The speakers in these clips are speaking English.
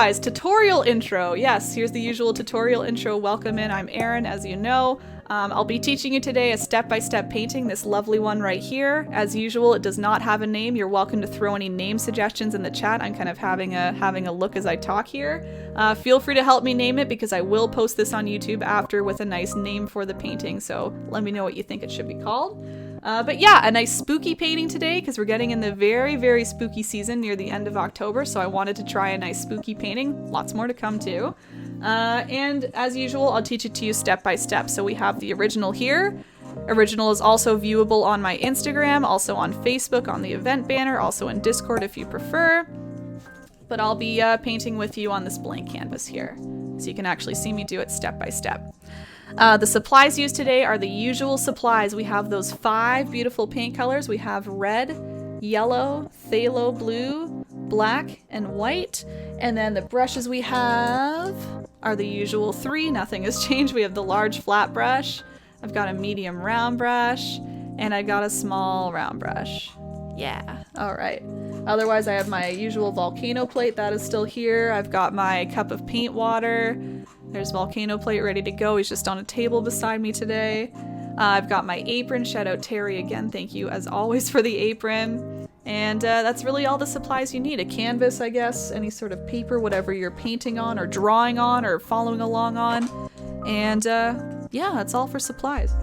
otherwise, tutorial intro. Yes, here's the usual tutorial intro. Welcome in. I'm Erin, as you know. I'll be teaching you today a step-by-step painting, this lovely one right here. As usual, it does not have a name. You're welcome to throw any name suggestions in the chat. I'm kind of having a look as I talk here. Feel free to help me name it because I will post this on YouTube after with a nice name for the painting, so let me know what you think it should be called. But yeah, a nice spooky painting today because we're getting in the very, very spooky season near the end of October, so I wanted to try a nice spooky painting. Lots more to come too. And as usual, I'll teach it to you step by step. So we have the original here. Original is also viewable on my Instagram, also on Facebook on the event banner, also in Discord if you prefer. But I'll be painting with you on this blank canvas here, so you can actually see me do it step by step. The supplies used today are the usual supplies. We have those 5 beautiful paint colors. We have red, yellow, phthalo blue, black, and white. And then the brushes we have are the usual 3. Nothing has changed. We have the large flat brush. I've got a medium round brush, and I got a small round brush. Yeah, all right. Otherwise, I have my usual volcano plate that is still here. I've got my cup of paint water. There's volcano plate ready to go. He's just on a table beside me today. I've got my apron. Shout out Terry again. Thank you as always for the apron. And that's really all the supplies you need. A canvas, I guess, any sort of paper, whatever you're painting on or drawing on or following along on. And yeah, that's all for supplies.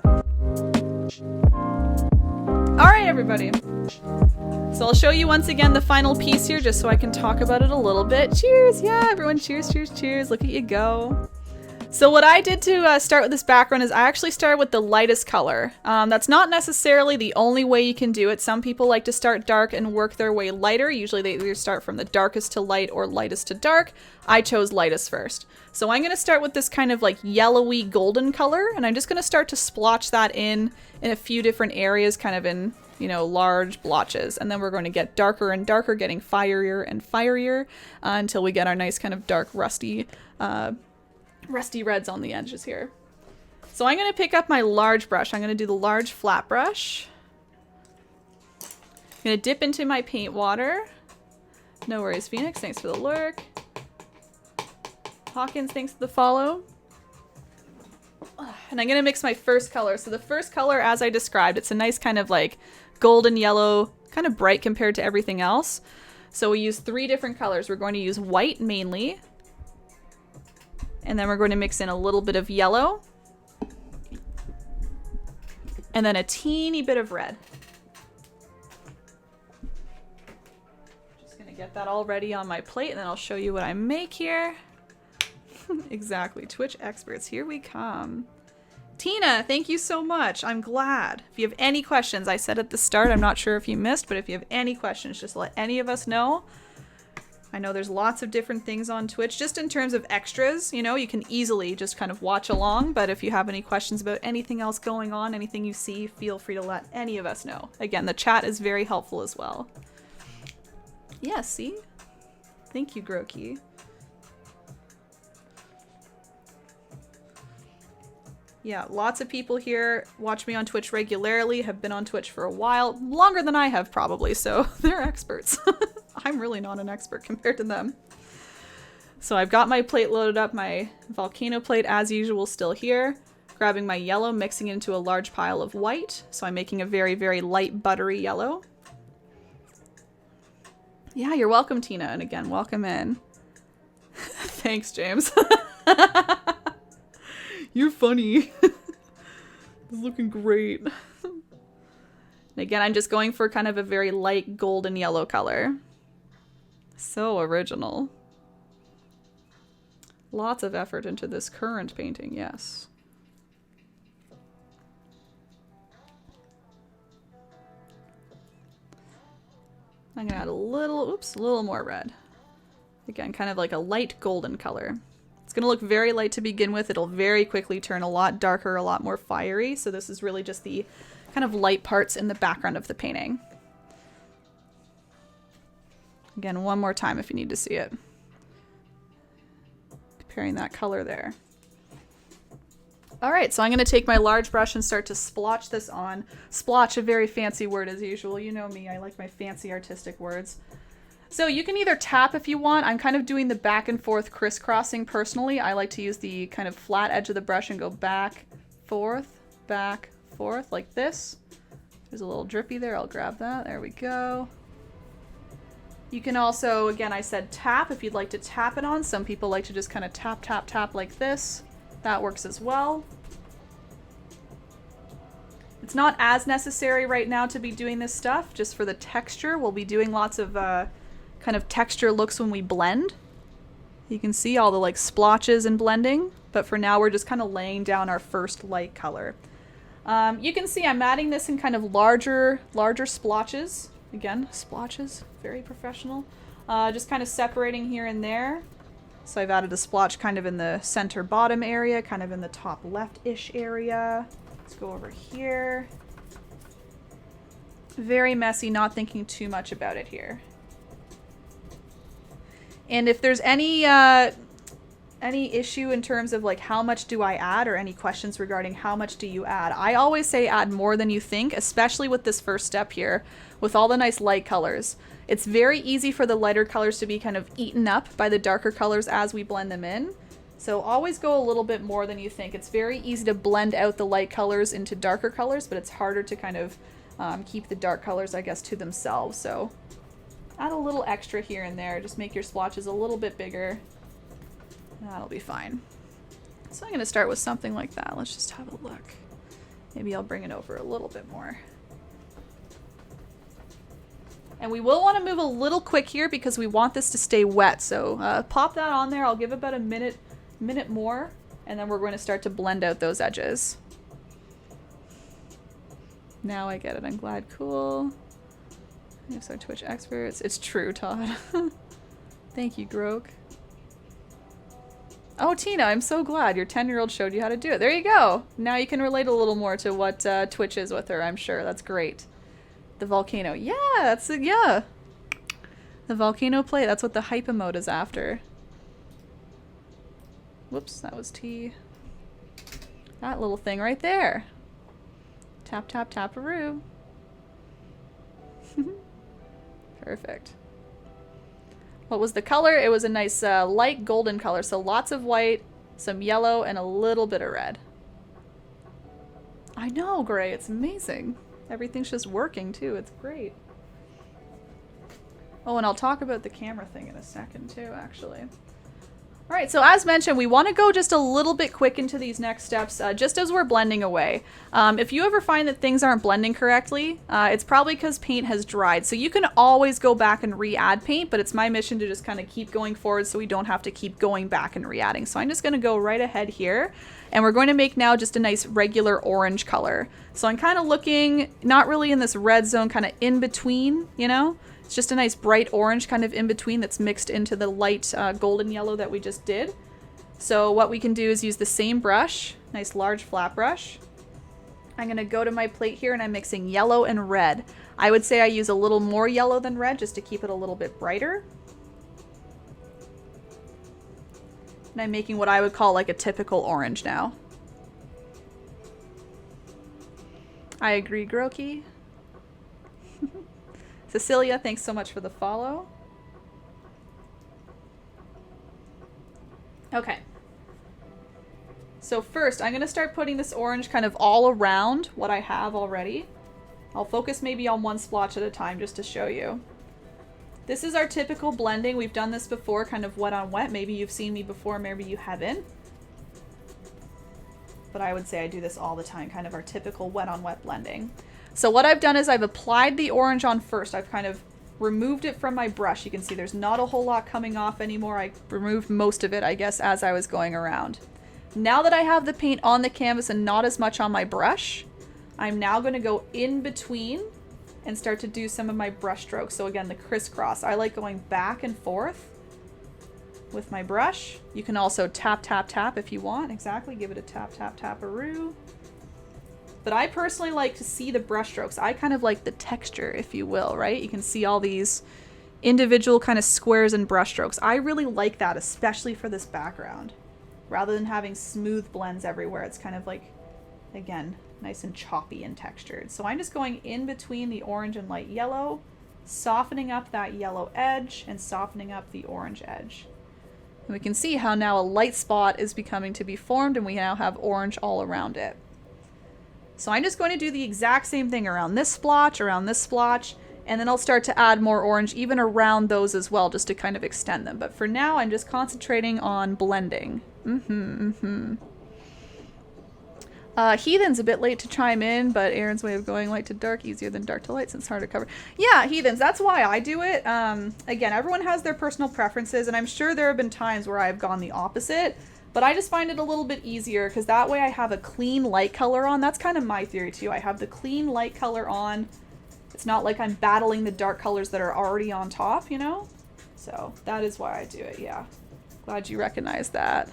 All right, everybody. So I'll show you once again the final piece here just so I can talk about it a little bit. Cheers! Yeah, everyone, cheers, cheers, cheers. Look at you go. So what I did to start with this background is I actually started with the lightest color. That's not necessarily the only way you can do it. Some people like to start dark and work their way lighter. Usually they either start from the darkest to light or lightest to dark. I chose lightest first. So I'm going to start with this kind of like yellowy golden color, and I'm just going to start to splotch that in a few different areas, kind of in, you know, large blotches. And then we're going to get darker and darker, getting fierier and fierier until we get our nice kind of dark rusty reds on the edges here. So I'm going to pick up my large brush. I'm going to do the large flat brush. I'm going to dip into my paint water. No worries, Phoenix. Thanks for the lurk. Hawkins, thanks for the follow. And I'm going to mix my first color. So the first color, as I described, it's a nice kind of like golden yellow, kind of bright compared to everything else. So we use 3 different colors. We're going to use white mainly. And then we're going to mix in a little bit of yellow. And then a teeny bit of red. Just going to get that all ready on my plate, and then I'll show you what I make here. Exactly. Twitch experts, here we come. Tina, thank you so much. I'm glad. If you have any questions, I said at the start, I'm not sure if you missed, but if you have any questions, just let any of us know. I know there's lots of different things on Twitch, just in terms of extras, you know, you can easily just kind of watch along, but if you have any questions about anything else going on, anything you see, feel free to let any of us know. Again, the chat is very helpful as well. Yeah, see? Thank you, Groki. Yeah, lots of people here watch me on Twitch regularly, have been on Twitch for a while, longer than I have probably, so they're experts. I'm really not an expert compared to them. So I've got my plate loaded up, my volcano plate as usual still here, grabbing my yellow, mixing it into a large pile of white. So I'm making a very, very light buttery yellow. Yeah, you're welcome, Tina, and again, welcome in. Thanks, James. You're funny. It's looking great. And again, I'm just going for kind of a very light golden yellow color. So original. Lots of effort into this current painting, yes. I'm gonna add a little more red. Again, kind of like a light golden color. It's going to look very light to begin with. It'll very quickly turn a lot darker, a lot more fiery. So this is really just the kind of light parts in the background of the painting. Again, one more time if you need to see it. Comparing that color there. All right, so I'm going to take my large brush and start to splotch this on. Splotch, a very fancy word as usual. You know me, I like my fancy artistic words. So you can either tap if you want. I'm kind of doing the back and forth crisscrossing personally. I like to use the kind of flat edge of the brush and go back, forth, like this. There's a little drippy there. I'll grab that. There we go. You can also, again, I said tap if you'd like to tap it on. Some people like to just kind of tap, tap, tap like this. That works as well. It's not as necessary right now to be doing this stuff, just for the texture. We'll be doing lots of kind of texture looks when we blend. You can see all the like splotches and blending, but for now we're just kind of laying down our first light color. You can see I'm adding this in kind of larger splotches. Again, splotches, very professional. Just kind of separating here and there. So I've added a splotch kind of in the center bottom area, kind of in the top left-ish area. Let's go over here. Very messy, not thinking too much about it here. And if there's any issue in terms of like how much do I add, or any questions regarding how much do you add, I always say add more than you think, especially with this first step here with all the nice light colors. It's very easy for the lighter colors to be kind of eaten up by the darker colors as we blend them in. So always go a little bit more than you think. It's very easy to blend out the light colors into darker colors, but it's harder to kind of keep the dark colors, I guess, to themselves. So add a little extra here and there. Just make your splotches a little bit bigger. That'll be fine. So I'm going to start with something like that. Let's just have a look. Maybe I'll bring it over a little bit more. And we will want to move a little quick here because we want this to stay wet. So pop that on there. I'll give about a minute more, and then we're going to start to blend out those edges. Now I get it. I'm glad. Cool. Yes, our Twitch experts. It's true, Todd. Thank you, Grok. Oh, Tina, I'm so glad your 10-year-old showed you how to do it. There you go. Now you can relate a little more to what Twitch is with her, I'm sure. That's great. The volcano. Yeah, that's it. Yeah. The volcano plate. That's what the hype emote is after. Whoops, that was T. That little thing right there. Tap, tap, tap-a-roo. Perfect. What was the color? It was a nice light golden color. So lots of white, some yellow, and a little bit of red. I know, Gray. It's amazing. Everything's just working, too. It's great. Oh, and I'll talk about the camera thing in a second, too, actually. All right, so as mentioned, we want to go just a little bit quick into these next steps, just as we're blending away. If you ever find that things aren't blending correctly, it's probably because paint has dried. So you can always go back and re-add paint, but it's my mission to just kind of keep going forward so we don't have to keep going back and re-adding. So I'm just going to go right ahead here, and we're going to make now just a nice regular orange color. So I'm kind of looking, not really in this red zone, kind of in between, you know? It's just a nice bright orange kind of in between that's mixed into the light golden yellow that we just did. So what we can do is use the same brush, nice large flat brush. I'm going to go to my plate here and I'm mixing yellow and red. I would say I use a little more yellow than red just to keep it a little bit brighter. And I'm making what I would call like a typical orange now. I agree, Groki. Cecilia, thanks so much for the follow. Okay. So first, I'm going to start putting this orange kind of all around what I have already. I'll focus maybe on one splotch at a time just to show you. This is our typical blending. We've done this before, kind of wet on wet. Maybe you've seen me before, maybe you haven't. But I would say I do this all the time, kind of our typical wet on wet blending. So what I've done is I've applied the orange on first. I've kind of removed it from my brush. You can see there's not a whole lot coming off anymore. I removed most of it, I guess, as I was going around. Now that I have the paint on the canvas and not as much on my brush, I'm now going to go in between and start to do some of my brush strokes. So again, the crisscross. I like going back and forth with my brush. You can also tap, tap, tap if you want. Exactly. Give it a tap, tap, tap-a-roo. But I personally like to see the brush strokes. I kind of like the texture, if you will, right? You can see all these individual kind of squares and brush strokes. I really like that, especially for this background. Rather than having smooth blends everywhere, it's kind of like, again, nice and choppy and textured. So I'm just going in between the orange and light yellow, softening up that yellow edge and softening up the orange edge. And we can see how now a light spot is becoming to be formed, and we now have orange all around it. So I'm just going to do the exact same thing around this splotch, and then I'll start to add more orange even around those as well, just to kind of extend them. But for now, I'm just concentrating on blending. Heathen's a bit late to chime in, but Erin's way of going light to dark, easier than dark to light since it's hard to cover. Yeah, Heathens, that's why I do it. Again, everyone has their personal preferences, and I'm sure there have been times where I've gone the opposite, but I just find it a little bit easier because that way I have a clean light color on. That's kind of my theory too. I have the clean light color on. It's not like I'm battling the dark colors that are already on top, you know? So that is why I do it, yeah. Glad you recognize that.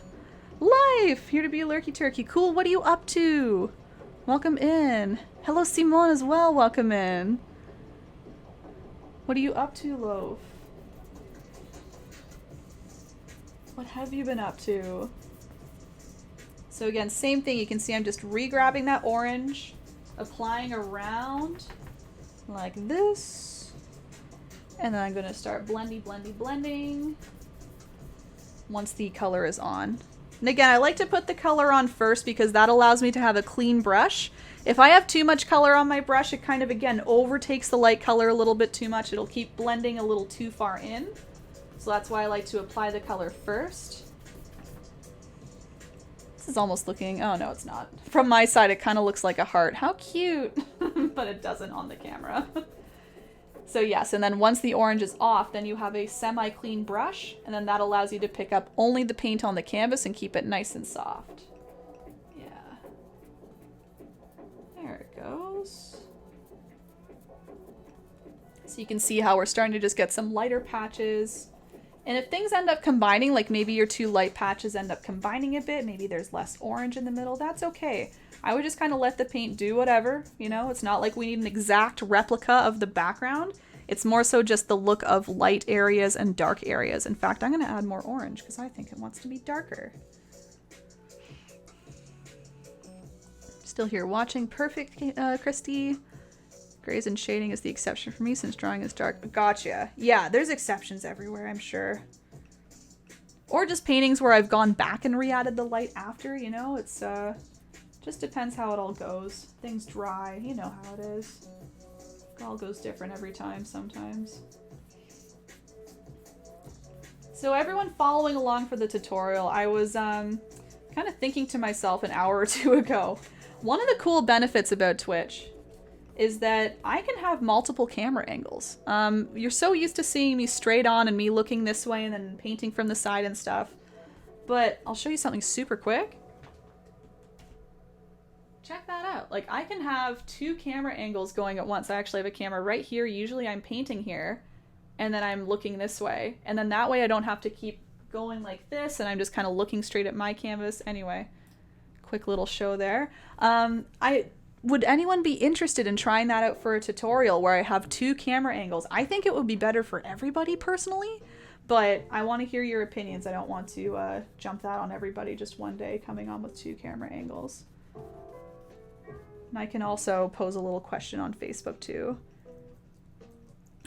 Life! Here to be a lurky turkey. Cool, what are you up to? Welcome in. Hello, Simone as well. Welcome in. What are you up to, Loaf? What have you been up to? So again, same thing. You can see I'm just re-grabbing that orange, applying around like this. And then I'm going to start blending once the color is on. And again, I like to put the color on first because that allows me to have a clean brush. If I have too much color on my brush, it kind of, again, overtakes the light color a little bit too much. It'll keep blending a little too far in. So that's why I like to apply the color first. This is almost looking, oh no, it's not. From my side, it kind of looks like a heart. How cute! But it doesn't on the camera. So yes, and then once the orange is off, then you have a semi-clean brush, and then that allows you to pick up only the paint on the canvas and keep it nice and soft. Yeah. There it goes. So you can see how we're starting to just get some lighter patches. And if things end up combining, like maybe your two light patches end up combining a bit, maybe there's less orange in the middle, that's okay. I would just kind of let the paint do whatever, you know? It's not like we need an exact replica of the background. It's more so just the look of light areas and dark areas. In fact, I'm going to add more orange because I think it wants to be darker. Still here watching. Perfect, Christy. Grays and shading is the exception for me since drawing is dark. Gotcha. Yeah, there's exceptions everywhere, I'm sure. Or just paintings where I've gone back and re-added the light after, you know? It's, just depends how it all goes. Things dry, you know how it is. It all goes different every time sometimes. So everyone following along for the tutorial, I was kind of thinking to myself an hour or two ago, one of the cool benefits about Twitch is that I can have multiple camera angles. You're so used to seeing me straight on and me looking this way and then painting from the side and stuff. But I'll show you something super quick. Check that out. Like, I can have two camera angles going at once. I actually have a camera right here. Usually I'm painting here and then I'm looking this way. And then that way I don't have to keep going like this and I'm just kind of looking straight at my canvas. Anyway, quick little show there. Would anyone be interested in trying that out for a tutorial where I have two camera angles? I think it would be better for everybody personally, but I want to hear your opinions. I don't want to jump that on everybody just one day coming on with two camera angles. And I can also pose a little question on Facebook too.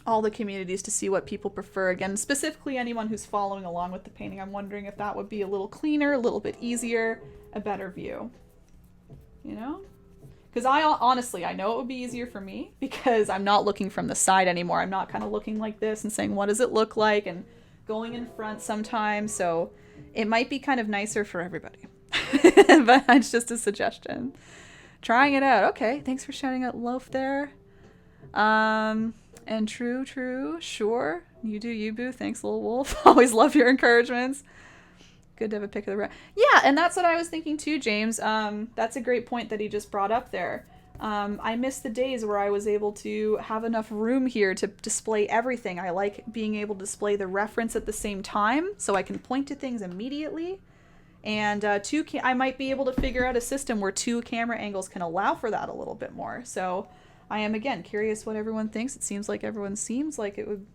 All the communities to see what people prefer. Again, specifically anyone who's following along with the painting. I'm wondering if that would be a little cleaner, a little bit easier, a better view. You know? Because honestly, I know it would be easier for me because I'm not looking from the side anymore. I'm not kind of looking like this and saying, what does it look like? And going in front sometimes. So it might be kind of nicer for everybody. But it's just a suggestion. Trying it out. Okay, thanks for shouting out Loaf there. And true, sure. You do you, boo. Thanks, little wolf. Always love your encouragements. Good to have a pick of the yeah, and that's what I was thinking too, James. That's a great point that he just brought up there. I miss the days where I was able to have enough room here to display everything. I like being able to display the reference at the same time so I can point to things immediately. And I might be able to figure out a system where two camera angles can allow for that a little bit more. So I am, again, curious what everyone thinks. It seems like everyone seems like it would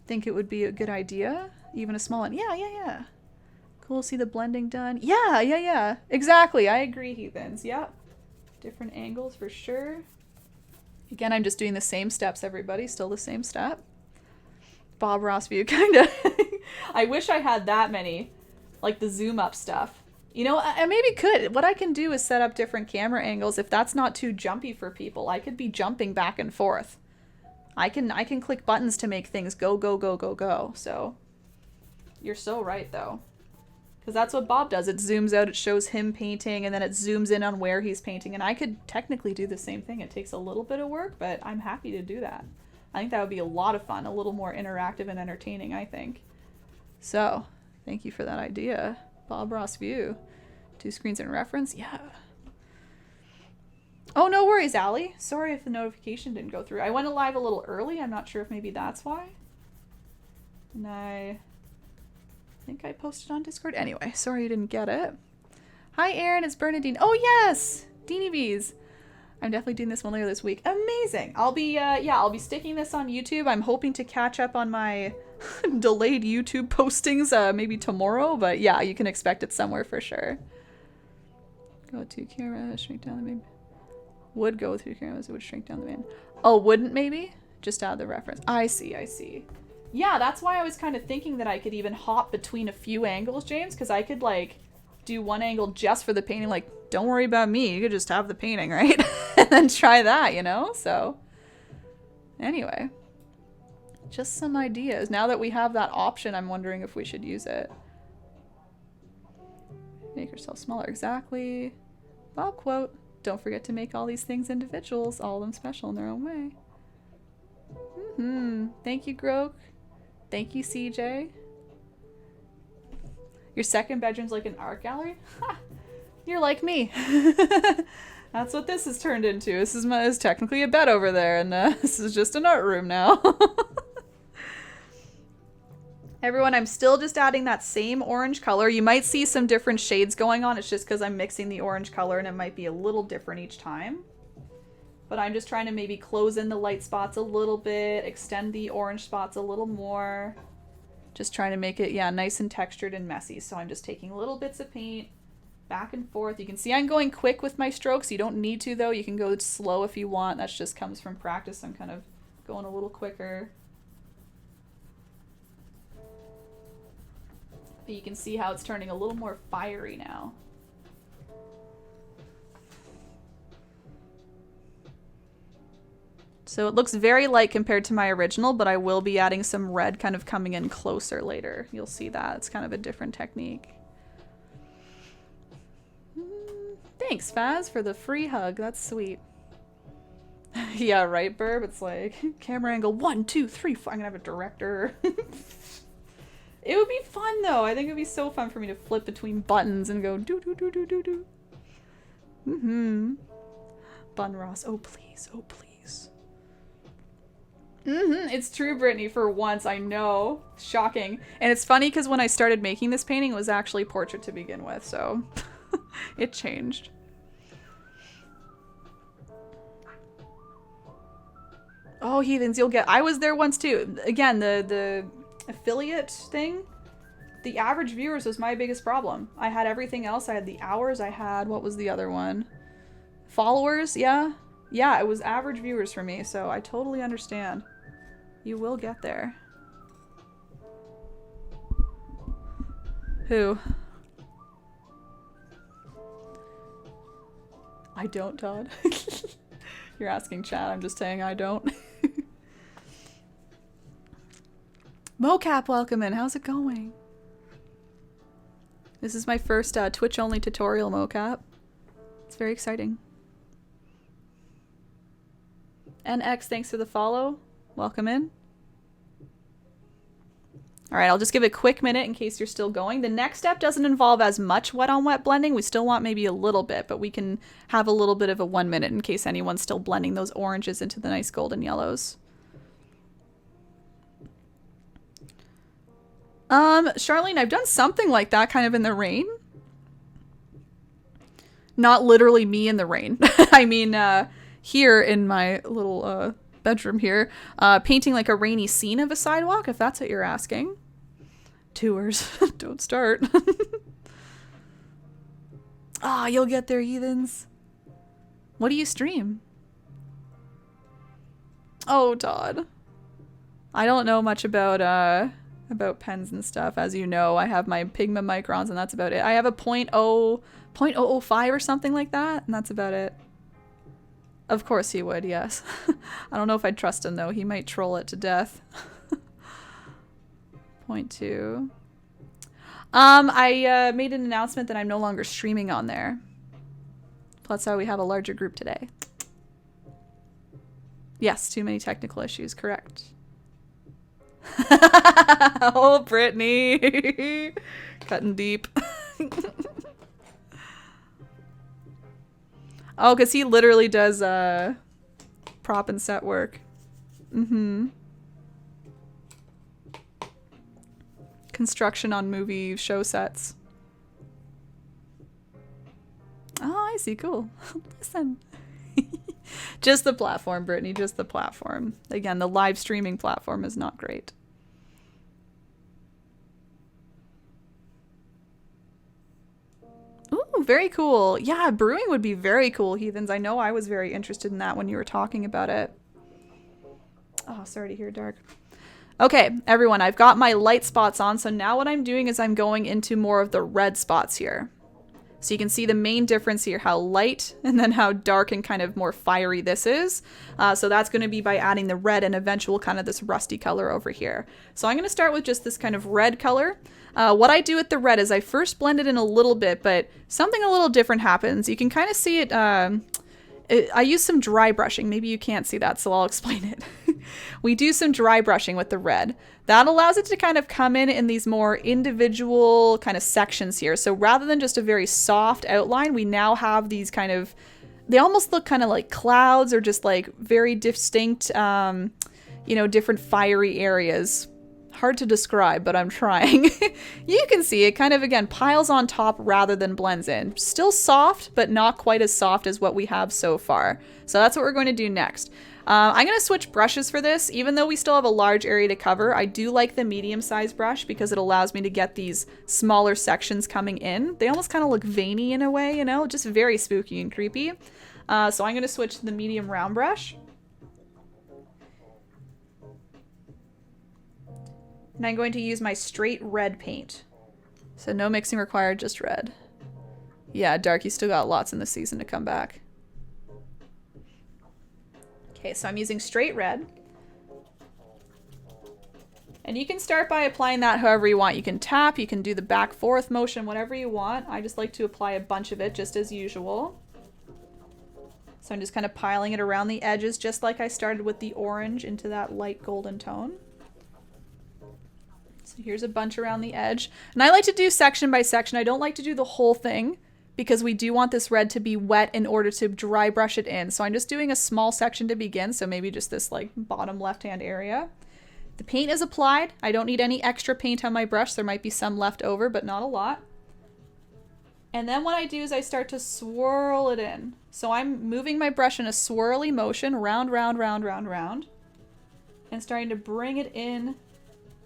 think it would be a good idea. Even a small one. Yeah. Cool to see the blending done. Yeah. Exactly. I agree, Heathens. Yeah. Different angles for sure. Again, I'm just doing the same steps, everybody. Still the same step. Bob Ross view, kind of. I wish I had that many, like the zoom up stuff. You know, I maybe could. What I can do is set up different camera angles. If that's not too jumpy for people, I could be jumping back and forth. I can click buttons to make things go, go, go, go, go. So you're so right, though. Because that's what Bob does. It zooms out, it shows him painting, and then it zooms in on where he's painting. And I could technically do the same thing. It takes a little bit of work, but I'm happy to do that. I think that would be a lot of fun, a little more interactive and entertaining, I think. So, thank you for that idea. Bob Ross view. 2 screens in reference? Yeah. Oh, no worries, Allie. Sorry if the notification didn't go through. I went live a little early. I'm not sure if maybe that's why. And I think I posted on Discord. Anyway, sorry you didn't get it. Hi, Erin. It's Bernadine. Oh, yes! Deanie Bees. I'm definitely doing this one later this week. Amazing. I'll be sticking this on YouTube. I'm hoping to catch up on my delayed YouTube postings maybe tomorrow, but yeah, you can expect it somewhere for sure. Go to camera, shrink down the main. Would go through cameras, it would shrink down the main. Oh, wouldn't maybe? Just add the reference. I see, I see. Yeah, that's why I was kind of thinking that I could even hop between a few angles, James, because I could like do one angle just for the painting. Like, don't worry about me. You could just have the painting, right? And then try that, you know? So, anyway. Just some ideas. Now that we have that option, I'm wondering if we should use it. Make yourself smaller. Exactly. Bob quote. Don't forget to make all these things individuals, all of them special in their own way. Thank you, Grok. Thank you, CJ. Your second bedroom's like an art gallery? Ha! You're like me. That's what this has turned into. This is technically a bed over there, and this is just an art room now. Everyone, I'm still just adding that same orange color. You might see some different shades going on. It's just because I'm mixing the orange color and it might be a little different each time. But I'm just trying to maybe close in the light spots a little bit, extend the orange spots a little more. Just trying to make it, yeah, nice and textured and messy. So I'm just taking little bits of paint back and forth. You can see I'm going quick with my strokes. You don't need to, though. You can go slow if you want. That just comes from practice. I'm kind of going a little quicker. But you can see how it's turning a little more fiery now. So it looks very light compared to my original, but I will be adding some red kind of coming in closer later. You'll see that. It's kind of a different technique. Thanks, Faz, for the free hug. That's sweet. Yeah, right, Burb? It's like, camera angle 1, 2, 3, 4. I'm gonna have a director. It would be fun, though. I think it would be so fun for me to flip between buttons and go do-do-do-do-do-do. Bun Ross. Oh, please. Oh, please. It's true, Brittany, for once. I know. Shocking. And it's funny because when I started making this painting, it was actually portrait to begin with, so it changed. Oh, heathens, you'll get... I was there once, too. Again, the affiliate thing, the average viewers was my biggest problem. I had everything else. I had the hours. I had... What was the other one? Followers, yeah. Yeah, it was average viewers for me, so I totally understand. You will get there. Who? I don't, Todd. You're asking chat. I'm just saying I don't. Mocap, welcome in. How's it going? This is my first Twitch-only tutorial, Mocap. It's very exciting. NX, thanks for the follow. Welcome in. Alright, I'll just give it a quick minute in case you're still going. The next step doesn't involve as much wet-on-wet blending. We still want maybe a little bit, but we can have a little bit of a 1 minute in case anyone's still blending those oranges into the nice golden yellows. Charlene, I've done something like that kind of in the rain. Not literally me in the rain. I mean, here in my little bedroom here, painting like a rainy scene of a sidewalk, if that's what you're asking. Tours. Don't start. Ah, you'll get there, heathens. What do you stream? Oh, Todd. I don't know much about pens and stuff. As you know, I have my Pigma microns and that's about it. I have a 0.005 or something like that, and that's about it. Of course he would, yes. I don't know if I'd trust him though. He might troll it to death. 0.2. I made an announcement that I'm no longer streaming on there. That's why we have a larger group today. Yes, too many technical issues, correct. Oh, Brittany. Cutting deep. Oh, because he literally does prop and set work. Mm-hmm. Construction on movie show sets. Oh, I see. Cool. Listen. Just the platform, Brittany. Just the platform. Again, the live streaming platform is not great. Ooh, very cool. Yeah, brewing would be very cool, Heathens. I know I was very interested in that when you were talking about it. Oh, sorry to hear dark. Okay, everyone, I've got my light spots on, so now what I'm doing is I'm going into more of the red spots here. So you can see the main difference here, how light and then how dark and kind of more fiery this is. So that's going to be by adding the red and eventual kind of this rusty color over here. So I'm going to start with just this kind of red color. What I do with the red is I first blend it in a little bit, but something a little different happens. You can kind of see it. I use some dry brushing. Maybe you can't see that, so I'll explain it. We do some dry brushing with the red. That allows it to kind of come in these more individual kind of sections here. So rather than just a very soft outline, we now have these kind of, they almost look kind of like clouds or just like very distinct, you know, different fiery areas. Hard to describe, but I'm trying. You can see it kind of, again, piles on top rather than blends in. Still soft, but not quite as soft as what we have so far. So that's what we're going to do next. I'm going to switch brushes for this. Even though we still have a large area to cover, I do like the medium-sized brush because it allows me to get these smaller sections coming in. They almost kind of look veiny in a way, you know, just very spooky and creepy. So I'm going to switch to the medium round brush. And I'm going to use my straight red paint. So no mixing required, just red. Yeah, dark, you still got lots in the season to come back. Okay, so I'm using straight red. And you can start by applying that however you want. You can tap, you can do the back forth motion, whatever you want. I just like to apply a bunch of it just as usual. So I'm just kind of piling it around the edges just like I started with the orange into that light golden tone. So here's a bunch around the edge. And I like to do section by section. I don't like to do the whole thing because we do want this red to be wet in order to dry brush it in. So I'm just doing a small section to begin. So maybe just this like bottom left-hand area. The paint is applied. I don't need any extra paint on my brush. There might be some left over, but not a lot. And then what I do is I start to swirl it in. So I'm moving my brush in a swirly motion, round, round, round, round, round. And starting to bring it in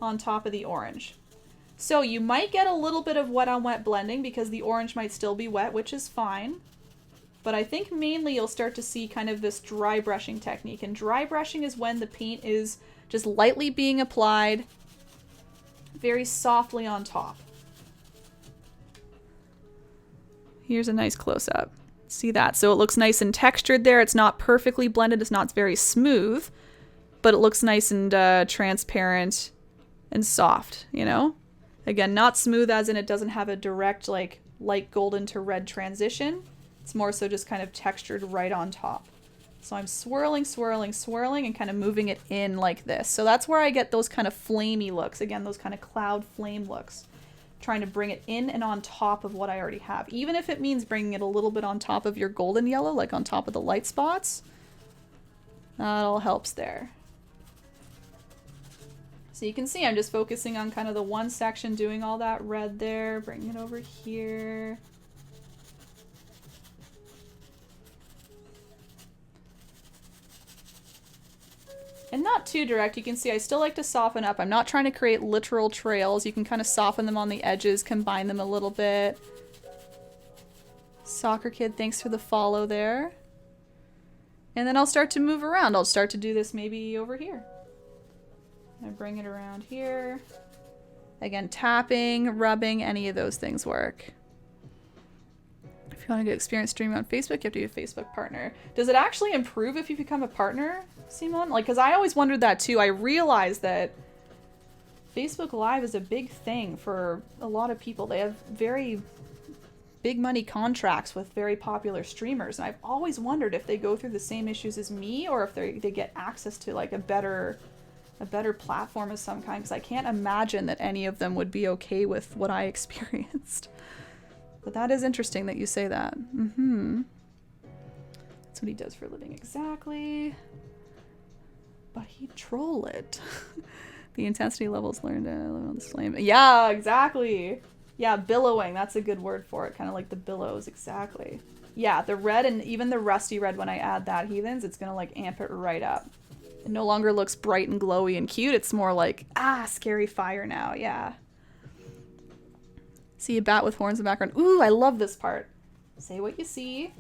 on top of the orange. So you might get a little bit of wet on wet blending because the orange might still be wet, which is fine. But I think mainly you'll start to see kind of this dry brushing technique. And dry brushing is when the paint is just lightly being applied very softly on top. Here's a nice close-up. See that? So it looks nice and textured there. It's not perfectly blended. It's not very smooth, but it looks nice and transparent and soft, you know? Again, not smooth as in it doesn't have a direct like light golden to red transition. It's more so just kind of textured right on top. So I'm swirling, swirling, swirling and kind of moving it in like this. So that's where I get those kind of flamey looks. Again, those kind of cloud flame looks. Trying to bring it in and on top of what I already have. Even if it means bringing it a little bit on top of your golden yellow, like on top of the light spots. That all helps there. So you can see I'm just focusing on kind of the one section, doing all that red there, bringing it over here. And not too direct. You can see I still like to soften up. I'm not trying to create literal trails. You can kind of soften them on the edges, combine them a little bit. Soccer Kid, thanks for the follow there. And then I'll start to move around. I'll start to do this maybe over here. I bring it around here. Again, tapping, rubbing, any of those things work. If you want to get experience streaming on Facebook, you have to be a Facebook partner. Does it actually improve if you become a partner, Simon? Like, because I always wondered that too. I realized that Facebook Live is a big thing for a lot of people. They have very big money contracts with very popular streamers, and I've always wondered if they go through the same issues as me, or if they get access to like a better platform of some kind, because I can't imagine that any of them would be okay with what I experienced. But that is interesting that you say that. That's what he does for a living, exactly. But he troll it. The intensity levels learned to live on this flame. Yeah, exactly. Yeah, billowing. That's a good word for it. Kind of like the billows. Exactly. Yeah, the red and even the rusty red, when I add that, heathens, it's going to like amp it right up. It no longer looks bright and glowy and cute. It's more like, scary fire now. Yeah. See a bat with horns in the background. Ooh, I love this part. Say what you see.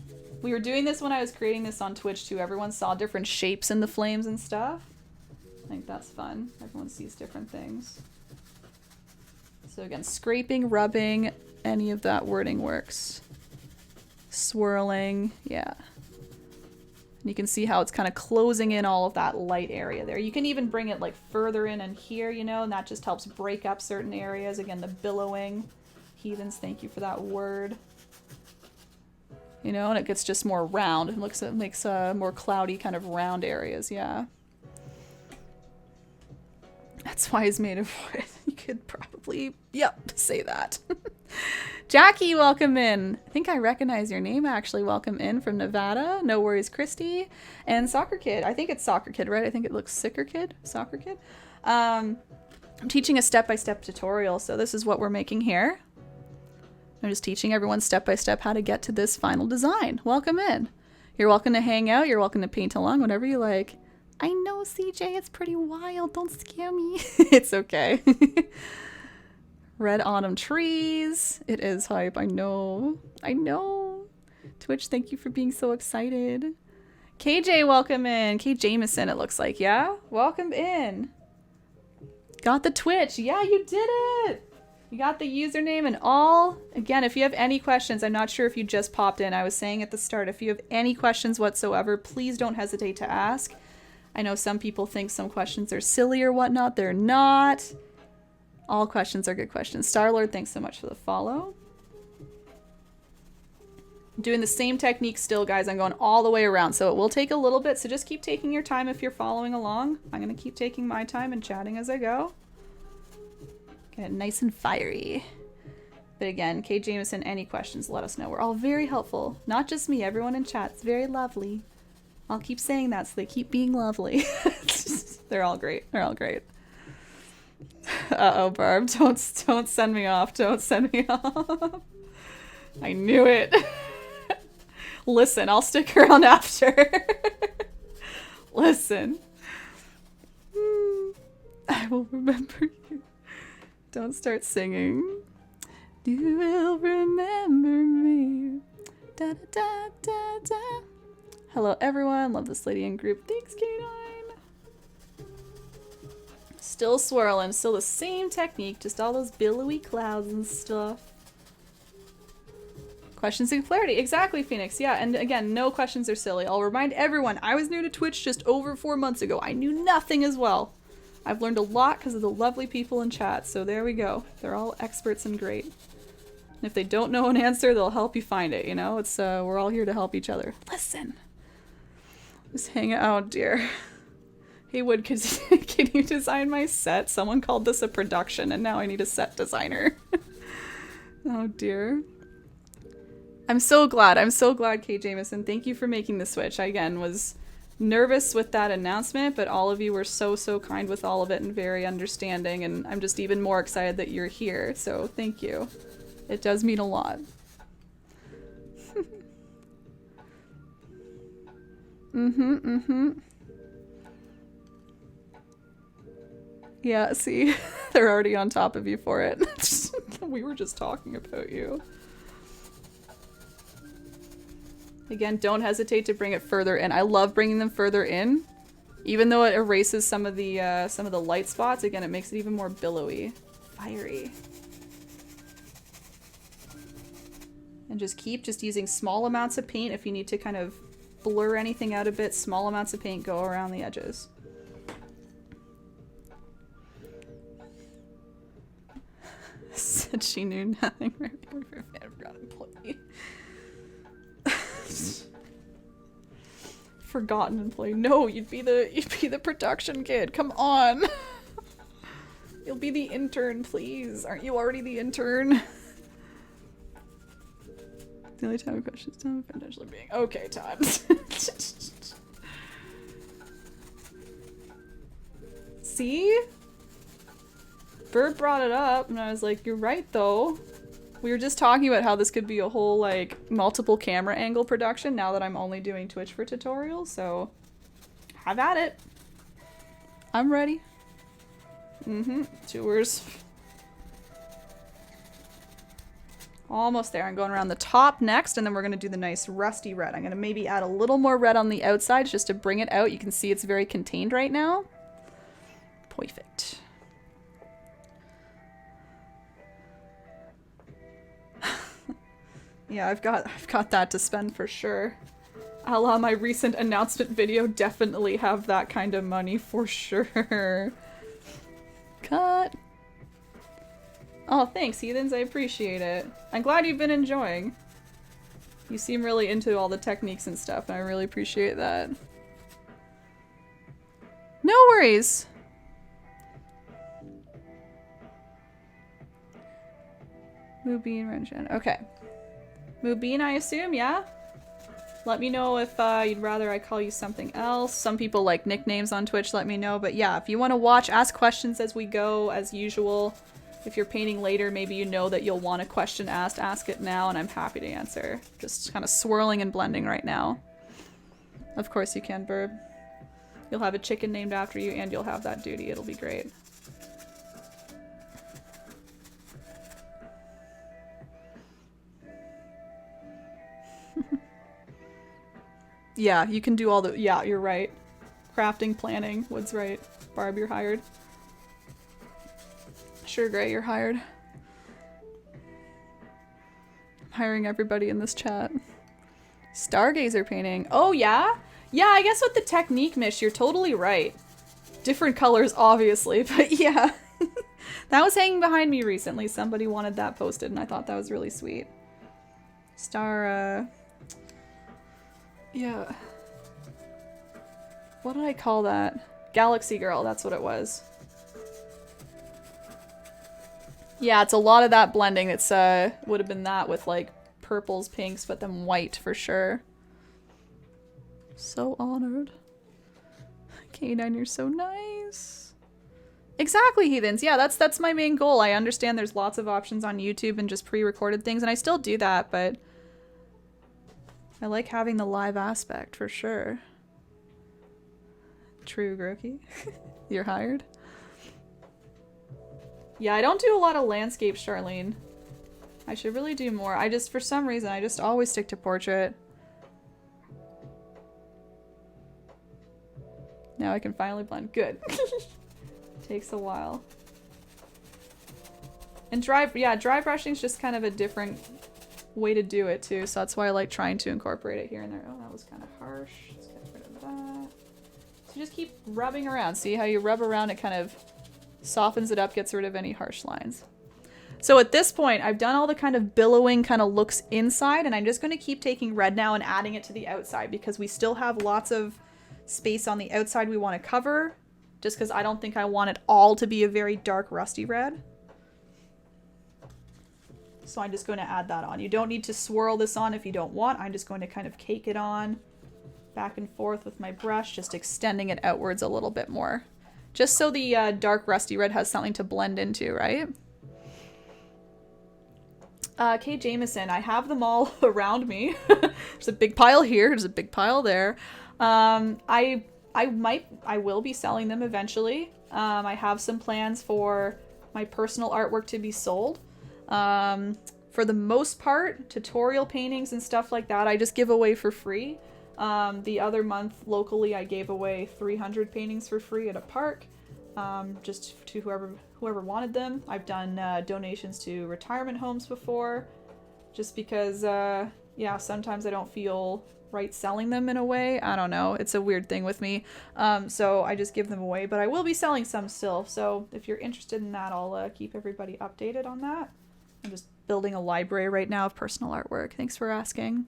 We were doing this when I was creating this on Twitch too. Everyone saw different shapes in the flames and stuff. I think that's fun. Everyone sees different things. So again, scraping, rubbing, any of that wording works. Swirling, yeah. And you can see how it's kind of closing in all of that light area there. You can even bring it like further in and here, you know, and that just helps break up certain areas. Again, the billowing. Heathens, thank you for that word. You know, and it gets just more round. It makes more cloudy kind of round areas, yeah. That's why it's made of wood. You could probably, say that. Jackie, welcome in. I think I recognize your name, actually. Welcome in from Nevada. No worries, Christy. And Soccer Kid. I think it's Soccer Kid, right? I think it looks Sicker Kid. Soccer Kid. I'm teaching a step-by-step tutorial, so this is what we're making here. I'm just teaching everyone step-by-step how to get to this final design. Welcome in. You're welcome to hang out. You're welcome to paint along, whatever you like. I know, CJ, it's pretty wild. Don't scare me. It's okay. Red autumn trees. It is hype. I know. I know. Twitch, thank you for being so excited. KJ, welcome in. K. Jameson, it looks like, yeah? Welcome in. Got the Twitch. Yeah, you did it. You got the username and all. Again, if you have any questions, I'm not sure if you just popped in. I was saying at the start, if you have any questions whatsoever, please don't hesitate to ask. I know some people think some questions are silly or whatnot. They're not. All questions are good questions. Starlord, thanks so much for the follow. I'm doing the same technique still, guys. I'm going all the way around, so it will take a little bit. So just keep taking your time if you're following along. I'm going to keep taking my time and chatting as I go. Get it nice and fiery. But again, Kate Jameson, any questions, let us know. We're all very helpful. Not just me, everyone in chat. It's very lovely. I'll keep saying that so they keep being lovely. They're all great. They're all great. Uh-oh, Barb. Don't send me off. Don't send me off. I knew it. Listen, I'll stick around after. Listen. I will remember you. Don't start singing. You will remember me. Da da da da da. Hello, everyone. Love this lady in group. Thanks, K9. Still swirling. Still the same technique. Just all those billowy clouds and stuff. Questions and clarity. Exactly, Phoenix. Yeah, and again, no questions are silly. I'll remind everyone, I was new to Twitch just over 4 months ago. I knew nothing as well. I've learned a lot because of the lovely people in chat. So there we go. They're all experts and great. And if they don't know an answer, they'll help you find it, you know? It's we're all here to help each other. Listen. Just hang out, dear. Hey, Wood, can you design my set? Someone called this a production, and now I need a set designer. Oh, dear. I'm so glad. I'm so glad, Kate Jameson. Thank you for making the switch. I, again, was nervous with that announcement, but all of you were so, so kind with all of it and very understanding, and I'm just even more excited that you're here, so thank you. It does mean a lot. Yeah, see? They're already on top of you for it. We were just talking about you. Again, don't hesitate to bring it further in. I love bringing them further in. Even though it erases some of the light spots, again, it makes it even more billowy. Fiery. And just keep using small amounts of paint if you need to kind of blur anything out a bit. Small amounts of paint go around the edges. Said she knew nothing. Forgotten employee. No, you'd be the production kid. Come on. You'll be the intern, please. Aren't you already the intern? The only time I question is time potentially being okay times. See? Bird brought it up and I was like, you're right though. We were just talking about how this could be a whole like multiple camera angle production now that I'm only doing Twitch for tutorials, so have at it. I'm ready. Tours. Almost there. I'm going around the top next, and then we're going to do the nice rusty red. I'm going to maybe add a little more red on the outside just to bring it out. You can see it's very contained right now. Perfect. Yeah, I've got that to spend for sure. A la my recent announcement video, definitely have that kind of money for sure. Cut. Oh, thanks, heathens. I appreciate it. I'm glad you've been enjoying. You seem really into all the techniques and stuff, and I really appreciate that. No worries. Mubin Renshin. Okay. Mubin, I assume, yeah? Let me know if you'd rather I call you something else. Some people like nicknames on Twitch, let me know. But yeah, if you want to watch, ask questions as we go, as usual. If you're painting later, maybe you know that you'll want a question asked, ask it now, and I'm happy to answer. Just kind of swirling and blending right now. Of course you can, Burb. You'll have a chicken named after you, and you'll have that duty. It'll be great. Yeah, you can do all the- yeah, you're right. Crafting, planning, Wood's right. Barb, you're hired. Sure, Gray, you're hired. I'm hiring everybody in this chat. Stargazer painting. Oh, yeah? Yeah, I guess with the technique, Mish, you're totally right. Different colors, obviously, but yeah. That was hanging behind me recently. Somebody wanted that posted, and I thought that was really sweet. Yeah. What did I call that? Galaxy Girl, that's what it was. Yeah, it's a lot of that blending. It's would have been that with like purples, pinks, but then white for sure. So honored. K9, you're so nice. Exactly, heathens. Yeah, that's my main goal. I understand there's lots of options on YouTube and just pre-recorded things, and I still do that, but I like having the live aspect for sure. True, Groki. You're hired. Yeah, I don't do a lot of landscapes, Charlene. I should really do more. I just, for some reason, I just always stick to portrait. Now I can finally blend. Good. Takes a while. And dry brushing is just kind of a different way to do it too, so that's why I like trying to incorporate it here and there. Oh, that was kind of harsh. Let's get rid of that. So just keep rubbing around. See how you rub around, it kind of softens it up, gets rid of any harsh lines. So at this point, I've done all the kind of billowing kind of looks inside, and I'm just going to keep taking red now and adding it to the outside because we still have lots of space on the outside we want to cover, just because I don't think I want it all to be a very dark rusty red. So I'm just going to add that on. You don't need to swirl this on if you don't want. I'm just going to kind of cake it on back and forth with my brush, just extending it outwards a little bit more. Just so the dark rusty red has something to blend into, right? Kay Jameson, I have them all around me. There's a big pile here, there's a big pile there. I will be selling them eventually. I have some plans for my personal artwork to be sold. For the most part, tutorial paintings and stuff like that, I just give away for free. The other month, locally, I gave away 300 paintings for free at a park, just to whoever wanted them. I've done donations to retirement homes before, just because, yeah, sometimes I don't feel right selling them in a way. I don't know. It's a weird thing with me. So I just give them away, but I will be selling some still. So if you're interested in that, I'll keep everybody updated on that. I'm just building a library right now of personal artwork. Thanks for asking.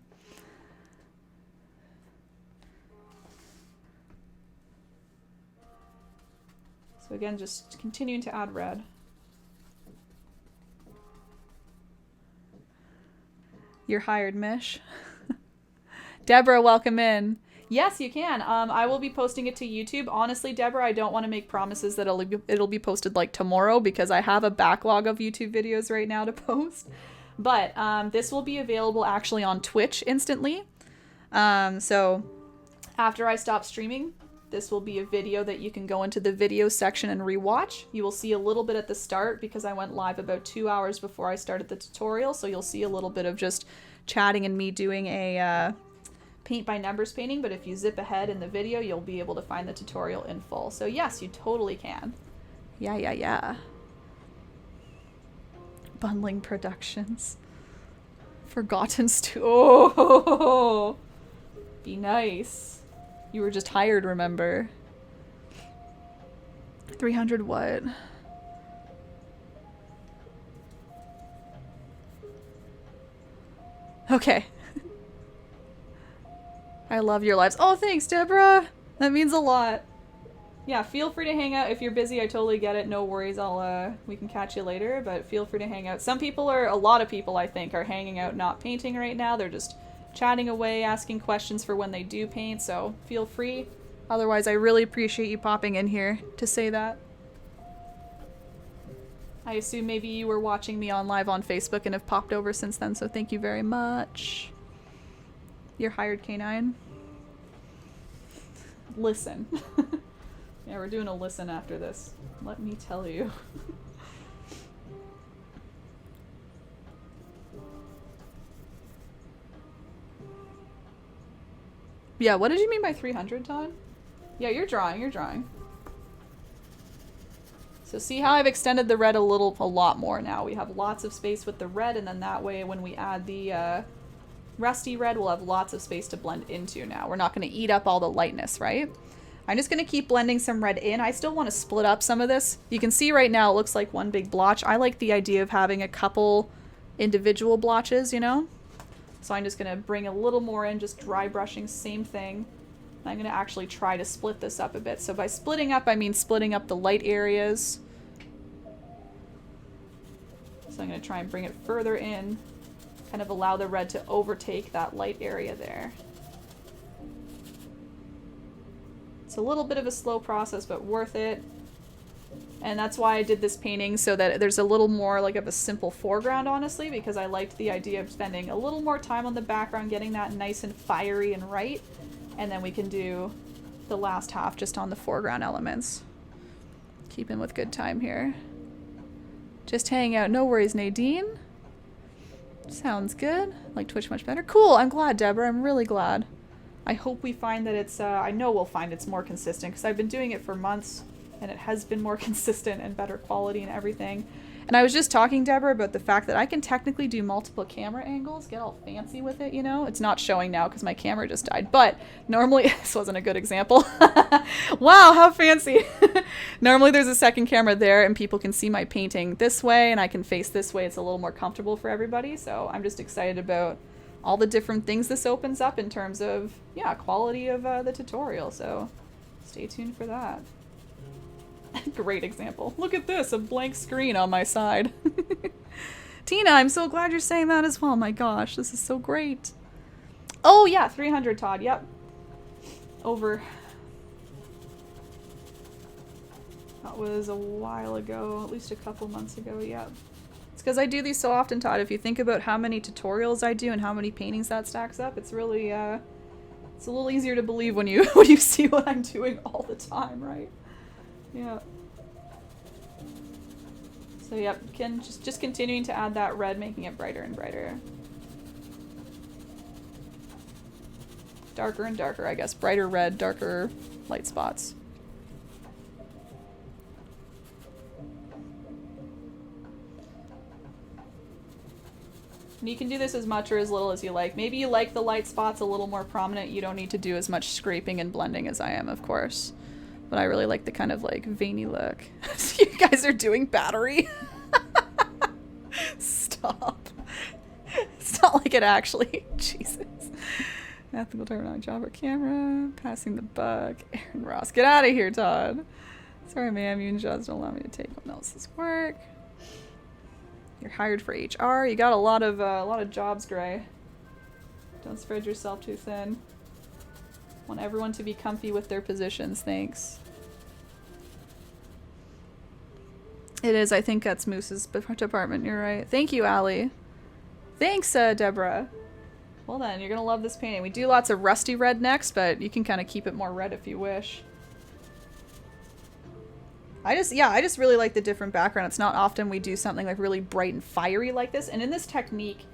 So again, just continuing to add red. You're hired, Mish. Deborah, welcome in. Yes, you can. I will be posting it to YouTube. Honestly, Deborah, I don't want to make promises that it'll be posted like tomorrow because I have a backlog of YouTube videos right now to post. But this will be available actually on Twitch instantly. So after I stop streaming, this will be a video that you can go into the video section and rewatch. You will see a little bit at the start because I went live about 2 hours before I started the tutorial. So you'll see a little bit of just chatting and me doing a paint by numbers painting. But if you zip ahead in the video, you'll be able to find the tutorial in full. So yes, you totally can. Yeah. Bundling Productions. Forgotten Oh, be nice. You were just hired, remember? 300 what? Okay. I love your lives. Oh, thanks, Deborah. That means a lot. Yeah, feel free to hang out. If you're busy, I totally get it. No worries. We can catch you later, but feel free to hang out. A lot of people, I think, are hanging out not painting right now. They're just chatting away, asking questions for when they do paint, so feel free. Otherwise, I really appreciate you popping in here to say that. I assume maybe you were watching me on live on Facebook and have popped over since then, so thank you very much. You're hired, K9. Listen. Yeah, we're doing a listen after this. Let me tell you. Yeah, what did you mean by 300, Todd? Yeah, you're drawing. So see how I've extended the red a lot more now. We have lots of space with the red, and then that way when we add the rusty red, we'll have lots of space to blend into now. We're not going to eat up all the lightness, right? I'm just going to keep blending some red in. I still want to split up some of this. You can see right now it looks like one big blotch. I like the idea of having a couple individual blotches, you know? So I'm just going to bring a little more in, just dry brushing, same thing. I'm going to actually try to split this up a bit. So by splitting up, I mean splitting up the light areas. So I'm going to try and bring it further in, kind of allow the red to overtake that light area there. It's a little bit of a slow process, but worth it. And that's why I did this painting, so that there's a little more like of a simple foreground, honestly, because I liked the idea of spending a little more time on the background, getting that nice and fiery and right, and then we can do the last half just on the foreground elements. Keeping with good time here. Just hang out. No worries, Nadine. Sounds good. Like Twitch much better. Cool. I'm glad, Deborah. I'm really glad. I hope we find that it's, I know we'll find it's more consistent, because I've been doing it for months, and it has been more consistent and better quality and everything. And I was just talking, Deborah, about the fact that I can technically do multiple camera angles, get all fancy with it, you know? It's not showing now because my camera just died, but normally, this wasn't a good example. Wow, how fancy. Normally there's a second camera there and people can see my painting this way and I can face this way. It's a little more comfortable for everybody, so I'm just excited about all the different things this opens up in terms of, yeah, quality of the tutorial, so stay tuned for that. Great example. Look at this, a blank screen on my side. Tina, I'm so glad you're saying that as well. My gosh, this is so great. Oh yeah, 300, Todd. Yep. Over. That was a while ago, at least a couple months ago, yep. It's because I do these so often, Todd. If you think about how many tutorials I do and how many paintings that stacks up, it's really, it's a little easier to believe when you when you see what I'm doing all the time, right? Yeah. So yep, just continuing to add that red, making it brighter and brighter. Darker and darker, I guess. Brighter red, darker light spots. And you can do this as much or as little as you like. Maybe you like the light spots a little more prominent. You don't need to do as much scraping and blending as I am, of course. But I really like the kind of like veiny look. So you guys are doing battery. Stop. It's not like it actually. Jesus. Ethical turn job or camera. Passing the buck. Erin Ross. Get out of here, Todd. Sorry, ma'am. Union jobs don't allow me to take someone else's work. You're hired for HR. You got a lot of jobs, Gray. Don't spread yourself too thin. Want everyone to be comfy with their positions. Thanks. It is. I think that's Moose's department. You're right. Thank you, Allie. Thanks, Deborah. Well then, you're gonna love this painting. We do lots of rusty red next, but you can kind of keep it more red if you wish. I just really like the different background. It's not often we do something like really bright and fiery like this. And in this technique,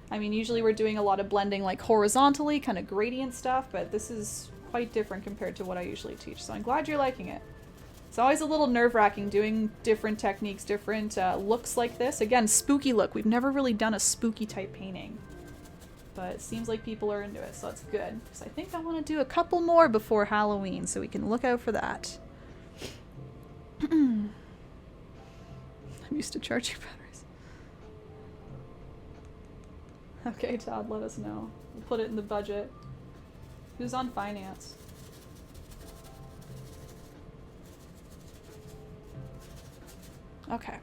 I mean, usually we're doing a lot of blending like horizontally, kind of gradient stuff, but this is quite different compared to what I usually teach. So I'm glad you're liking it. It's always a little nerve-wracking doing different techniques, different looks like this. Again, spooky look. We've never really done a spooky type painting, but it seems like people are into it, so that's good. Because I think I want to do a couple more before Halloween, so we can look out for that. I'm used to charging batteries. Okay, Todd, let us know. We'll put it in the budget. Who's on finance? Okay.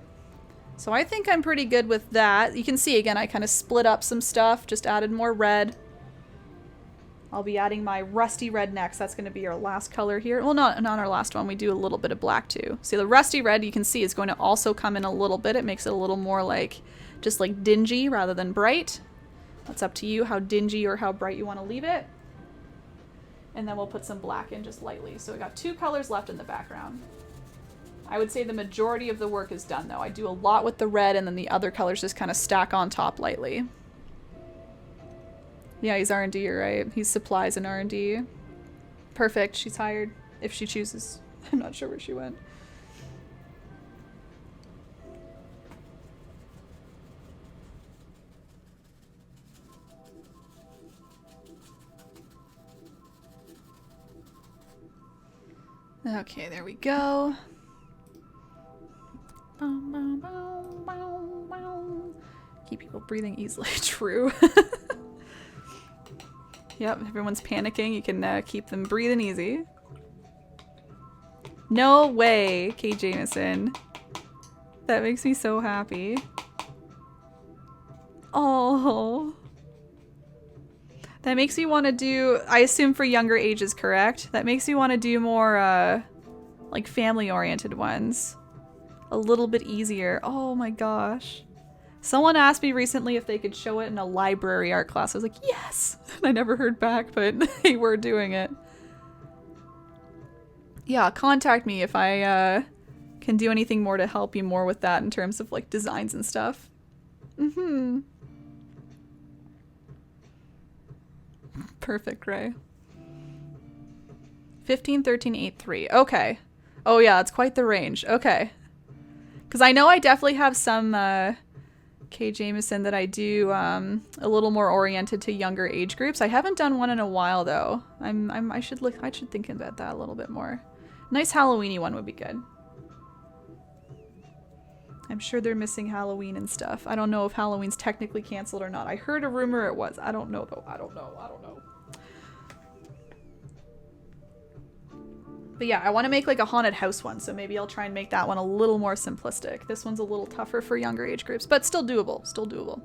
So I think I'm pretty good with that. You can see, again, I kind of split up some stuff, just added more red. I'll be adding my rusty red next. That's going to be our last color here. Well, not our last one. We do a little bit of black too. See, the rusty red, you can see, is going to also come in a little bit. It makes it a little more like, just like dingy rather than bright. That's up to you how dingy or how bright you want to leave it. And then we'll put some black in just lightly. So we got 2 colors left in the background. I would say the majority of the work is done though. I do a lot with the red and then the other colors just kind of stack on top lightly. Yeah, he's R&D, right? He supplies an R&D. Perfect. She's hired if she chooses. I'm not sure where she went. Okay, there we go. Keep people breathing easily. True. Yep, everyone's panicking. You can keep them breathing easy. No way, Kay Jameson. That makes me so happy. Oh. That makes me want to do, I assume for younger ages, correct? That makes me want to do more, like family-oriented ones. A little bit easier. Oh my gosh. Someone asked me recently if they could show it in a library art class. I was like, yes! I never heard back, but they were doing it. Yeah, contact me if I can do anything more to help you more with that in terms of like designs and stuff. Mm-hmm. Perfect, Ray. 15, 13, 8, 3. Okay. Oh yeah, it's quite the range. Okay. Because I know I definitely have some Kay Jameson that I do a little more oriented to younger age groups. I haven't done one in a while though. I should think about that a little bit more. Nice Halloween-y one would be good. I'm sure they're missing Halloween and stuff. I don't know if Halloween's technically canceled or not. I heard a rumor it was. I don't know though. I don't know. But yeah, I want to make like a haunted house one, so maybe I'll try and make that one a little more simplistic. This one's a little tougher for younger age groups, but still doable. Still doable.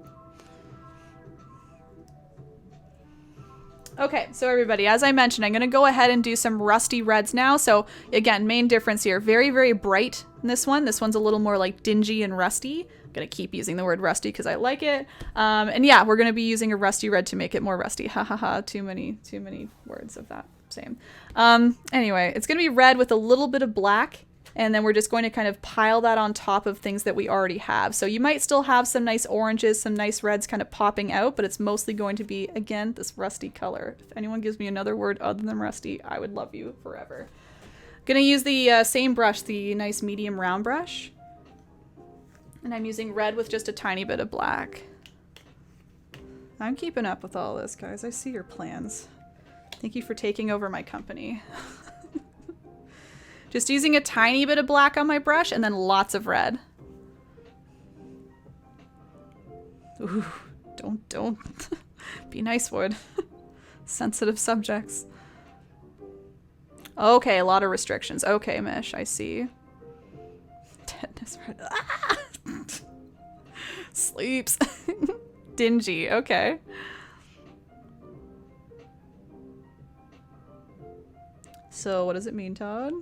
Okay, so everybody, as I mentioned, I'm going to go ahead and do some rusty reds now. So again, main difference here, very, very bright in this one. This one's a little more like dingy and rusty. I'm going to keep using the word rusty because I like it. And yeah, we're going to be using a rusty red to make it more rusty. Ha ha ha, too many words of that same. Anyway, it's going to be red with a little bit of black And then we're just going to kind of pile that on top of things that we already have. So you might still have some nice oranges, some nice reds kind of popping out, but it's mostly going to be, again, this rusty color. If anyone gives me another word other than rusty, I would love you forever. Gonna use the same brush, the nice medium round brush. And I'm using red with just a tiny bit of black. I'm keeping up with all this, guys. I see your plans. Thank you for taking over my company. Just using a tiny bit of black on my brush and then lots of red. Ooh, don't. Be nice, Wood. Sensitive subjects. Okay, a lot of restrictions. Okay, Mish, I see. Deadness red. Ah! Sleeps. Dingy, okay. So what does it mean, Todd?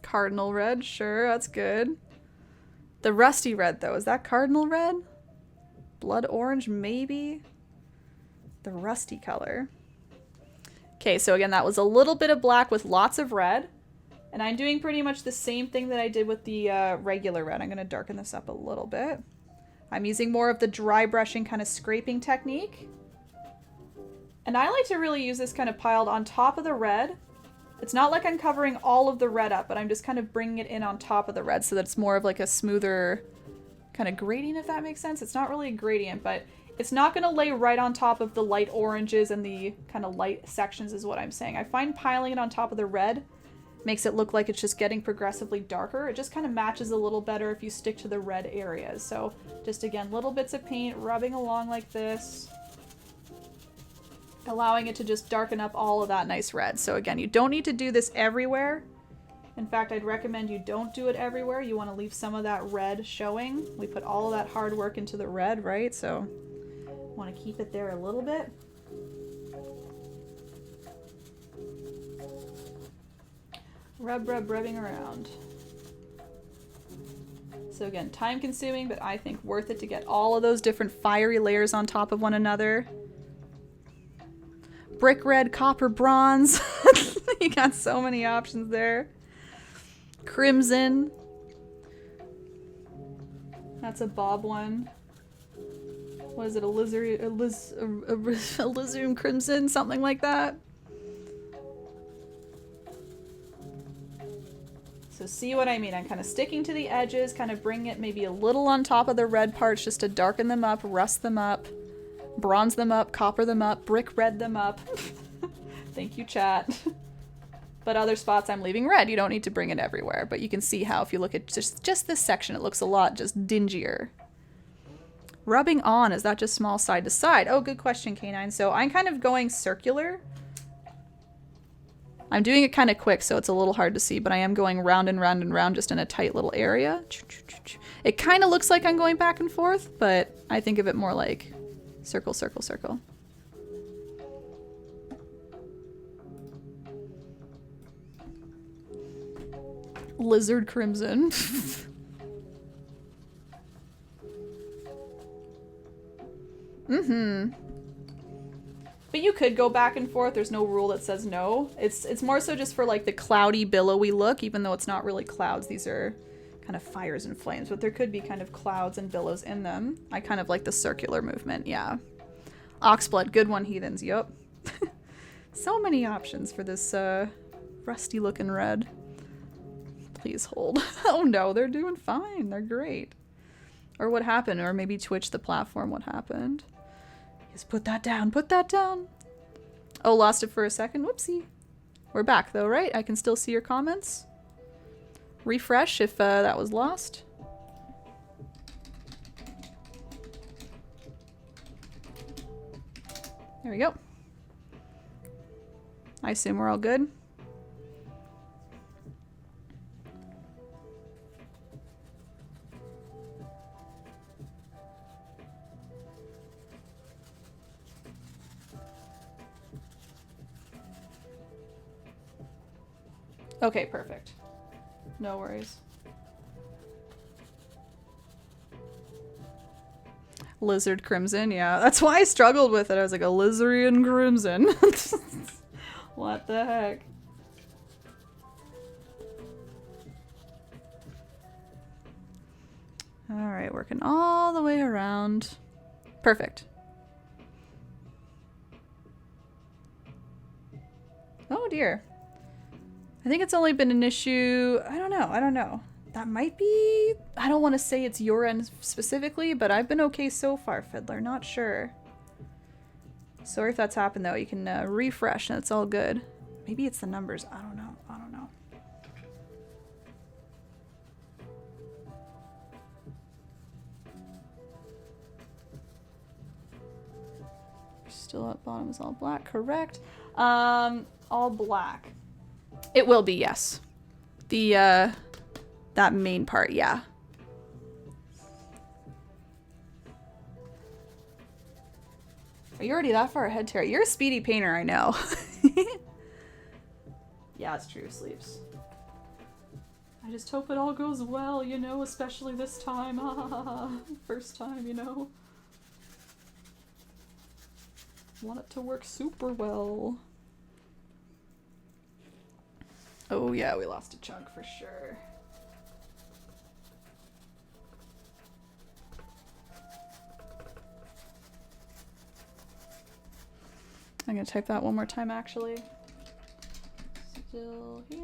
Cardinal red, sure, that's good. The rusty red, though, is that cardinal red? Blood orange, maybe? The rusty color. Okay, so again, that was a little bit of black with lots of red. And I'm doing pretty much the same thing that I did with the regular red. I'm going to darken this up a little bit. I'm using more of the dry brushing kind of scraping technique. And I like to really use this kind of piled on top of the red. It's not like I'm covering all of the red up, but I'm just kind of bringing it in on top of the red so that it's more of like a smoother kind of gradient, if that makes sense. It's not really a gradient, but it's not going to lay right on top of the light oranges and the kind of light sections is what I'm saying. I find piling it on top of the red makes it look like it's just getting progressively darker. It just kind of matches a little better if you stick to the red areas. So just again, little bits of paint rubbing along like this, allowing it to just darken up all of that nice red. So again, you don't need to do this everywhere. In fact, I'd recommend you don't do it everywhere. You want to leave some of that red showing. We put all of that hard work into the red, right? So want to keep it there a little bit. Rubbing around. So again, time consuming, but I think worth it to get all of those different fiery layers on top of one another. Brick red, copper, bronze. You got so many options there. Crimson. That's a bob one. What is it? A alizarin crimson? Something like that. So see what I mean? I'm kind of sticking to the edges, kind of bring it maybe a little on top of the red parts just to darken them up, rust them up, bronze them up, copper them up, brick red them up. Thank you, chat. But other spots I'm leaving red. You don't need to bring it everywhere, but you can see how if you look at just this section, it looks a lot just dingier. Rubbing on, is that just small side to side? Oh, good question, K9. So I'm kind of going circular. I'm doing it kind of quick, so it's a little hard to see, but I am going round and round and round just in a tight little area. It kind of looks like I'm going back and forth, but I think of it more like circle, circle, circle. Lizard crimson. Mm-hmm. But you could go back and forth. There's no rule that says no. It's more so just for like the cloudy, billowy look, even though it's not really clouds. These are kind of fires and flames, but there could be kind of clouds and billows in them. I kind of like the circular movement, yeah. Oxblood, good one, heathens, yup. So many options for this rusty looking red. Please hold. Oh no, they're doing fine. They're great. Or what happened? Or maybe Twitch, the platform, what happened? Just put that down. Put that down. Oh, lost it for a second. Whoopsie. We're back though, right? I can still see your comments. Refresh if that was lost. There we go. I assume we're all good. Okay, perfect. No worries. Lizard crimson, yeah. That's why I struggled with it. I was like, alizarin crimson. What the heck? All right, working all the way around. Perfect. Oh dear. I think it's only been an issue. I don't know. That might be, I don't want to say it's your end specifically, but I've been okay so far, Fiddler. Not sure. Sorry if that's happened though. You can refresh and it's all good. Maybe it's the numbers. I don't know. Still at bottom is all black, correct. All black. It will be, yes. The, that main part, yeah. Are you already that far ahead, Terry? You're a speedy painter, I know. Yeah, it's true, sleeps. I just hope it all goes well, you know, especially this time. First time, you know. Want it to work super well. Oh yeah, we lost a chunk for sure. I'm gonna type that one more time actually. Still here.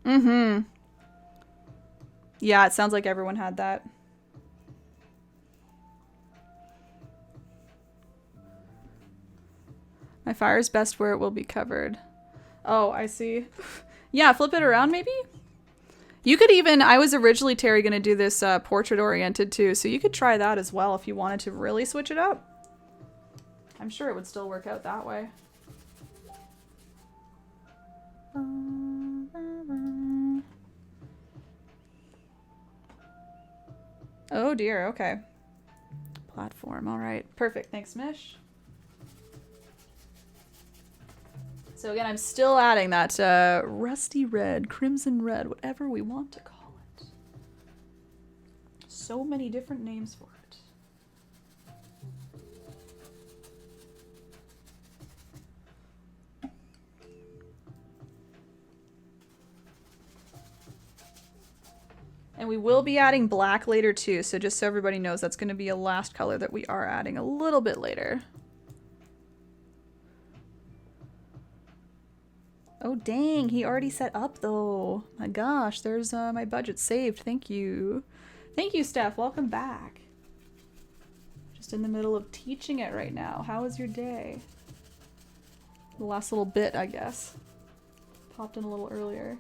Mm-hmm. Yeah, it sounds like everyone had that. My fire is best where it will be covered. Oh, I see. Yeah, flip it around maybe? You could even, I was originally, Terry, going to do this portrait oriented too, so you could try that as well if you wanted to really switch it up. I'm sure it would still work out that way. Oh dear, okay. Platform, all right. Perfect, thanks, Mish. So again, I'm still adding that rusty red, crimson red, whatever we want to call it. So many different names for it. And we will be adding black later too, so just so everybody knows, that's going to be a last color that we are adding a little bit later. Oh dang, he already set up though. My gosh, there's my budget saved. Thank you. Thank you, Steph. Welcome back. Just in the middle of teaching it right now. How was your day? The last little bit, I guess. Popped in a little earlier.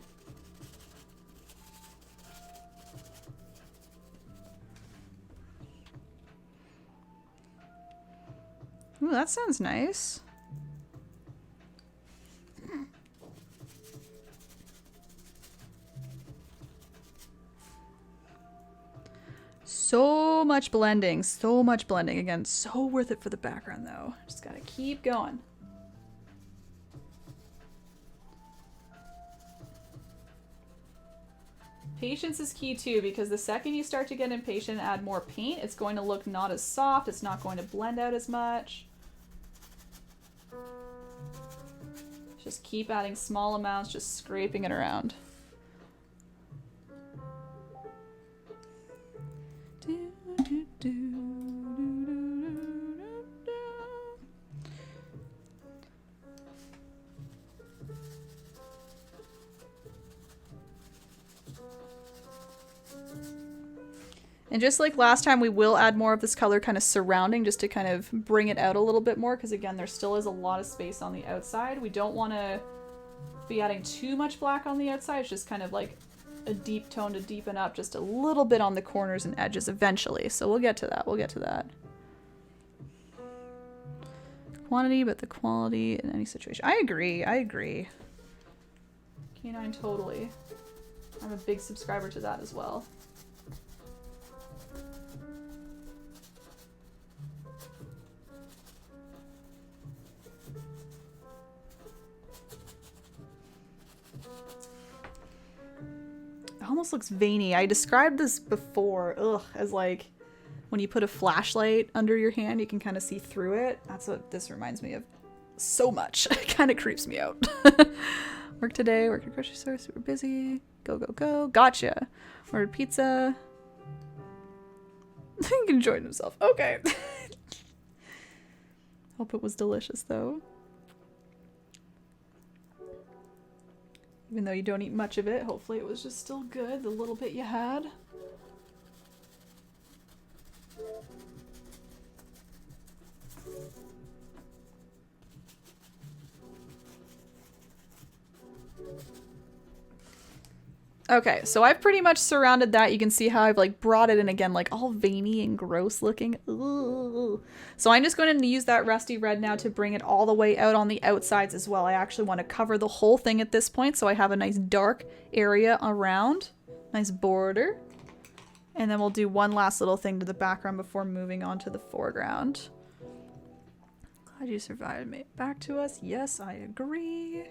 Ooh, that sounds nice. So much blending, so much blending. Again, so worth it for the background though. Just gotta keep going. Patience is key too, because the second you start to get impatient and add more paint, it's going to look not as soft, it's not going to blend out as much. Just keep adding small amounts, just scraping it around. And just like last time, we will add more of this color kind of surrounding just to kind of bring it out a little bit more, because again, there still is a lot of space on the outside. We don't want to be adding too much black on the outside. It's just kind of like a deep tone to deepen up just a little bit on the corners and edges eventually. So we'll get to that. We'll get to that. Quantity, but the quality in any situation. I agree. I agree. Canine, totally. I'm a big subscriber to that as well. It almost looks veiny. I described this before, as like when you put a flashlight under your hand, you can kind of see through it. That's what this reminds me of so much. It kind of creeps me out. Work today, work at a grocery store, super busy. Go, go, go. Gotcha. Ordered pizza. He enjoyed himself. Okay. Hope it was delicious though. Even though you don't eat much of it, hopefully it was just still good, the little bit you had. Okay, so I've pretty much surrounded that. You can see how I've like brought it in again, like all veiny and gross looking. Ooh. So I'm just going to use that rusty red now to bring it all the way out on the outsides as well. I actually want to cover the whole thing at this point, so I have a nice dark area around. Nice border. And then we'll do one last little thing to the background before moving on to the foreground. Glad you survived and made it back to us. Yes, I agree.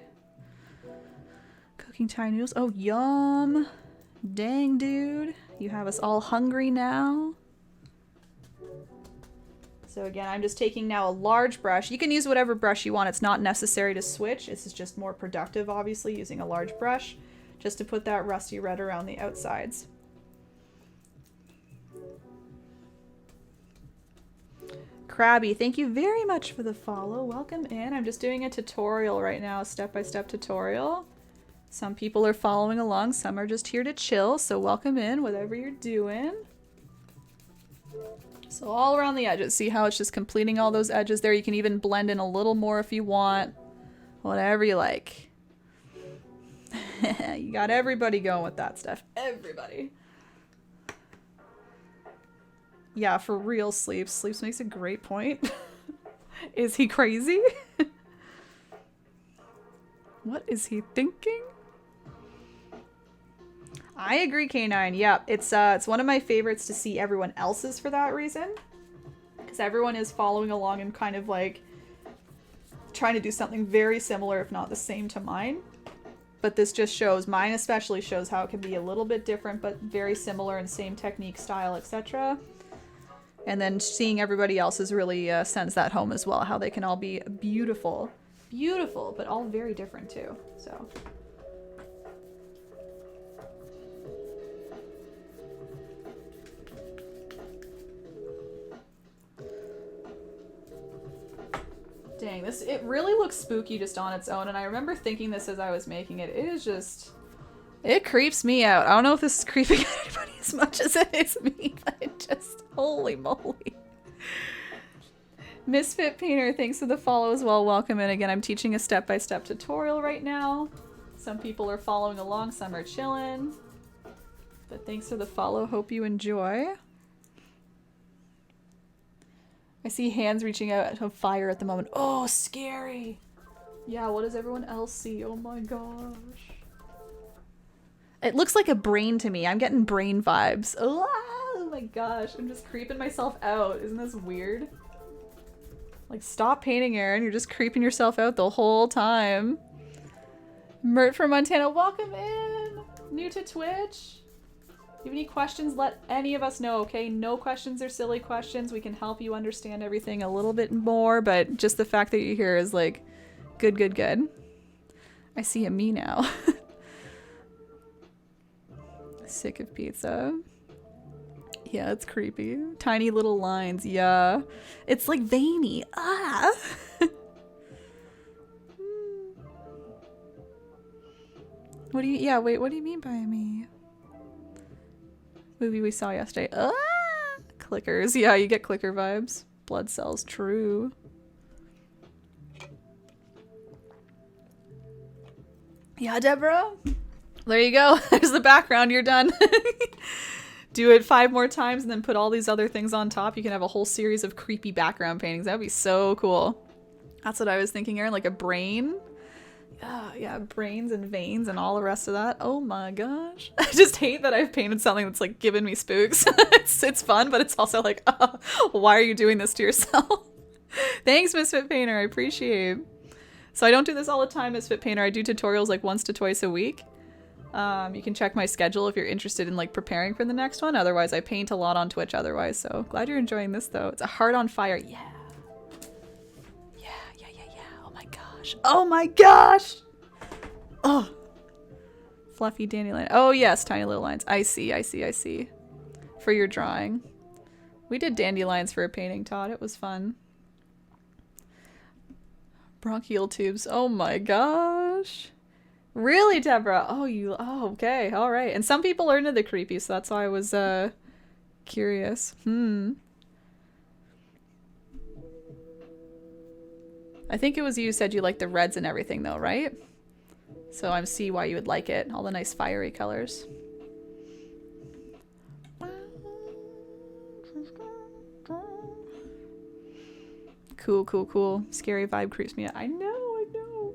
Cooking Thai noodles. Oh, yum. Dang, dude. You have us all hungry now. So again, I'm just taking now a large brush. You can use whatever brush you want. It's not necessary to switch. This is just more productive, obviously, using a large brush just to put that rusty red around the outsides. Krabby, thank you very much for the follow. Welcome in. I'm just doing a tutorial right now, a step-by-step tutorial. Some people are following along, some are just here to chill, so welcome in, whatever you're doing. So all around the edges, see how it's just completing all those edges there? You can even blend in a little more if you want. Whatever you like. You got everybody going with that stuff. Everybody. Yeah, for real, Sleeps. Sleeps makes a great point. Is he crazy? What is he thinking? I agree, K9. Yeah, it's one of my favorites to see everyone else's for that reason. Because everyone is following along and kind of like trying to do something very similar, if not the same to mine. But this just shows, mine especially shows how it can be a little bit different, but very similar and same technique, style, etc. And then seeing everybody else's really sends that home as well, how they can all be beautiful. Beautiful, but all very different too, so. Dang, it really looks spooky just on its own, and I remember thinking this as I was making it. It is just, it creeps me out. I don't know if this is creeping out anybody as much as it is me, but it just, holy moly. Misfit Painter, thanks for the follow as well. Welcome in again. I'm teaching a step-by-step tutorial right now. Some people are following along, some are chilling. But thanks for the follow. Hope you enjoy. I see hands reaching out of fire at the moment. Oh, scary. Yeah, what does everyone else see? Oh my gosh. It looks like a brain to me. I'm getting brain vibes. Oh my gosh. I'm just creeping myself out. Isn't this weird? Like, stop painting, Erin. You're just creeping yourself out the whole time. Mert from Montana, welcome in. New to Twitch. If you have any questions, let any of us know, okay? No questions are silly questions. We can help you understand everything a little bit more, but just the fact that you're here is like, good, good, good. I see a me now. Sick of pizza. Yeah, it's creepy. Tiny little lines, yeah. It's like veiny. Ah! What do you, yeah, wait, what do you mean by me? Movie we saw yesterday. Ah! Clickers. Yeah, you get clicker vibes. Blood cells. True. Yeah, Deborah. There you go. There's the background. You're done. Do it 5 more times and then put all these other things on top. You can have a whole series of creepy background paintings. That would be so cool. That's what I was thinking, Erin. Like a brain. Yeah, brains and veins and all the rest of that. Oh my gosh. I just hate that I've painted something that's like giving me spooks. It's fun, but it's also like, why are you doing this to yourself? Thanks, Misfit Painter. I appreciate. So I don't do this all the time, Misfit Painter. I do tutorials like once to twice a week. You can check my schedule if you're interested in like preparing for the next one. Otherwise, I paint a lot on Twitch otherwise. So glad you're enjoying this though. It's a heart on fire. Yeah. Oh my gosh. Oh, fluffy dandelion. Oh yes, tiny little lines. I see. For your drawing. We did dandelions for a painting, Todd. It was fun. Bronchial tubes. Oh my gosh. Really, Deborah? Oh, okay. All right. And some people are into the creepy, so that's why I was curious. I think it was you said you like the reds and everything though, right? So I see why you would like it. All the nice fiery colors. Cool. Scary vibe creeps me out. I know.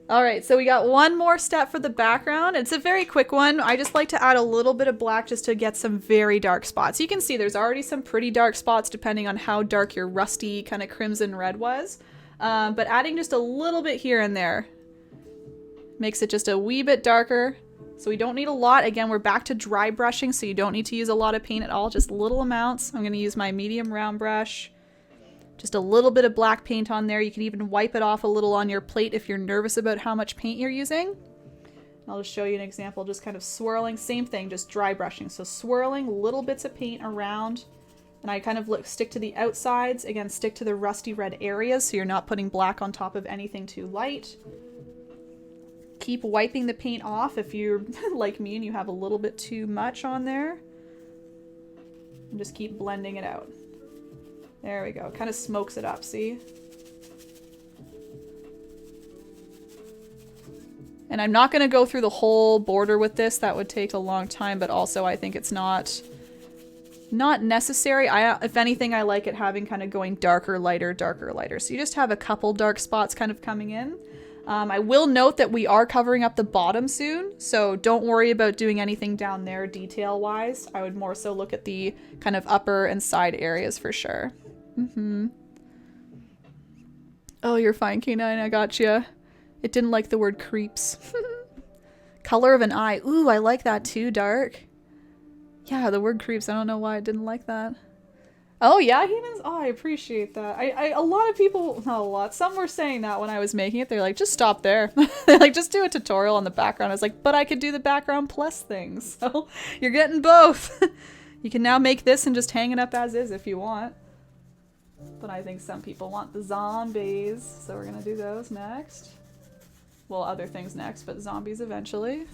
All right, so we got one more step for the background. It's a very quick one. I just like to add a little bit of black just to get some very dark spots. You can see there's already some pretty dark spots depending on how dark your rusty kind of crimson red was. But adding just a little bit here and there makes it just a wee bit darker. So we don't need a lot. Again, we're back to dry brushing, so you don't need to use a lot of paint at all, just little amounts. I'm going to use my medium round brush. Just a little bit of black paint on there. You can even wipe it off a little on your plate if you're nervous about how much paint you're using. I'll just show you an example, just kind of swirling. Same thing, just dry brushing. So swirling little bits of paint around. And I kind of stick to the outsides. Again, stick to the rusty red areas so you're not putting black on top of anything too light. Keep wiping the paint off if you're like me and you have a little bit too much on there. And just keep blending it out. There we go. Kind of smokes it up, see? And I'm not going to go through the whole border with this. That would take a long time, but also I think it's not necessary. If anything, I like it having kind of going darker, lighter. So you just have a couple dark spots kind of coming in. I will note that we are covering up the bottom soon, so don't worry about doing anything down there detail-wise. I would more so look at the kind of upper and side areas for sure. Oh, you're fine, K9. I gotcha. It didn't like the word creeps. Color of an eye. Ooh, I like that too, dark. Yeah, the word creeps. I don't know why I didn't like that. Oh, yeah, humans? Oh, I appreciate that. A lot of people, not a lot, some were saying that when I was making it. They're like, just stop there. They're like, just do a tutorial on the background. I was like, but I could do the background plus things. So you're getting both. You can now make this and just hang it up as is if you want. But I think some people want the zombies, so we're gonna do those next. Well, other things next, but zombies eventually.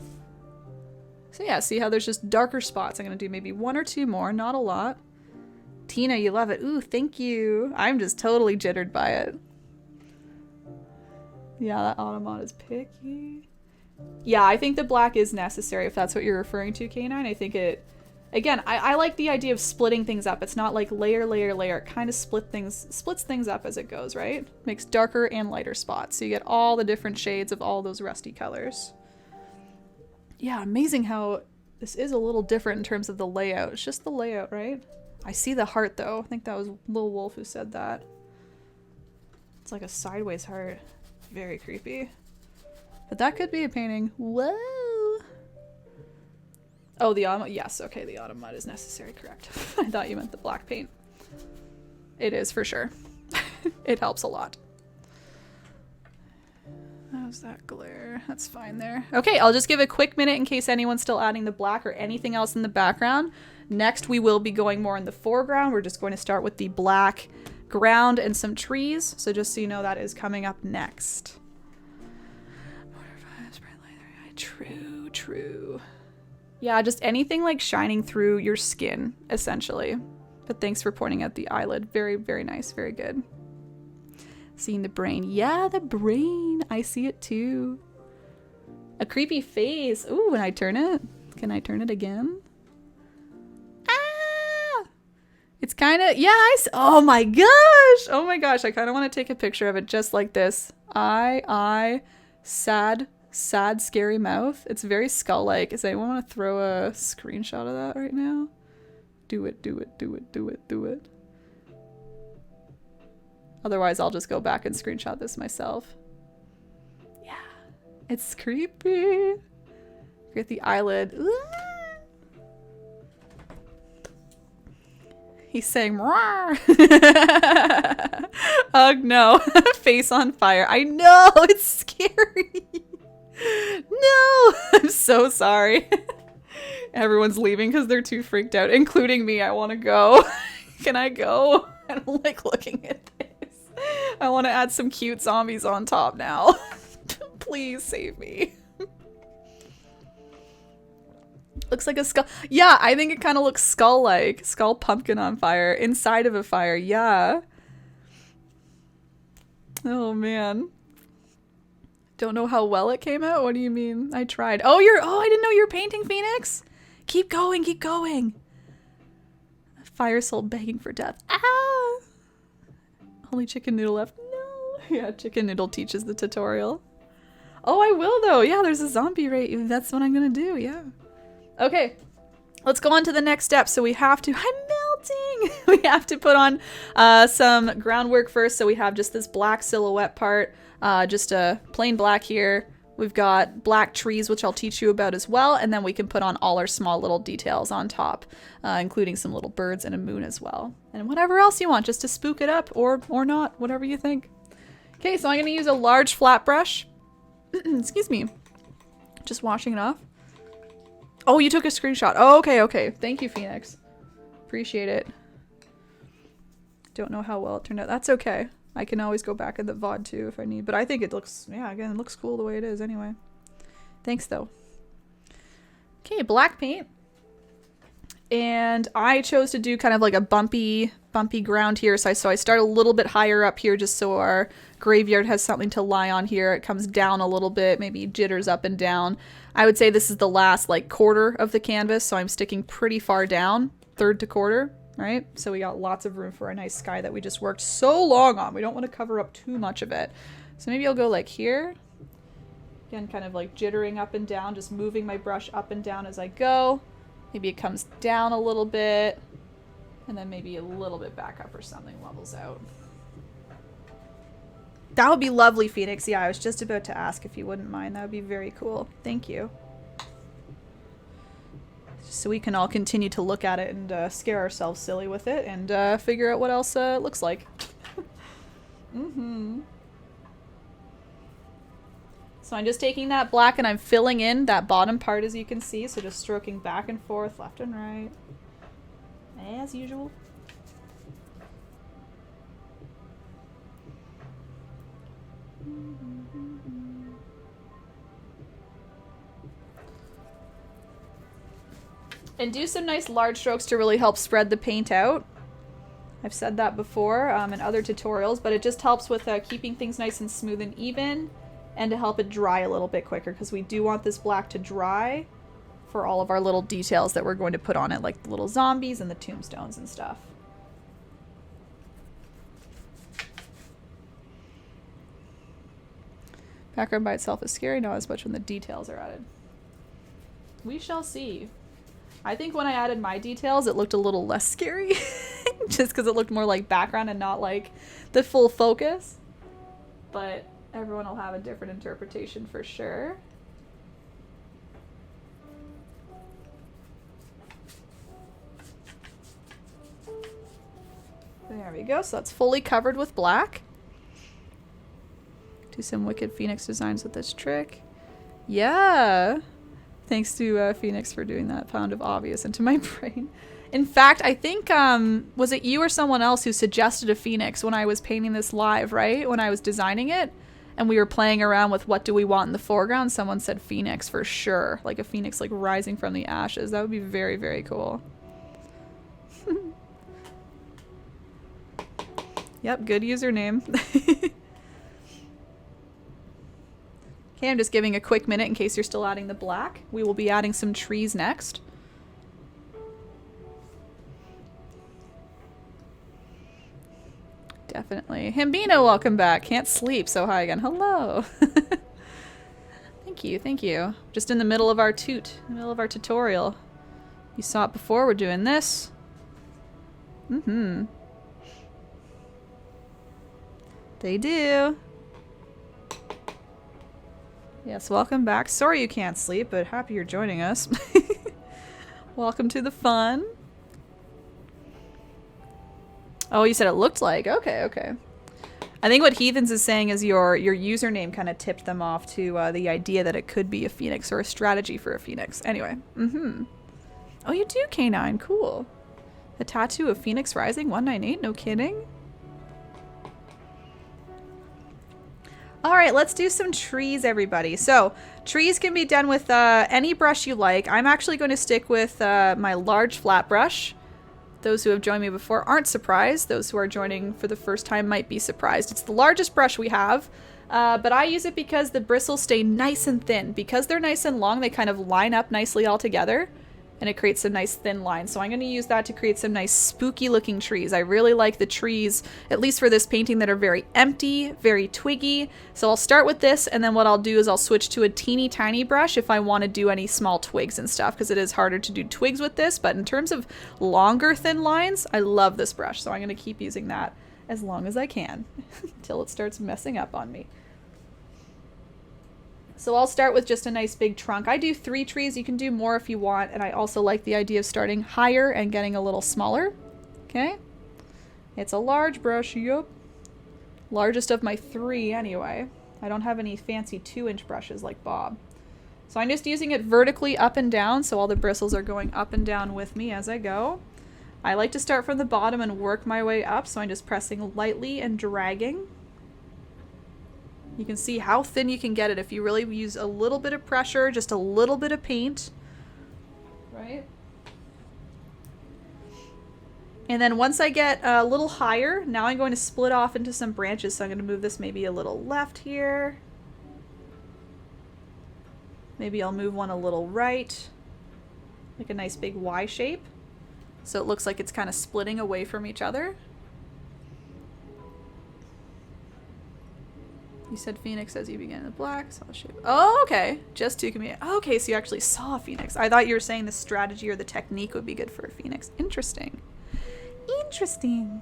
So yeah, see how there's just darker spots. I'm gonna do maybe one or two more, not a lot. Tina, you love it. Ooh, thank you. I'm just totally jittered by it. Yeah, that Automod is picky. Yeah, I think the black is necessary if that's what you're referring to, K9. I think it... Again, I like the idea of splitting things up. It's not like layer. It kind of splits things up as it goes, right? Makes darker and lighter spots. So you get all the different shades of all those rusty colors. Yeah, amazing how this is a little different in terms of the layout. It's just the layout, right? I see the heart though. I think that was Lil Wolf who said that. It's like a sideways heart. Very creepy. But that could be a painting. Whoa! Oh, the autumn. Yes, okay, the autumn mud is necessary, correct. I thought you meant the black paint. It is for sure. It helps a lot. How's that glare? That's fine there. Okay, I'll just give a quick minute in case anyone's still adding the black or anything else in the background. Next, we will be going more in the foreground. We're just going to start with the black ground and some trees. So just so you know, that is coming up next. True. Yeah, just anything like shining through your skin, essentially. But thanks for pointing out the eyelid. Very, very nice. Very good. Seeing the brain. Yeah, the brain. I see it too. A creepy face. Ooh, when I turn it. Can I turn it again? Ah! It's kind of, yeah, oh my gosh. Oh my gosh. I kind of want to take a picture of it just like this. Sad, scary mouth. It's very skull-like. Does anyone want to throw a screenshot of that right now? Do it. Otherwise, I'll just go back and screenshot this myself. Yeah, it's creepy. Get the eyelid. He's saying, "Roar." Ugh, no. Face on fire. I know, it's scary. No! I'm so sorry. Everyone's leaving because they're too freaked out, including me. I want to go. Can I go? I don't like looking at this. I want to add some cute zombies on top now. Please save me. Looks like a skull. Yeah, I think it kind of looks skull-like. Skull pumpkin on fire. Inside of a fire. Yeah. Oh, man. Don't know how well it came out? What do you mean? I tried. Oh, I didn't know you were painting, Phoenix. Keep going, keep going. Fire soul begging for death. Ah! Only chicken noodle left. No. Yeah, chicken noodle teaches the tutorial. Oh, I will though. Yeah, there's a zombie right. That's what I'm gonna do, yeah. Okay, let's go on to the next step. So we have to, I'm melting. We have to put on some groundwork first. So we have just this black silhouette part, just a plain black here. We've got black trees, which I'll teach you about as well. And then we can put on all our small little details on top, including some little birds and a moon as well. And whatever else you want, just to spook it up or not, whatever you think. Okay, so I'm gonna use a large flat brush. Excuse me. Just washing it off. Oh, you took a screenshot. Oh, okay, okay. Thank you, Phoenix. Appreciate it. Don't know how well it turned out. That's okay. I can always go back in the VOD too if I need. But I think it looks, yeah, again, it looks cool the way it is anyway. Thanks, though. Okay, black paint. And I chose to do kind of like a bumpy ground here. So I start a little bit higher up here just so our graveyard has something to lie on here. It comes down a little bit, maybe jitters up and down. I would say this is the last like quarter of the canvas, so I'm sticking pretty far down, third to quarter, right? So we got lots of room for a nice sky that we just worked so long on. We don't want to cover up too much of it. So maybe I'll go like here. Again, kind of like jittering up and down, just moving my brush up and down as I go. Maybe it comes down a little bit, and then maybe a little bit back up or something, levels out. That would be lovely, Phoenix. Yeah, I was just about to ask if you wouldn't mind. That would be very cool. Thank you. Just so we can all continue to look at it and scare ourselves silly with it and figure out what else it looks like. So I'm just taking that black and I'm filling in that bottom part, as you can see. So just stroking back and forth, left and right, as usual. And do some nice large strokes to really help spread the paint out. I've said that before in other tutorials, but it just helps with keeping things nice and smooth and even, and to help it dry a little bit quicker, because we do want this black to dry for all of our little details that we're going to put on it, like the little zombies and the tombstones and stuff. Background by itself is scary, not as much when the details are added. We shall see. I think when I added my details, it looked a little less scary, just because it looked more like background and not like the full focus. But everyone will have a different interpretation for sure. There we go. So that's fully covered with black. Do some wicked Phoenix designs with this trick. Yeah. Thanks to Phoenix for doing that pound of obvious into my brain. In fact, I think, was it you or someone else who suggested a Phoenix when I was painting this live, right? When I was designing it? And we were playing around with what do we want in the foreground. Someone said Phoenix for sure. Like a Phoenix like rising from the ashes. That would be very, very cool. Yep, good username. Okay, I'm just giving a quick minute in case you're still adding the black. We will be adding some trees next. Definitely. Hambino, welcome back. Can't sleep, so hi again. Hello. Thank you, thank you. Just in the middle of our tutorial. You saw it before, we're doing this. They do. Yes, welcome back. Sorry you can't sleep, but happy you're joining us. Welcome to the fun. Oh, you said it looked like. Okay, okay. I think what Heathens is saying is your username kind of tipped them off to the idea that it could be a phoenix or a strategy for a phoenix. Anyway. Oh, you do, K9. Cool. A tattoo of Phoenix Rising 198? No kidding? All right, let's do some trees, everybody. So trees can be done with any brush you like. I'm actually going to stick with my large flat brush. Those who have joined me before aren't surprised. Those who are joining for the first time might be surprised. It's the largest brush we have, but I use it because the bristles stay nice and thin. Because they're nice and long, they kind of line up nicely all together, and it creates some nice thin lines. So I'm going to use that to create some nice spooky looking trees. I really like the trees, at least for this painting, that are very empty, very twiggy. So I'll start with this, and then what I'll do is I'll switch to a teeny tiny brush if I want to do any small twigs and stuff, because it is harder to do twigs with this. But in terms of longer thin lines, I love this brush. So I'm going to keep using that as long as I can until it starts messing up on me. So I'll start with just a nice big trunk. I do 3 trees. You can do more if you want. And I also like the idea of starting higher and getting a little smaller. Okay. It's a large brush. Yup. Largest of my 3 anyway. I don't have any fancy 2-inch brushes like Bob. So I'm just using it vertically up and down. So all the bristles are going up and down with me as I go. I like to start from the bottom and work my way up. So I'm just pressing lightly and dragging. You can see how thin you can get it if you really use a little bit of pressure, just a little bit of paint, right? And then once I get a little higher, now I'm going to split off into some branches. So I'm going to move this maybe a little left here. Maybe I'll move one a little right, like a nice big Y shape. So it looks like it's kind of splitting away from each other. You said Phoenix as you began in the black, saw the shape. Oh, okay. Just 2 can be. Oh, okay, so you actually saw a Phoenix. I thought you were saying the strategy or the technique would be good for a Phoenix. Interesting. Interesting.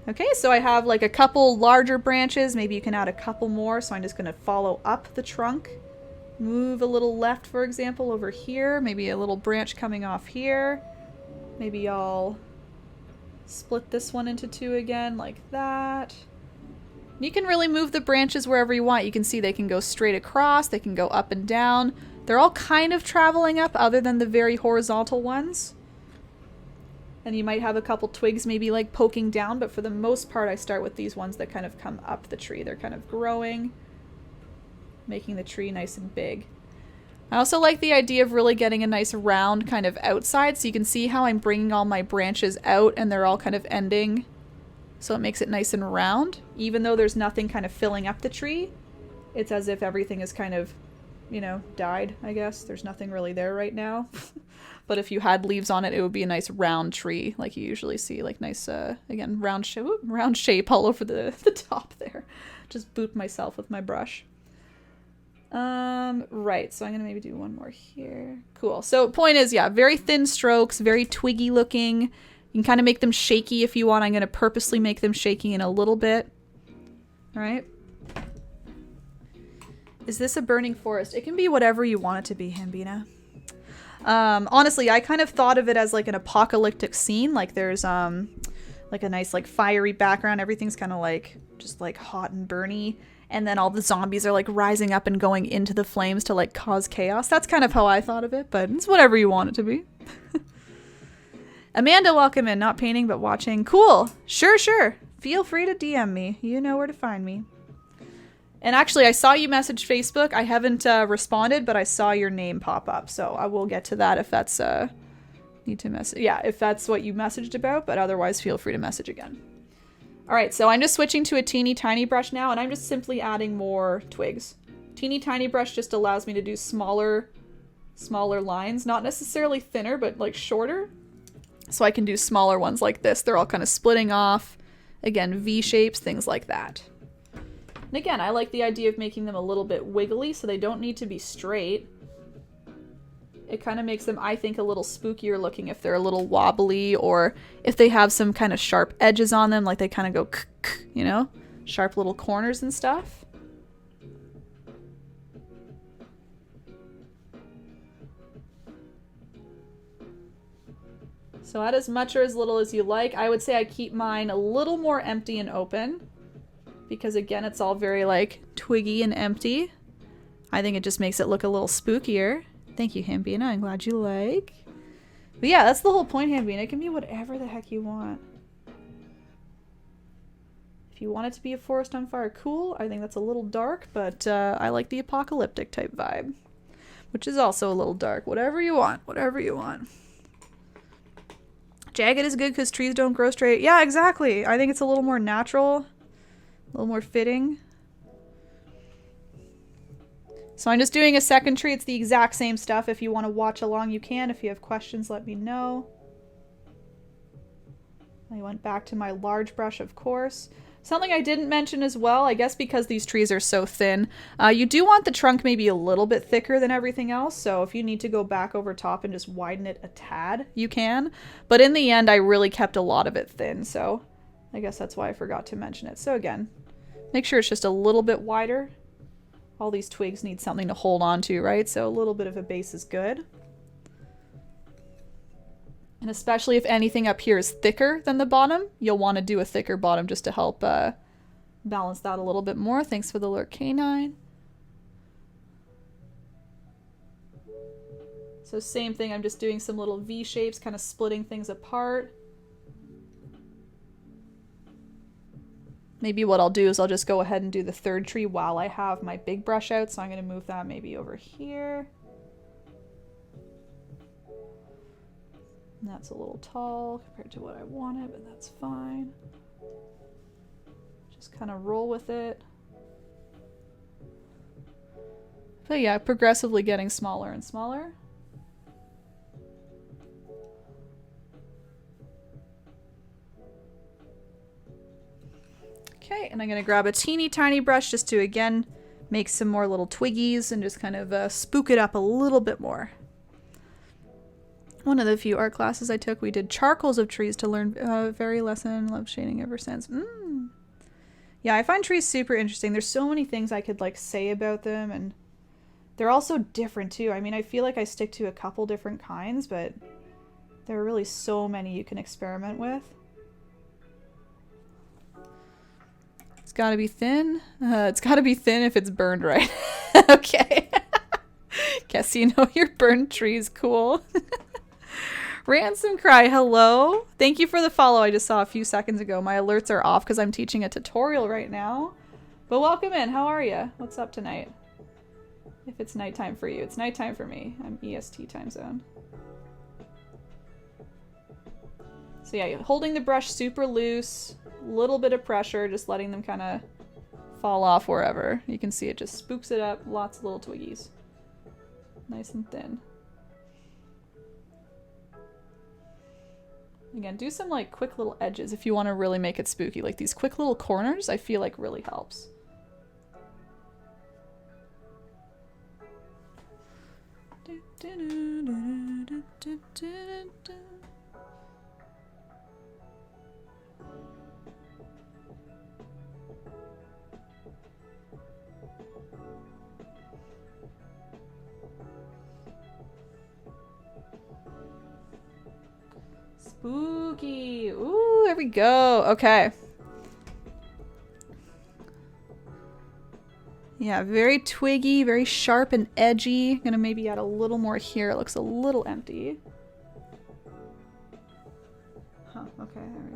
Okay, so I have like a couple larger branches. Maybe you can add a couple more. So I'm just going to follow up the trunk. Move a little left, for example, over here. Maybe a little branch coming off here. Maybe I'll split this one into 2 again, like that. You can really move the branches wherever you want. You can see they can go straight across, they can go up and down. They're all kind of traveling up other than the very horizontal ones. And you might have a couple twigs maybe like poking down, but for the most part I start with these ones that kind of come up the tree. They're kind of growing, making the tree nice and big. I also like the idea of really getting a nice round kind of outside, so you can see how I'm bringing all my branches out and they're all kind of ending. So it makes it nice and round. Even though there's nothing kind of filling up the tree, it's as if everything is kind of, you know, died, I guess. There's nothing really there right now. But if you had leaves on it, it would be a nice round tree like you usually see. Like nice, again, round shape all over the top there. Just boot myself with my brush. Right, so I'm gonna maybe do one more here. Cool. So point is, yeah, very thin strokes, very twiggy looking. You can kind of make them shaky if you want. I'm going to purposely make them shaky in a little bit. All right. Is this a burning forest? It can be whatever you want it to be, Hambina. Honestly, I kind of thought of it as like an apocalyptic scene. Like there's like a nice like fiery background. Everything's kind of like just like hot and burny. And then all the zombies are like rising up and going into the flames to like cause chaos. That's kind of how I thought of it, but it's whatever you want it to be. Amanda, welcome in. Not painting, but watching. Cool. Sure, sure. Feel free to DM me. You know where to find me. And actually, I saw you message Facebook. I haven't responded, but I saw your name pop up. So I will get to that if that's need to message. Yeah, if that's what you messaged about. But otherwise, feel free to message again. All right, so I'm just switching to a teeny tiny brush now, and I'm just simply adding more twigs. Teeny tiny brush just allows me to do smaller lines. Not necessarily thinner, but like shorter. So I can do smaller ones like this. They're all kind of splitting off. Again, V shapes, things like that. And again, I like the idea of making them a little bit wiggly, so they don't need to be straight. It kind of makes them, I think, a little spookier looking if they're a little wobbly, or if they have some kind of sharp edges on them, like they kind of go k-k, you know? Sharp little corners and stuff. So add as much or as little as you like. I would say I keep mine a little more empty and open. because again, it's all very like twiggy and empty. I think it just makes it look a little spookier. Thank you, Hambina. I'm glad you like. But yeah, that's the whole point, Hambina. It can be whatever the heck you want. If you want it to be a forest on fire, cool. I think that's a little dark, but I like the apocalyptic type vibe, which is also a little dark. Whatever you want, whatever you want. Jagged is good because trees don't grow straight. Yeah, exactly. I think it's a little more natural, a little more fitting. So I'm just doing a second tree. It's the exact same stuff. If you want to watch along, you can. If you have questions, let me know. I went back to my large brush, of course. Something I didn't mention as well, I guess because these trees are so thin, you do want the trunk maybe a little bit thicker than everything else, so if you need to go back over top and just widen it a tad, you can. But in the end, I really kept a lot of it thin, so I guess that's why I forgot to mention it. So again, make sure it's just a little bit wider. All these twigs need something to hold on to, right? So a little bit of a base is good. And especially if anything up here is thicker than the bottom, you'll want to do a thicker bottom just to help balance that a little bit more. Thanks for the lurk, K9. So same thing, I'm just doing some little V shapes, kind of splitting things apart. Maybe what I'll do is I'll just go ahead and do the third tree while I have my big brush out. So I'm going to move that maybe over here. That's a little tall compared to what I wanted, but that's fine. Just kind of roll with it. But yeah, progressively getting smaller and smaller. Okay, and I'm going to grab a teeny tiny brush just to, again, make some more little twiggies and just kind of spook it up a little bit more. One of the few art classes I took, we did charcoals of trees to learn very lesson. Love shading ever since. Yeah, I find trees super interesting. There's so many things I could like say about them, and they're also different too. I mean, I feel like I stick to a couple different kinds, but there are really so many you can experiment with. It's gotta be thin. It's gotta be thin if it's burned right. Okay. Guess you know your burned tree's cool. Ransom Cry, hello. Thank you for the follow. I just saw a few seconds ago. My alerts are off because I'm teaching a tutorial right now. But welcome in. How are you? What's up tonight? If it's nighttime for you. It's nighttime for me. I'm EST time zone. So yeah, holding the brush super loose. Little bit of pressure. Just letting them kind of fall off wherever. You can see it just spooks it up. Lots of little twiggies. Nice and thin. Again, do some like quick little edges if you want to really make it spooky. Like these quick little corners, I feel like really helps. Spooky. Ooh, there we go. Okay. Yeah, very twiggy, very sharp and edgy. Gonna maybe add a little more here. It looks a little empty. Huh, okay, there we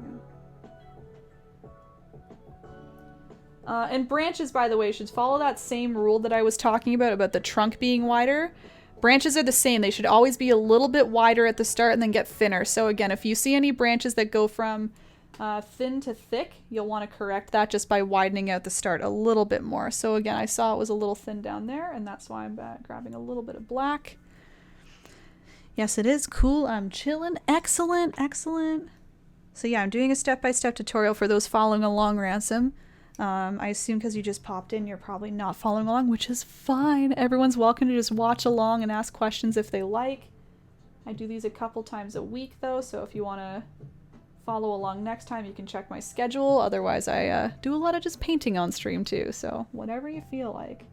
go. And branches, by the way, should follow that same rule that I was talking about the trunk being wider. Branches are the same. They should always be a little bit wider at the start and then get thinner. So again, if you see any branches that go from thin to thick, you'll want to correct that just by widening out the start a little bit more. So again, I saw it was a little thin down there, and that's why I'm grabbing a little bit of black. Yes, it is cool. I'm chilling. Excellent, excellent. So yeah, I'm doing a step-by-step tutorial for those following along, Ransom. I assume because you just popped in, you're probably not following along, which is fine. Everyone's welcome to just watch along and ask questions if they like. I do these a couple times a week though, so if you want to follow along next time, you can check my schedule. Otherwise, I do a lot of just painting on stream too, so whatever you feel like.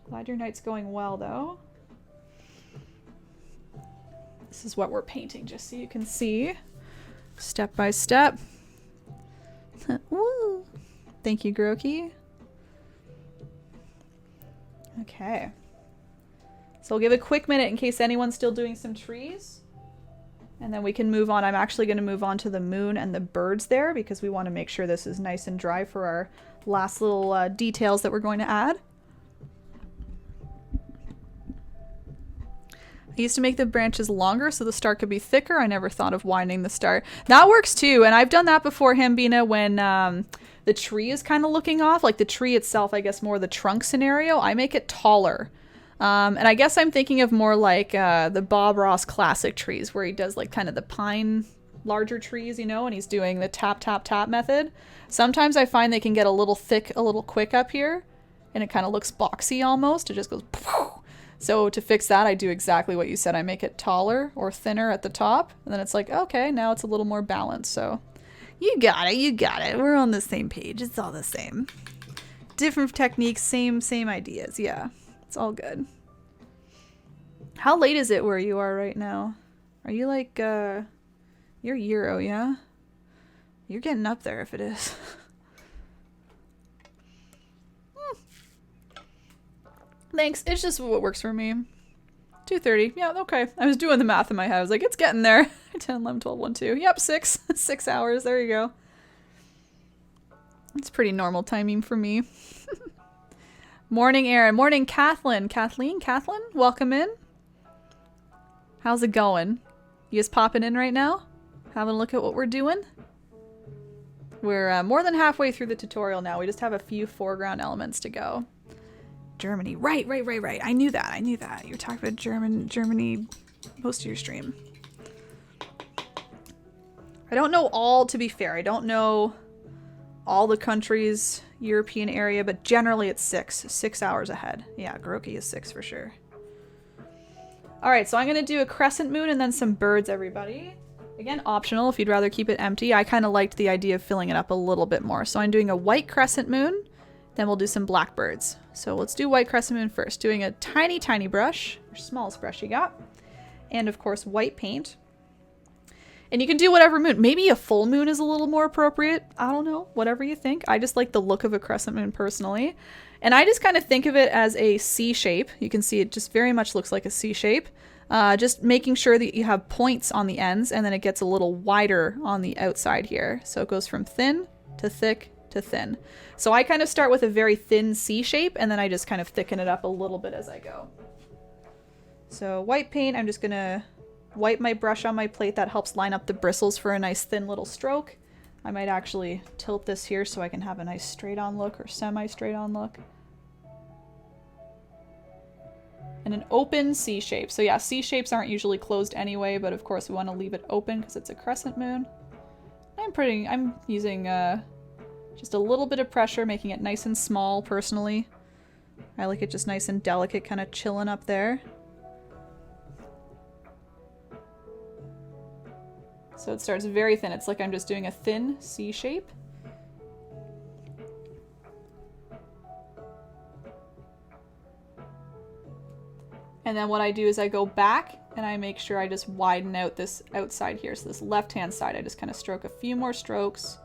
Glad your night's going well though. This is what we're painting, just so you can see. Step by step. Woo! Thank you, Groki. Okay. So we'll give a quick minute in case anyone's still doing some trees. And then we can move on. I'm actually going to move on to the moon and the birds there because we want to make sure this is nice and dry for our last little details that we're going to add. I used to make the branches longer so the start could be thicker. I never thought of widening the start. That works too, and I've done that before, Hambina, when the tree is kind of looking off. Like the tree itself, I guess more the trunk scenario, I make it taller. And I guess I'm thinking of more like the Bob Ross classic trees where he does like kind of the pine larger trees, you know, and he's doing the tap, tap, tap method. Sometimes I find they can get a little thick, a little quick up here, and it kind of looks boxy almost. It just goes poof. So to fix that, I do exactly what you said. I make it taller or thinner at the top, and then it's like, okay, now it's a little more balanced. So you got it, you got it. We're on the same page. It's all the same. Different techniques, same ideas. Yeah, it's all good. How late is it where you are right now? Are you like, you're Euro, yeah? You're getting up there if it is. Thanks. It's just what works for me. 2:30. Yeah, okay. I was doing the math in my head. I was like, it's getting there. 10, 11, 12, 1, 2. Yep, 6. 6 hours. There you go. It's pretty normal timing for me. Morning, Erin. Morning, Kathleen. Kathleen? Welcome in. How's it going? You just popping in right now? Having a look at what we're doing? We're more than halfway through the tutorial now. We just have a few foreground elements to go. Germany. Right. I knew that. You were talking about Germany most of your stream. I don't know all, to be fair. I don't know all the countries, European area, but generally it's 6 hours ahead. Yeah, Groki is 6 for sure. All right, so I'm going to do a crescent moon and then some birds, everybody. Again, optional if you'd rather keep it empty. I kind of liked the idea of filling it up a little bit more. So I'm doing a white crescent moon. Then we'll do some blackbirds. So let's do white crescent moon first. Doing a tiny brush, or smallest brush you got. And of course, white paint. And you can do whatever moon. Maybe a full moon is a little more appropriate. I don't know, whatever you think. I just like the look of a crescent moon personally. And I just kind of think of it as a C shape. You can see it just very much looks like a C shape. Just making sure that you have points on the ends and then it gets a little wider on the outside here. So it goes from thin to thick to thin. So I kind of start with a very thin C shape and then I just kind of thicken it up a little bit as I go. So white paint, I'm just gonna wipe my brush on my plate. That helps line up the bristles for a nice thin little stroke. I might actually tilt this here so I can have a nice straight on look or semi straight on look. And an open C shape. So yeah, C shapes aren't usually closed anyway, but of course we want to leave it open because it's a crescent moon. I'm using just a little bit of pressure, making it nice and small personally. I like it just nice and delicate, kind of chilling up there. So it starts very thin. It's like I'm just doing a thin C shape. And then what I do is I go back and I make sure I just widen out this outside here. So this left-hand side, I just kind of stroke a few more strokes.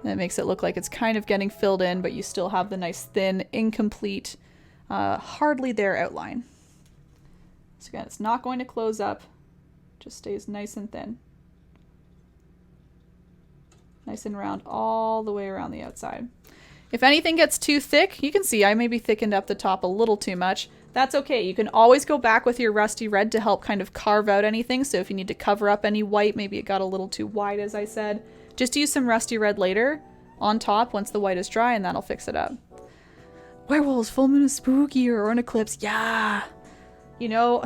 And it makes it look like it's kind of getting filled in, but you still have the nice thin, incomplete, hardly there outline. So again, it's not going to close up. Just stays nice and thin. Nice and round all the way around the outside. If anything gets too thick, you can see I maybe thickened up the top a little too much. That's okay. You can always go back with your rusty red to help kind of carve out anything. So if you need to cover up any white, maybe it got a little too wide, as I said, just use some rusty red later on top once the white is dry and that'll fix it up. Werewolves, full moon is spooky or an eclipse. Yeah. You know,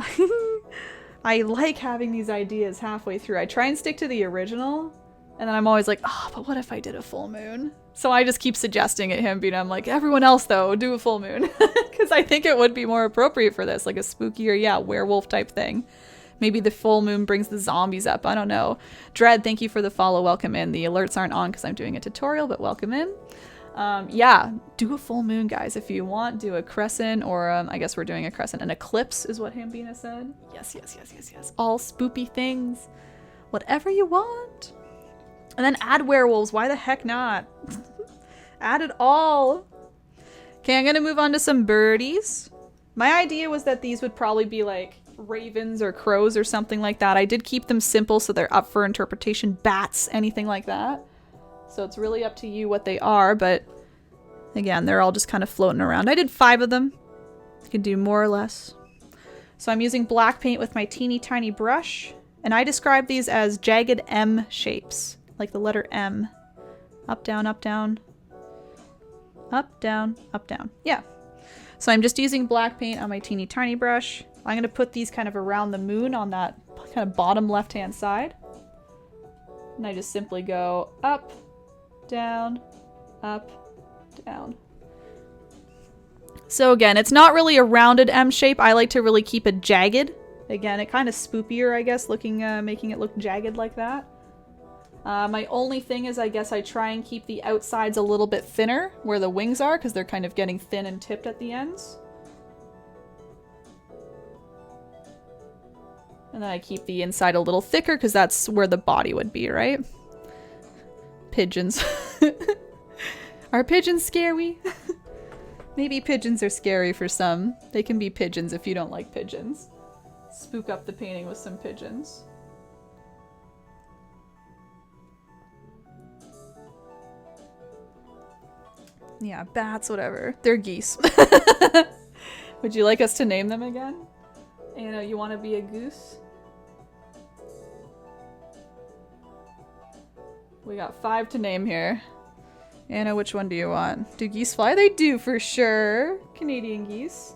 I like having these ideas halfway through. I try and stick to the original and then I'm always like, oh, but what if I did a full moon? So I just keep suggesting it him, being I'm like, everyone else though, do a full moon. Because I think it would be more appropriate for this, like a spookier, yeah, werewolf type thing. Maybe the full moon brings the zombies up, I don't know. Dread, thank you for the follow, welcome in. The alerts aren't on because I'm doing a tutorial, but welcome in. Yeah, do a full moon, guys, if you want. Do a crescent, or I guess we're doing a crescent. An eclipse is what Hambina said. Yes. All spoopy things. Whatever you want. And then add werewolves. Why the heck not? Add it all. Okay, I'm gonna move on to some birdies. My idea was that these would probably be like ravens or crows or something like that. I did keep them simple so they're up for interpretation. Bats, anything like that. So it's really up to you what they are, but again, they're all just kind of floating around. I did 5 of them. You can do more or less. So I'm using black paint with my teeny tiny brush, and I describe these as jagged M shapes, like the letter M. Up, down, up, down. Up, down, up, down. Yeah. So I'm just using black paint on my teeny tiny brush. I'm going to put these kind of around the moon on that kind of bottom left-hand side. And I just simply go up, down, up, down. So again, it's not really a rounded M shape. I like to really keep it jagged. Again, it kind of spoopier, I guess, looking, making it look jagged like that. My only thing is I guess I try and keep the outsides a little bit thinner where the wings are, because they're kind of getting thin and tipped at the ends. And then I keep the inside a little thicker because that's where the body would be, right? Pigeons. Are pigeons scary? Maybe pigeons are scary for some. They can be pigeons if you don't like pigeons. Spook up the painting with some pigeons. Yeah, bats, whatever. They're geese. Would you like us to name them again? Anna, you want to be a goose? We got 5 to name here. Anna, which one do you want? Do geese fly? They do for sure. Canadian geese.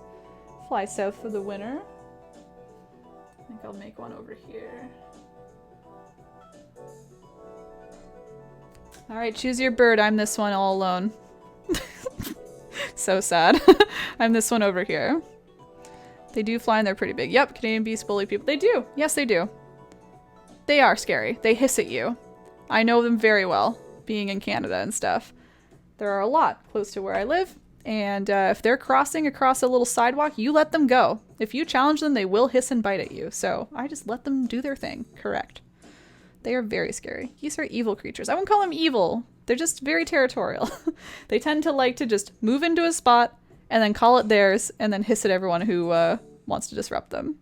Fly south for the winter. I think I'll make one over here. Alright, choose your bird. I'm this one all alone. So sad. I'm this one over here. They do fly and they're pretty big. Yep, Canadian geese bully people. They do. Yes, they do. They are scary. They hiss at you. I know them very well, being in Canada and stuff. There are a lot close to where I live, and if they're crossing across a little sidewalk, you let them go. If you challenge them, they will hiss and bite at you, so I just let them do their thing. Correct. They are very scary. Geese are evil creatures. I wouldn't call them evil. They're just very territorial. They tend to like to just move into a spot, and then call it theirs, and then hiss at everyone who wants to disrupt them.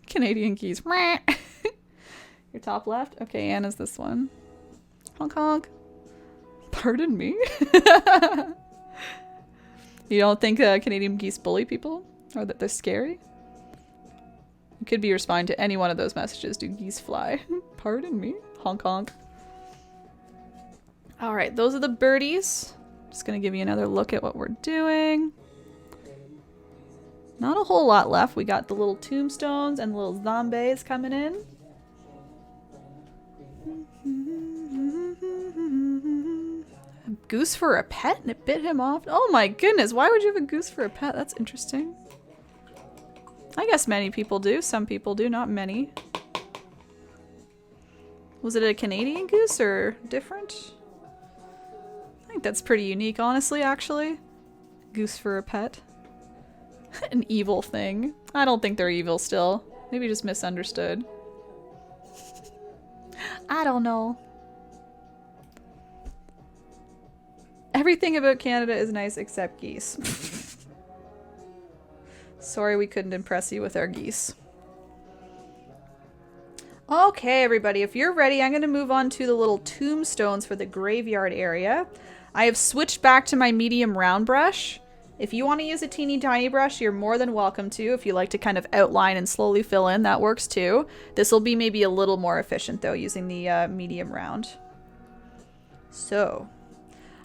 Canadian geese. Your top left? Okay, Anna's this one. Honk honk. Pardon me? You don't think Canadian geese bully people? Or that they're scary? You could be responding to any one of those messages. Do geese fly? Pardon me? Honk honk. Alright, those are the birdies. Just gonna give you another look at what we're doing. Not a whole lot left. We got the little tombstones and the little zombies coming in. A goose for a pet and it bit him off? Oh my goodness, why would you have a goose for a pet? That's interesting. I guess many people do. Some people do, not many. Was it a Canadian goose or different? I think that's pretty unique, honestly, actually. Goose for a pet. An evil thing. I don't think they're evil still. Maybe just misunderstood. I don't know. Everything about Canada is nice except geese. Sorry we couldn't impress you with our geese. Okay, everybody, if you're ready, I'm going to move on to the little tombstones for the graveyard area. I have switched back to my medium round brush. If you want to use a teeny tiny brush, you're more than welcome to. If you like to kind of outline and slowly fill in, that works too. This will be maybe a little more efficient though, using the medium round. So,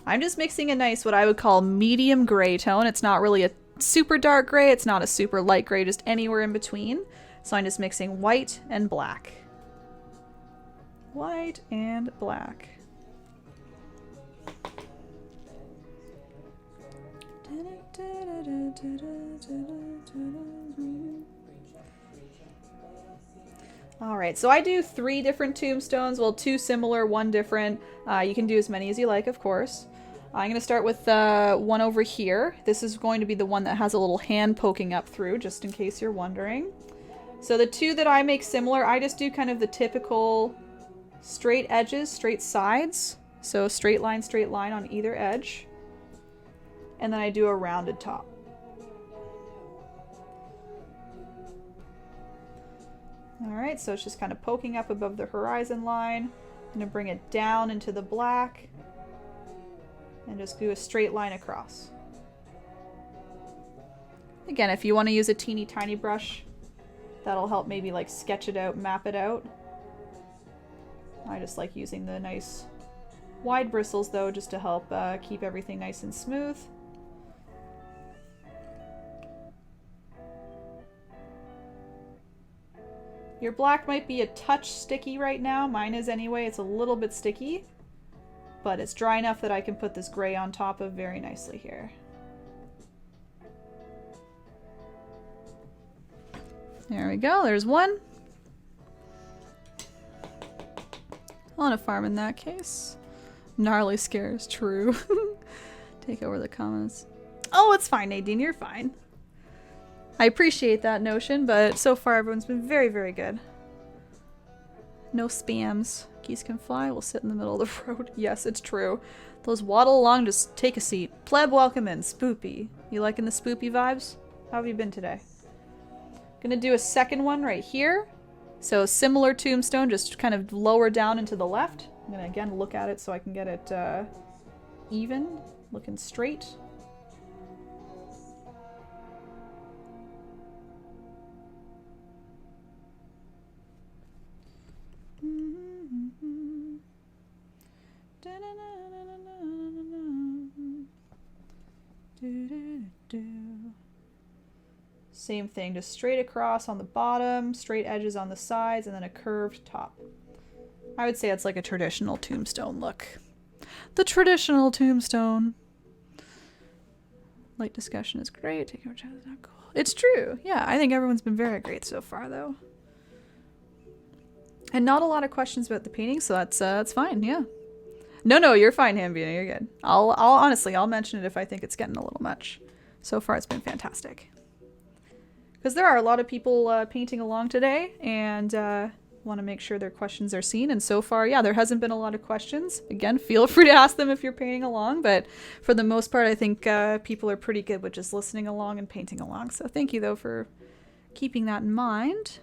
I'm just mixing a nice, what I would call medium gray tone. It's not really a super dark gray. It's not a super light gray, just anywhere in between. So I'm just mixing white and black. White and black. Alright, so I do 3 different tombstones. Well, 2 similar, 1 different. You can do as many as you like, of course. I'm going to start with one over here. This is going to be the one that has a little hand poking up through, just in case you're wondering. So the 2 that I make similar, I just do kind of the typical straight edges, straight sides. So straight line on either edge. And then I do a rounded top. Alright, so it's just kind of poking up above the horizon line. I'm going to bring it down into the black. And just do a straight line across. Again, if you want to use a teeny tiny brush, that'll help maybe like sketch it out, map it out. I just like using the nice wide bristles though, just to help keep everything nice and smooth. Your black might be a touch sticky right now. Mine is anyway. It's a little bit sticky, but it's dry enough that I can put this gray on top of very nicely here. There we go. There's one. On a farm in that case. Gnarly scares. True. Take over the comments. Oh, it's fine, Nadine. You're fine. I appreciate that notion, but so far everyone's been very, very good. No spams. Geese can fly. We'll sit in the middle of the road. Yes, it's true. Those waddle along, just take a seat. Pleb, welcome in. Spoopy. You liking the spoopy vibes? How have you been today? Gonna do a second one right here. So similar tombstone, just kind of lower down into the left. I'm gonna again look at it so I can get it even, looking straight. Same thing, just straight across on the bottom, straight edges on the sides, and then a curved top. I would say it's like a traditional tombstone look. The traditional tombstone. Light discussion is great. Take over chat is not cool. It's true. Yeah, I think everyone's been very great so far, though. And not a lot of questions about the painting, so that's fine. Yeah. No, you're fine, Hambina. You're good. I'll honestly, I'll mention it if I think it's getting a little much. So far, it's been fantastic. Because there are a lot of people painting along today, and want to make sure their questions are seen. And so far, yeah, there hasn't been a lot of questions. Again, feel free to ask them if you're painting along, but for the most part, I think people are pretty good with just listening along and painting along. So thank you, though, for keeping that in mind.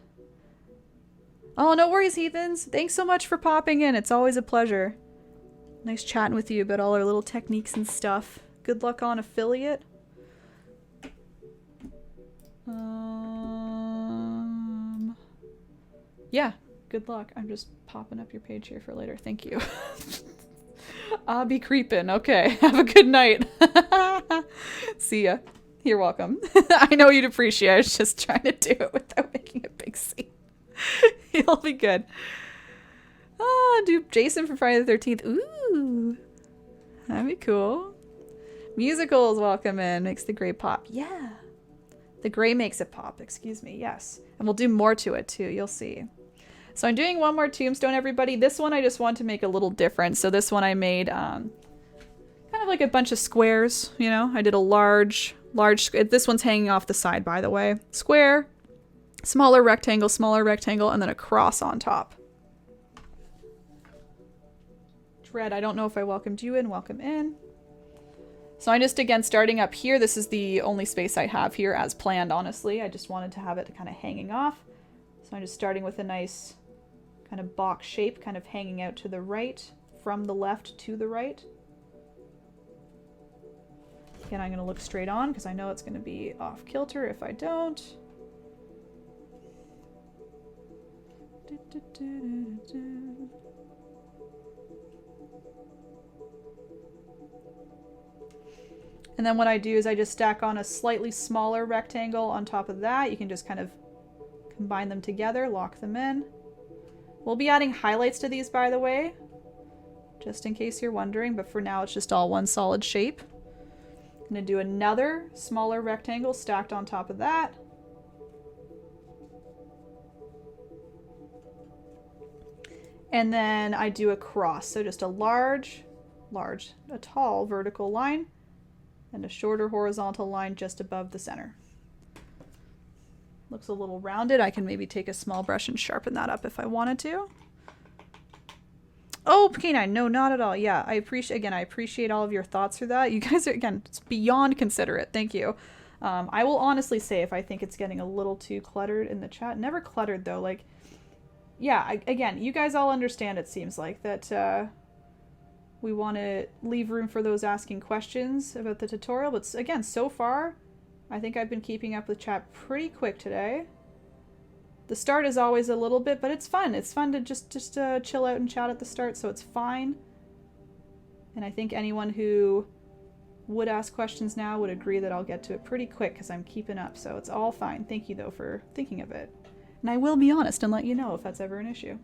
Oh, no worries, heathens. Thanks so much for popping in. It's always a pleasure. Nice chatting with you about all our little techniques and stuff. Good luck on affiliate. Yeah, good luck. I'm just popping up your page here for later. Thank you. I'll be creeping. Okay, have a good night. See ya. You're welcome. I know you'd appreciate it. I was just trying to do it without making a big scene. You'll be good. Do Jason for Friday the 13th. Ooh, that'd be cool. Musicals, welcome in. Makes the gray pop. Yeah. The gray makes it pop, excuse me, yes. And we'll do more to it too, you'll see. So I'm doing one more tombstone, everybody. This one I just want to make a little different. So this one I made kind of like a bunch of squares, you know. I did a large, this one's hanging off the side, by the way. Square, smaller rectangle, and then a cross on top. Dread, I don't know if I welcomed you in. Welcome in. So I'm just, again, starting up here. This is the only space I have here as planned, honestly. I just wanted to have it kind of hanging off. So I'm just starting with a nice kind of box shape, kind of hanging out to the right, from the left to the right. Again, I'm going to look straight on because I know it's going to be off kilter if I don't. And then what I do is I just stack on a slightly smaller rectangle on top of that. You can just kind of combine them together, lock them in. We'll be adding highlights to these, by the way, just in case you're wondering, but for now it's just all one solid shape. I'm going to do another smaller rectangle stacked on top of that. And then I do a cross, so just a tall vertical line and a shorter horizontal line just above the center. Looks a little rounded. I can maybe take a small brush and sharpen that up if I wanted to. Oh, K9, no, not at all. Yeah, I appreciate all of your thoughts for that. You guys are, again, it's beyond considerate. Thank you. I will honestly say if I think it's getting a little too cluttered in the chat. Never cluttered, though. Like, yeah, again, you guys all understand, it seems like, that we want to leave room for those asking questions about the tutorial. But again, so far, I think I've been keeping up with chat pretty quick today. The start is always a little bit, but it's fun. It's fun to just chill out and chat at the start, so it's fine. And I think anyone who would ask questions now would agree that I'll get to it pretty quick because I'm keeping up, so it's all fine. Thank you, though, for thinking of it. And I will be honest and let you know if that's ever an issue.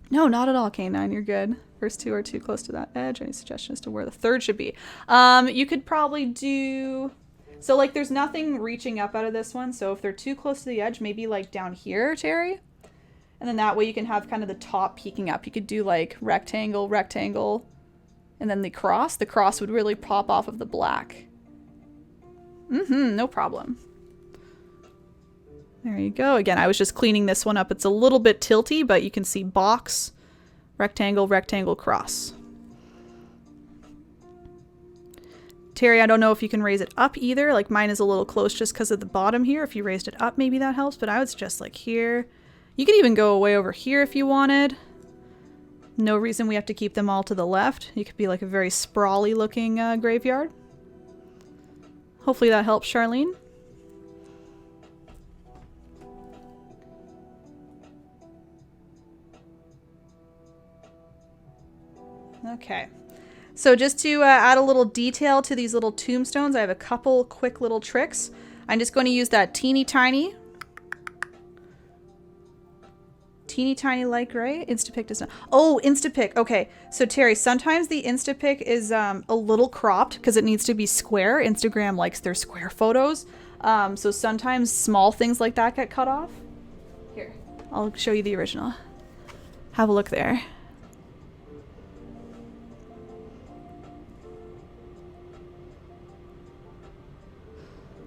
No, not at all, K9. You're good. First two are too close to that edge. Any suggestion as to where the third should be? You could probably do... So, like, there's nothing reaching up out of this one, so if they're too close to the edge, maybe, like, down here, Terry? And then that way you can have kind of the top peeking up. You could do, like, rectangle, rectangle, and then the cross. The cross would really pop off of the black. No problem. There you go. Again, I was just cleaning this one up. It's a little bit tilty, but you can see box, rectangle, rectangle, cross. Terry, I don't know if you can raise it up either. Like, mine is a little close just because of the bottom here. If you raised it up, maybe that helps, but I would suggest, like, here. You could even go way over here if you wanted. No reason we have to keep them all to the left. You could be, like, a very sprawly looking graveyard. Hopefully that helps, Charlene. Okay. So just to add a little detail to these little tombstones, I have a couple quick little tricks. I'm just going to use that teeny tiny light gray. Instapick does not. Oh, Instapick. Okay. So Terry, sometimes the Instapick is a little cropped because it needs to be square. Instagram likes their square photos. So sometimes small things like that get cut off. Here, I'll show you the original. Have a look there.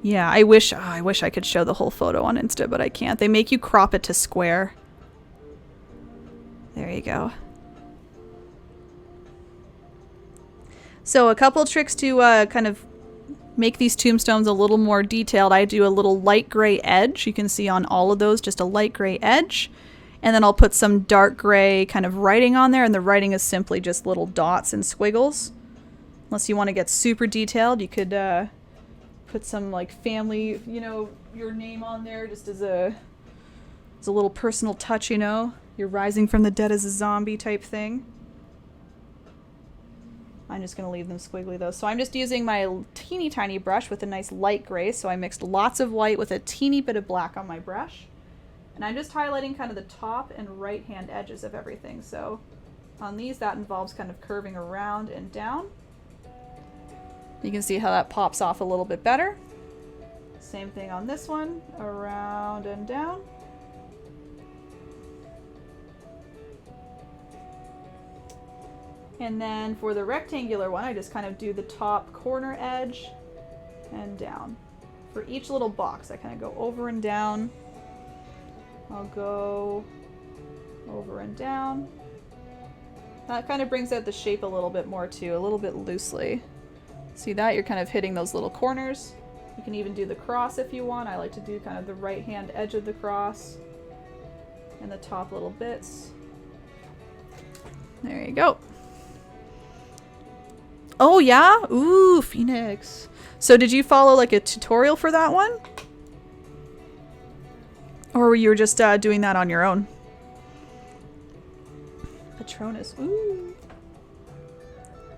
Yeah, I wish I could show the whole photo on Insta, but I can't. They make you crop it to square. There you go. So a couple tricks to kind of make these tombstones a little more detailed. I do a little light gray edge. You can see on all of those just a light gray edge. And then I'll put some dark gray kind of writing on there, and the writing is simply just little dots and squiggles. Unless you want to get super detailed, you could put some like family, you know, your name on there just as a little personal touch, you know. You're rising from the dead as a zombie type thing. I'm just going to leave them squiggly though. So I'm just using my teeny tiny brush with a nice light gray. So I mixed lots of white with a teeny bit of black on my brush. And I'm just highlighting kind of the top and right hand edges of everything. So on these, that involves kind of curving around and down. You can see how that pops off a little bit better. Same thing on this one, around and down. And then for the rectangular one, I just kind of do the top corner edge and down. For each little box, I kind of go over and down. I'll go over and down. That kind of brings out the shape a little bit more too, a little bit loosely. See that? You're kind of hitting those little corners. You can even do the cross if you want. I like to do kind of the right hand edge of the cross and the top little bits. There you go. Oh yeah? Ooh, Phoenix. So did you follow like a tutorial for that one? Or were you just doing that on your own? Patronus. Ooh.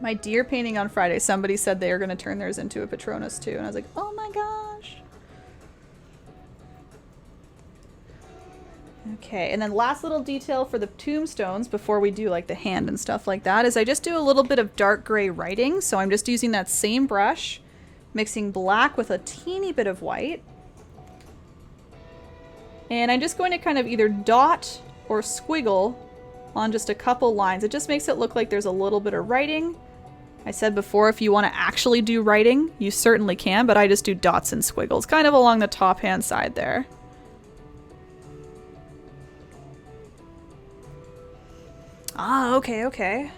My deer painting on Friday, somebody said they were going to turn theirs into a Patronus too. And I was like, oh my gosh. Okay, and then last little detail for the tombstones before we do like the hand and stuff like that is I just do a little bit of dark gray writing. So I'm just using that same brush, mixing black with a teeny bit of white. And I'm just going to kind of either dot or squiggle on just a couple lines. It just makes it look like there's a little bit of writing. I said before, if you want to actually do writing, you certainly can, but I just do dots and squiggles, kind of along the top hand side there. Ah, okay, okay.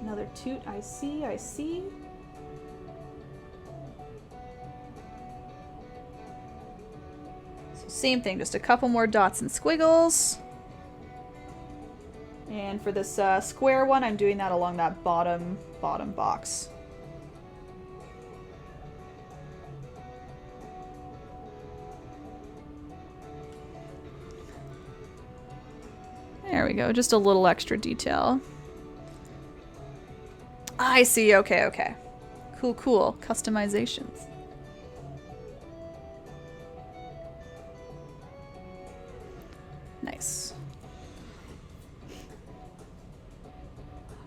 Another toot. I see, I see. So same thing, just a couple more dots and squiggles. And for this square one, I'm doing that along that bottom box. There we go, just a little extra detail. I see, okay, okay. Cool, cool. Customizations. Nice.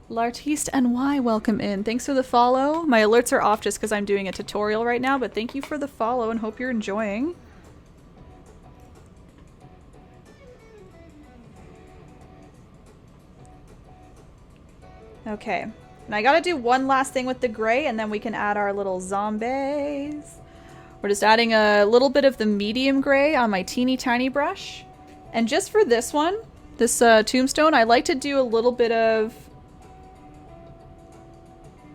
L'artiste NY, welcome in. Thanks for the follow. My alerts are off just because I'm doing a tutorial right now, but thank you for the follow and hope you're enjoying. Okay. And I gotta do one last thing with the gray and then we can add our little zombies. We're just adding a little bit of the medium gray on my teeny tiny brush. And just for this one, this tombstone, I like to do a little bit of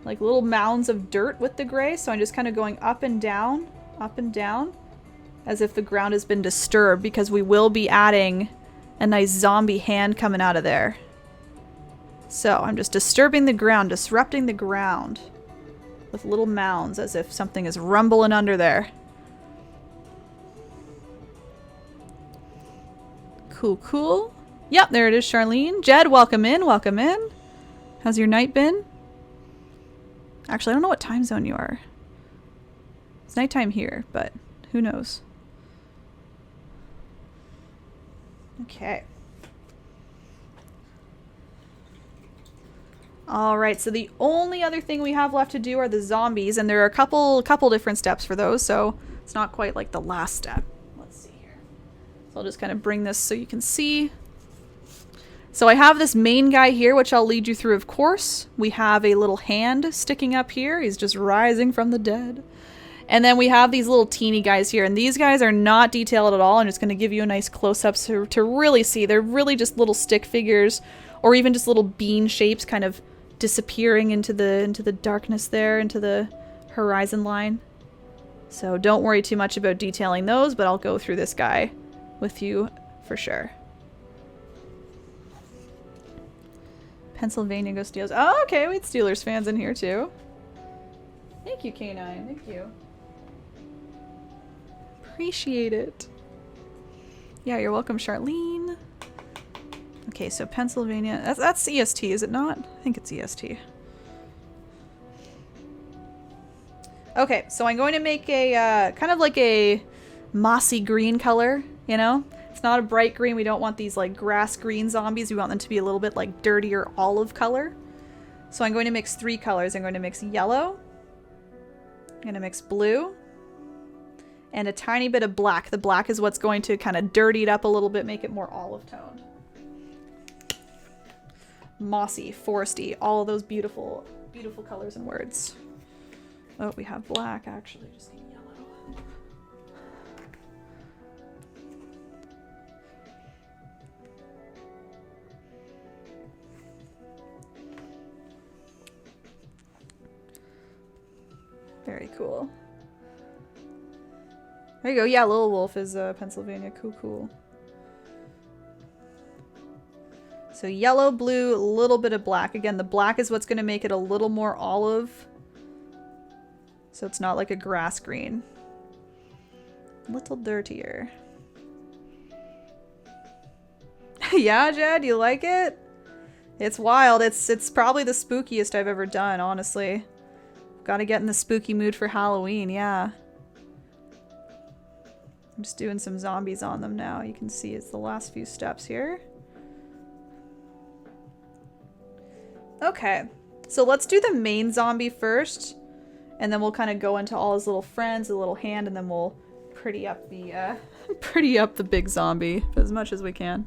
like little mounds of dirt with the gray. So I'm just kind of going up and down, as if the ground has been disturbed because we will be adding a nice zombie hand coming out of there. So I'm just disturbing the ground, disrupting the ground with little mounds as if something is rumbling under there. Cool, cool. Yep, there it is, Charlene. Jed, welcome in, welcome in. How's your night been? Actually, I don't know what time zone you are. It's nighttime here, but who knows? Okay. Alright, so the only other thing we have left to do are the zombies, and there are a couple different steps for those, so it's not quite like the last step. Let's see here. So I'll just kind of bring this so you can see. So I have this main guy here, which I'll lead you through, of course. We have a little hand sticking up here. He's just rising from the dead. And then we have these little teeny guys here, and these guys are not detailed at all. I'm just going to give you a nice close-up to really see. They're really just little stick figures, or even just little bean shapes kind of disappearing into the darkness there, into the horizon line. So don't worry too much about detailing those, but I'll go through this guy with you for sure. Pennsylvania Go Steelers. Oh, okay, we had Steelers fans in here too. Thank you, K9. Thank you. Appreciate it. Yeah, you're welcome, Charlene. Okay, so Pennsylvania. That's EST, is it not? I think it's EST. Okay, so I'm going to make a kind of like a mossy green color, you know? It's not a bright green. We don't want these like grass green zombies. We want them to be a little bit like dirtier olive color. So I'm going to mix 3 colors. I'm going to mix yellow. I'm going to mix blue. And a tiny bit of black. The black is what's going to kind of dirty it up a little bit, make it more olive toned. Mossy, foresty, all of those beautiful, beautiful colors and words. Oh, we have black actually. Just need yellow. Very cool. There you go. Yeah, Little Wolf is Pennsylvania. Cool, cool. So yellow, blue, a little bit of black. Again, the black is what's going to make it a little more olive. So it's not like a grass green. A little dirtier. Yeah, Jed, you like it? It's wild. It's probably the spookiest I've ever done, honestly. Gotta get in the spooky mood for Halloween, yeah. I'm just doing some zombies on them now. You can see it's the last few steps here. Okay, so let's do the main zombie first, and then we'll kind of go into all his little friends, the little hand, and then we'll pretty up the big zombie as much as we can.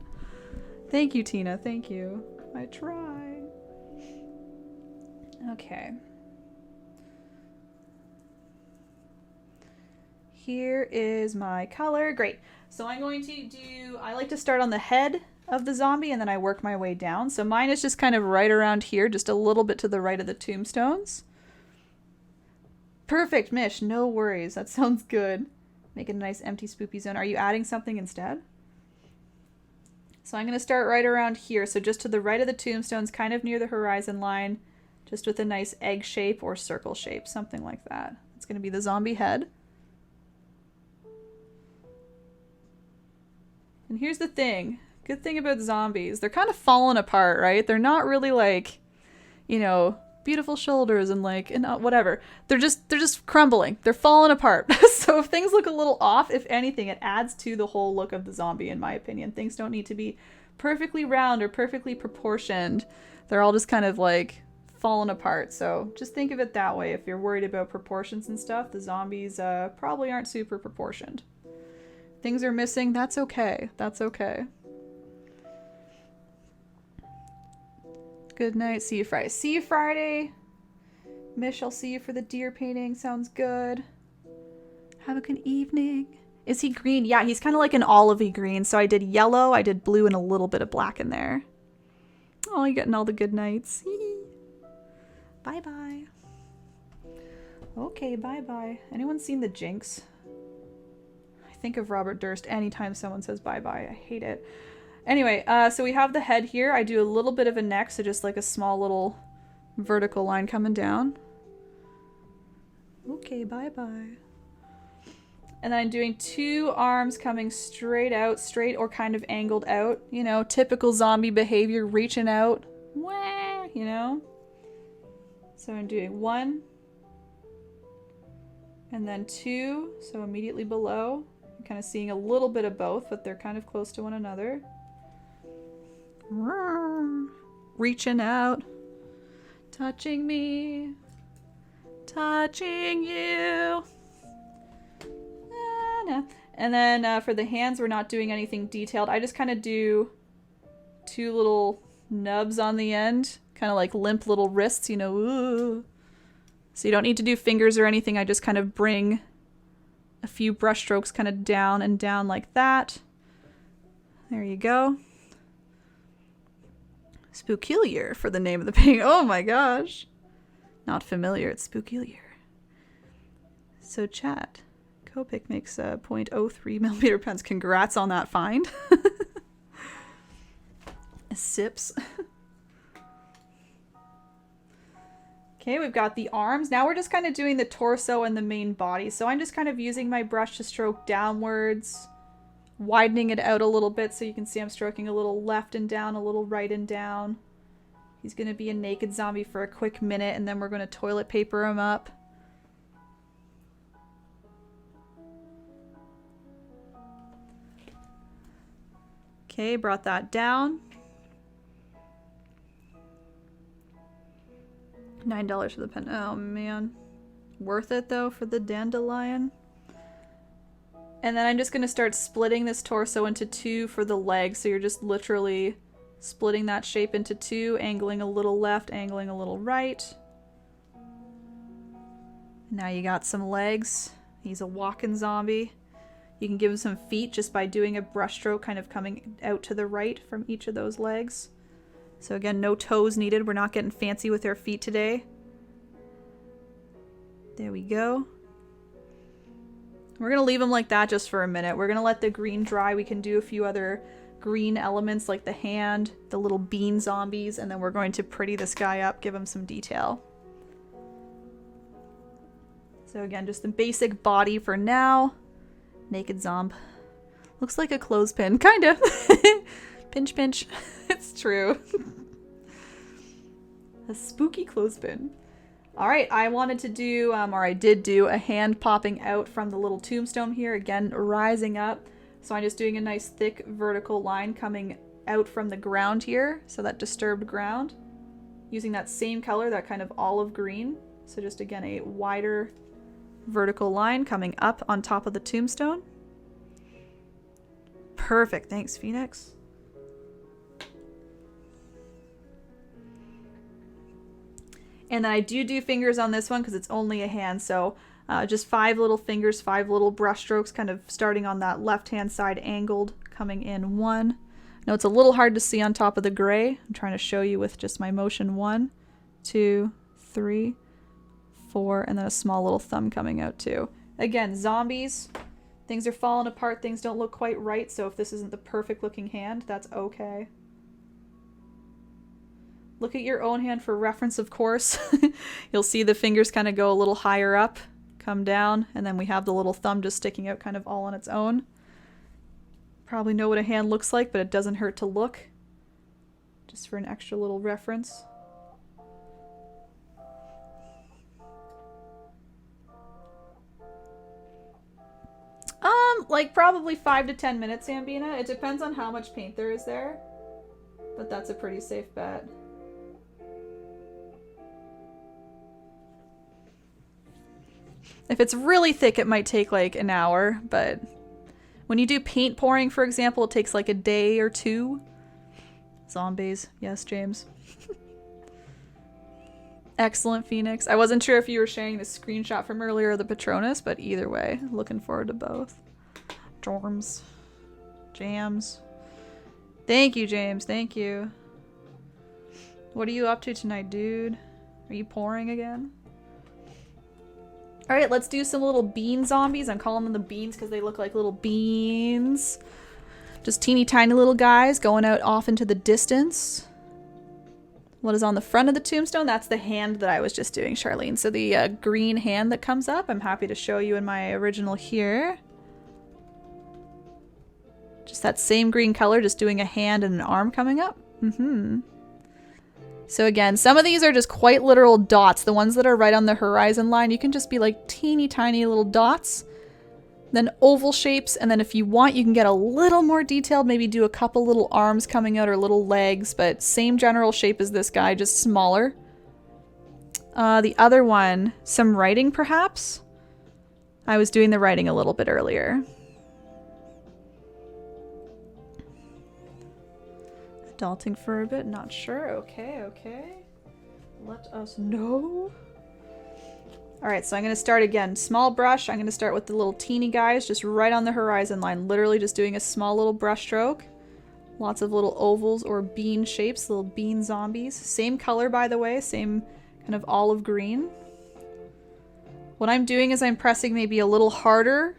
Thank you, Tina. Thank you. I try. Okay. Here is my color. Great. So I'm going to do, I like to start on the head of the zombie, and then I work my way down. So mine is just kind of right around here, just a little bit to the right of the tombstones. Perfect, Mish. No worries. That sounds good. Make it a nice empty spoopy zone. Are you adding something instead? So I'm going to start right around here. So just to the right of the tombstones, kind of near the horizon line, just with a nice egg shape or circle shape, something like that. It's going to be the zombie head. And here's the thing. Good thing about zombies, they're kind of falling apart, right? They're not really like, you know, beautiful shoulders and like, and whatever. They're just crumbling. They're falling apart. So if things look a little off, if anything, it adds to the whole look of the zombie, in my opinion. Things don't need to be perfectly round or perfectly proportioned. They're all just kind of like falling apart. So just think of it that way. If you're worried about proportions and stuff, the zombies probably aren't super proportioned. Things are missing. That's okay. That's okay. Good night. See you Friday. See you Friday. Mish, I'll see you for the deer painting. Sounds good. Have a good evening. Is he green? Yeah, he's kind of like an olivey green. So I did yellow, I did blue, and a little bit of black in there. Oh, you're getting all the good nights. Bye-bye. Okay, bye-bye. Anyone seen The Jinx? I think of Robert Durst anytime someone says bye-bye. I hate it. Anyway, so we have the head here. I do a little bit of a neck, so just like a small little vertical line coming down. Okay, bye-bye. And then I'm doing 2 arms coming straight out, straight or kind of angled out. You know, typical zombie behavior, reaching out. Wah, you know? So I'm doing 1. And then 2, so immediately below. I'm kind of seeing a little bit of both, but they're kind of close to one another. Reaching out. Touching me. Touching you. And then for the hands, we're not doing anything detailed. I just kind of do 2 little nubs on the end, kind of like limp little wrists, you know. Ooh. So you don't need to do fingers or anything. I just kind of bring a few brush strokes kind of down and down like that. There you go. Spookiliar for the name of the painting. Oh my gosh. Not familiar. It's Spookiliar. So chat. Copic makes 0.03 millimeter pens. Congrats on that find. Sips. Okay, we've got the arms. Now we're just kind of doing the torso and the main body. So I'm just kind of using my brush to stroke downwards, widening it out a little bit so you can see I'm stroking a little left and down, a little right and down. He's going to be a naked zombie for a quick minute, and then we're going to toilet paper him up. Okay, brought that down. $9 for the pen. Oh man. Worth it though for the dandelion. And then I'm just going to start splitting this torso into 2 for the legs. So you're just literally splitting that shape into 2, angling a little left, angling a little right. Now you got some legs. He's a walking zombie. You can give him some feet just by doing a brush stroke kind of coming out to the right from each of those legs. So again, no toes needed. We're not getting fancy with our feet today. There we go. We're going to leave them like that just for a minute. We're going to let the green dry. We can do a few other green elements like the hand, the little bean zombies, and then we're going to pretty this guy up, give him some detail. So again, just the basic body for now. Naked zomb. Looks like a clothespin, kind of. Pinch, pinch. It's true. A spooky clothespin. Alright, I wanted to do, or I did do, a hand popping out from the little tombstone here. Again, rising up. So I'm just doing a nice thick vertical line coming out from the ground here. So that disturbed ground. Using that same color, that kind of olive green. So just again, a wider vertical line coming up on top of the tombstone. Perfect. Thanks, Phoenix. And then I do fingers on this one because it's only a hand. So just 5 little fingers, 5 little brush strokes, kind of starting on that left-hand side angled, coming in 1. Now it's a little hard to see on top of the gray. I'm trying to show you with just my motion. 1, 2, 3, 4, and then a small little thumb coming out too. Again, zombies, things are falling apart, things don't look quite right, so if this isn't the perfect looking hand, that's okay. Look at your own hand for reference, of course. You'll see the fingers kind of go a little higher up, come down, and then we have the little thumb just sticking out kind of all on its own. Probably know what a hand looks like, but it doesn't hurt to look. Just for an extra little reference. Like probably 5 to 10 minutes, Ambina. It depends on how much paint there is there. But that's a pretty safe bet. If it's really thick, it might take like an hour, but when you do paint pouring, for example, it takes like a day or 2. Zombies. Yes, James. Excellent, Phoenix. I wasn't sure if you were sharing the screenshot from earlier or the Patronus, but either way, looking forward to both. Jorms. Jams. Thank you, James. Thank you. What are you up to tonight, dude? Are you pouring again? Alright, let's do some little bean zombies. I'm calling them the beans because they look like little beans. Just teeny tiny little guys going out off into the distance. What is on the front of the tombstone? That's the hand that I was just doing, Charlene. So the green hand that comes up, I'm happy to show you in my original here. Just that same green color, just doing a hand and an arm coming up. So again, some of these are just quite literal dots. The ones that are right on the horizon line, you can just be like teeny tiny little dots. Then oval shapes, and then if you want, you can get a little more detailed, maybe do a couple little arms coming out or little legs, but same general shape as this guy, just smaller. The other one, some writing perhaps? I was doing the writing a little bit earlier. Adulting for a bit, not sure. Okay, okay. Let us know. Alright, so I'm going to start again. Small brush. I'm going to start with the little teeny guys just right on the horizon line. Literally just doing a small little brush stroke. Lots of little ovals or bean shapes, little bean zombies. Same color, by the way, same kind of olive green. What I'm doing is I'm pressing maybe a little harder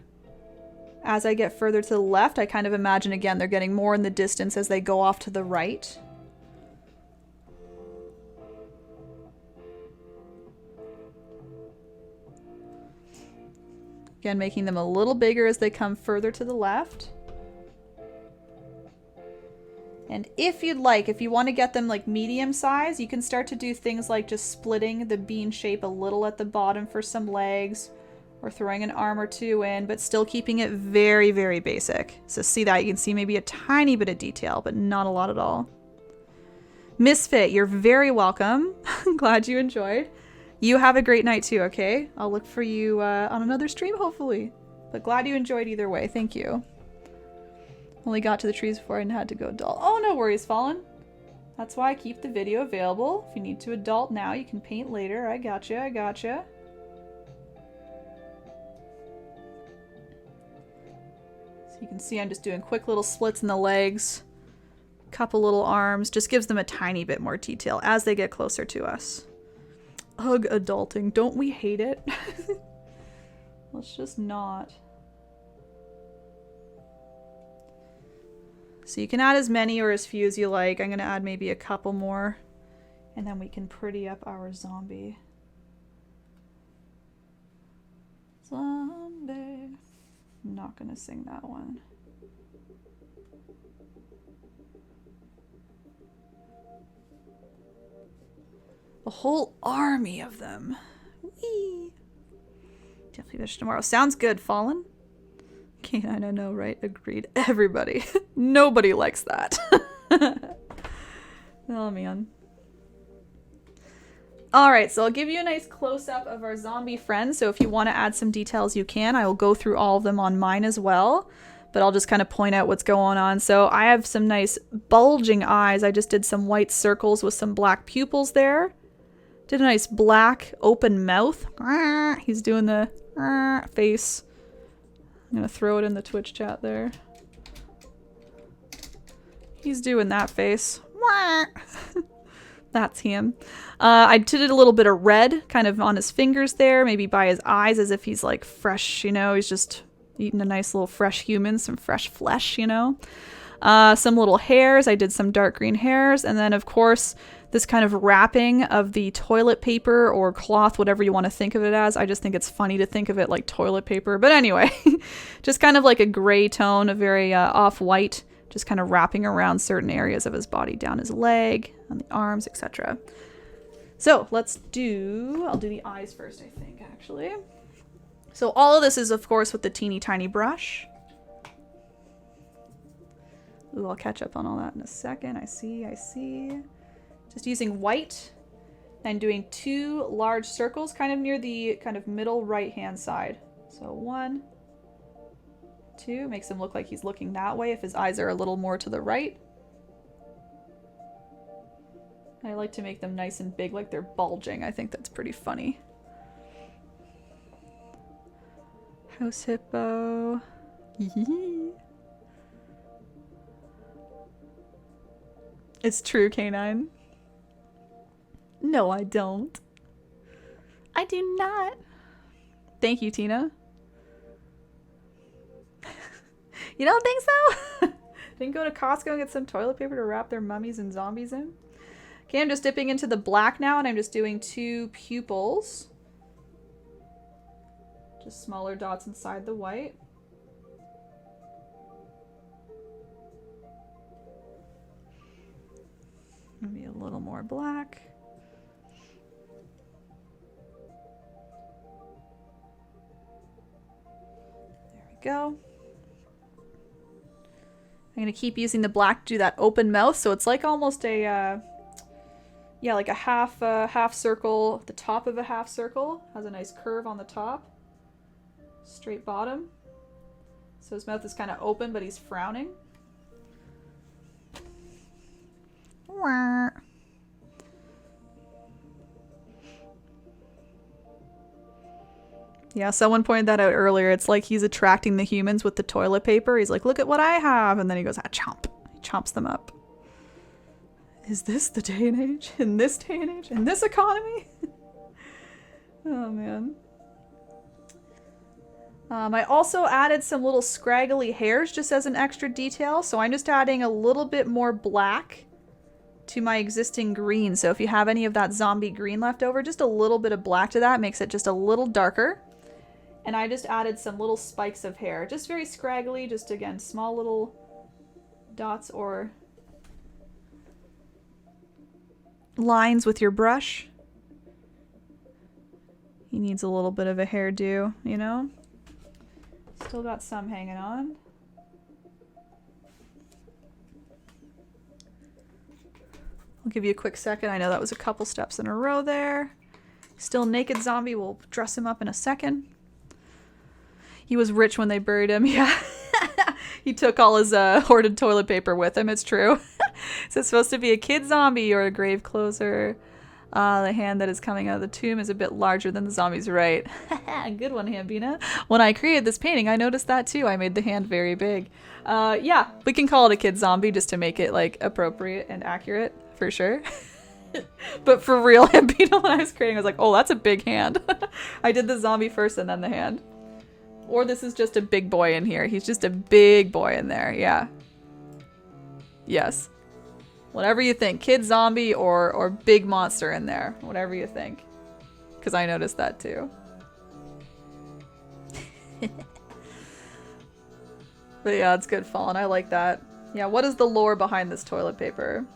as I get further to the left. I kind of imagine, again, they're getting more in the distance as they go off to the right. Again, making them a little bigger as they come further to the left. And if you'd like, if you want to get them like medium size, you can start to do things like just splitting the bean shape a little at the bottom for some legs, or throwing an arm or two in, but still keeping it very, very basic. So see that? You can see maybe a tiny bit of detail, but not a lot at all. Misfit, you're very welcome. Glad you enjoyed. You have a great night too, okay? I'll look for you on another stream, hopefully. But glad you enjoyed either way. Thank you. Only got to the trees before I had to go adult. Oh, no worries, Fallen. That's why I keep the video available. If you need to adult now, you can paint later. I gotcha, I gotcha. So you can see I'm just doing quick little splits in the legs. Couple little arms. Just gives them a tiny bit more detail as they get closer to us. Ugh, adulting. Don't we hate it? Let's just not. So you can add as many or as few as you like. I'm going to add maybe a couple more. And then we can pretty up our zombie. Zombie. I'm not going to sing that one. A whole army of them. Whee! Definitely finish tomorrow. Sounds good, Fallen. Canine, I know, right? Agreed. Everybody. Nobody likes that. Oh, man. Alright, so I'll give you a nice close-up of our zombie friends. So if you want to add some details, you can. I will go through all of them on mine as well. But I'll just kind of point out what's going on. So I have some nice bulging eyes. I just did some white circles with some black pupils there. Did a nice black open mouth. He's doing the face. I'm going to throw it in the Twitch chat there. He's doing that face. That's him. I did a little bit of red kind of on his fingers there, maybe by his eyes, as if he's like fresh, you know, he's just eating a nice little fresh human, some fresh flesh, you know. Some little hairs. I did some dark green hairs. And then, of course, this kind of wrapping of the toilet paper or cloth, whatever you want to think of it as. I just think it's funny to think of it like toilet paper. But anyway, just kind of like a gray tone, a very off-white, just kind of wrapping around certain areas of his body, down his leg, on the arms, etc. So I'll do the eyes first, I think, actually. So all of this is, of course, with the teeny tiny brush. Ooh, I'll catch up on all that in a second. I see. Just using white and doing 2 large circles kind of near the kind of middle right-hand side. So 1, 2, makes him look like he's looking that way if his eyes are a little more to the right. I like to make them nice and big, like they're bulging. I think that's pretty funny. House hippo. It's true, canine. No, I don't. I do not. Thank you, Tina. You don't think so? Didn't go to Costco and get some toilet paper to wrap their mummies and zombies in? Okay, I'm just dipping into the black now, and I'm just doing 2 pupils. Just smaller dots inside the white. Maybe a little more black. There we go. I'm going to keep using the black to do that open mouth, so it's like almost a, yeah, like a half circle, the top of a half circle. Has a nice curve on the top. Straight bottom. So his mouth is kind of open, but he's frowning. Yeah, someone pointed that out earlier. It's like he's attracting the humans with the toilet paper. He's like, look at what I have. And then he goes, ah, chomp. He chomps them up. Is this the day and age? In this day and age? In this economy? Oh, man. I also added some little scraggly hairs just as an extra detail. So I'm just adding a little bit more black to my existing green. So if you have any of that zombie green left over, just a little bit of black to that makes it just a little darker. And I just added some little spikes of hair, just very scraggly, just again, small little dots or lines with your brush. He needs a little bit of a hairdo, you know? Still got some hanging on. I'll give you a quick second. I know that was a couple steps in a row there. Still naked zombie. We'll dress him up in a second. He was rich when they buried him. Yeah. He took all his hoarded toilet paper with him. It's true. So it's supposed to be a kid zombie or a grave closer. The hand that is coming out of the tomb is a bit larger than the zombie's right. Good one, Hambina. When I created this painting, I noticed that too. I made the hand very big. Yeah, we can call it a kid zombie just to make it like appropriate and accurate for sure. But for real, Hambina, when I was creating, I was like, oh, that's a big hand. I did the zombie first and then the hand. Or this is just a big boy in here. He's just a big boy in there. Yeah. Yes. Whatever you think. Kid zombie or big monster in there. Whatever you think. Because I noticed that too. But yeah, it's good fun. I like that. Yeah, what is the lore behind this toilet paper?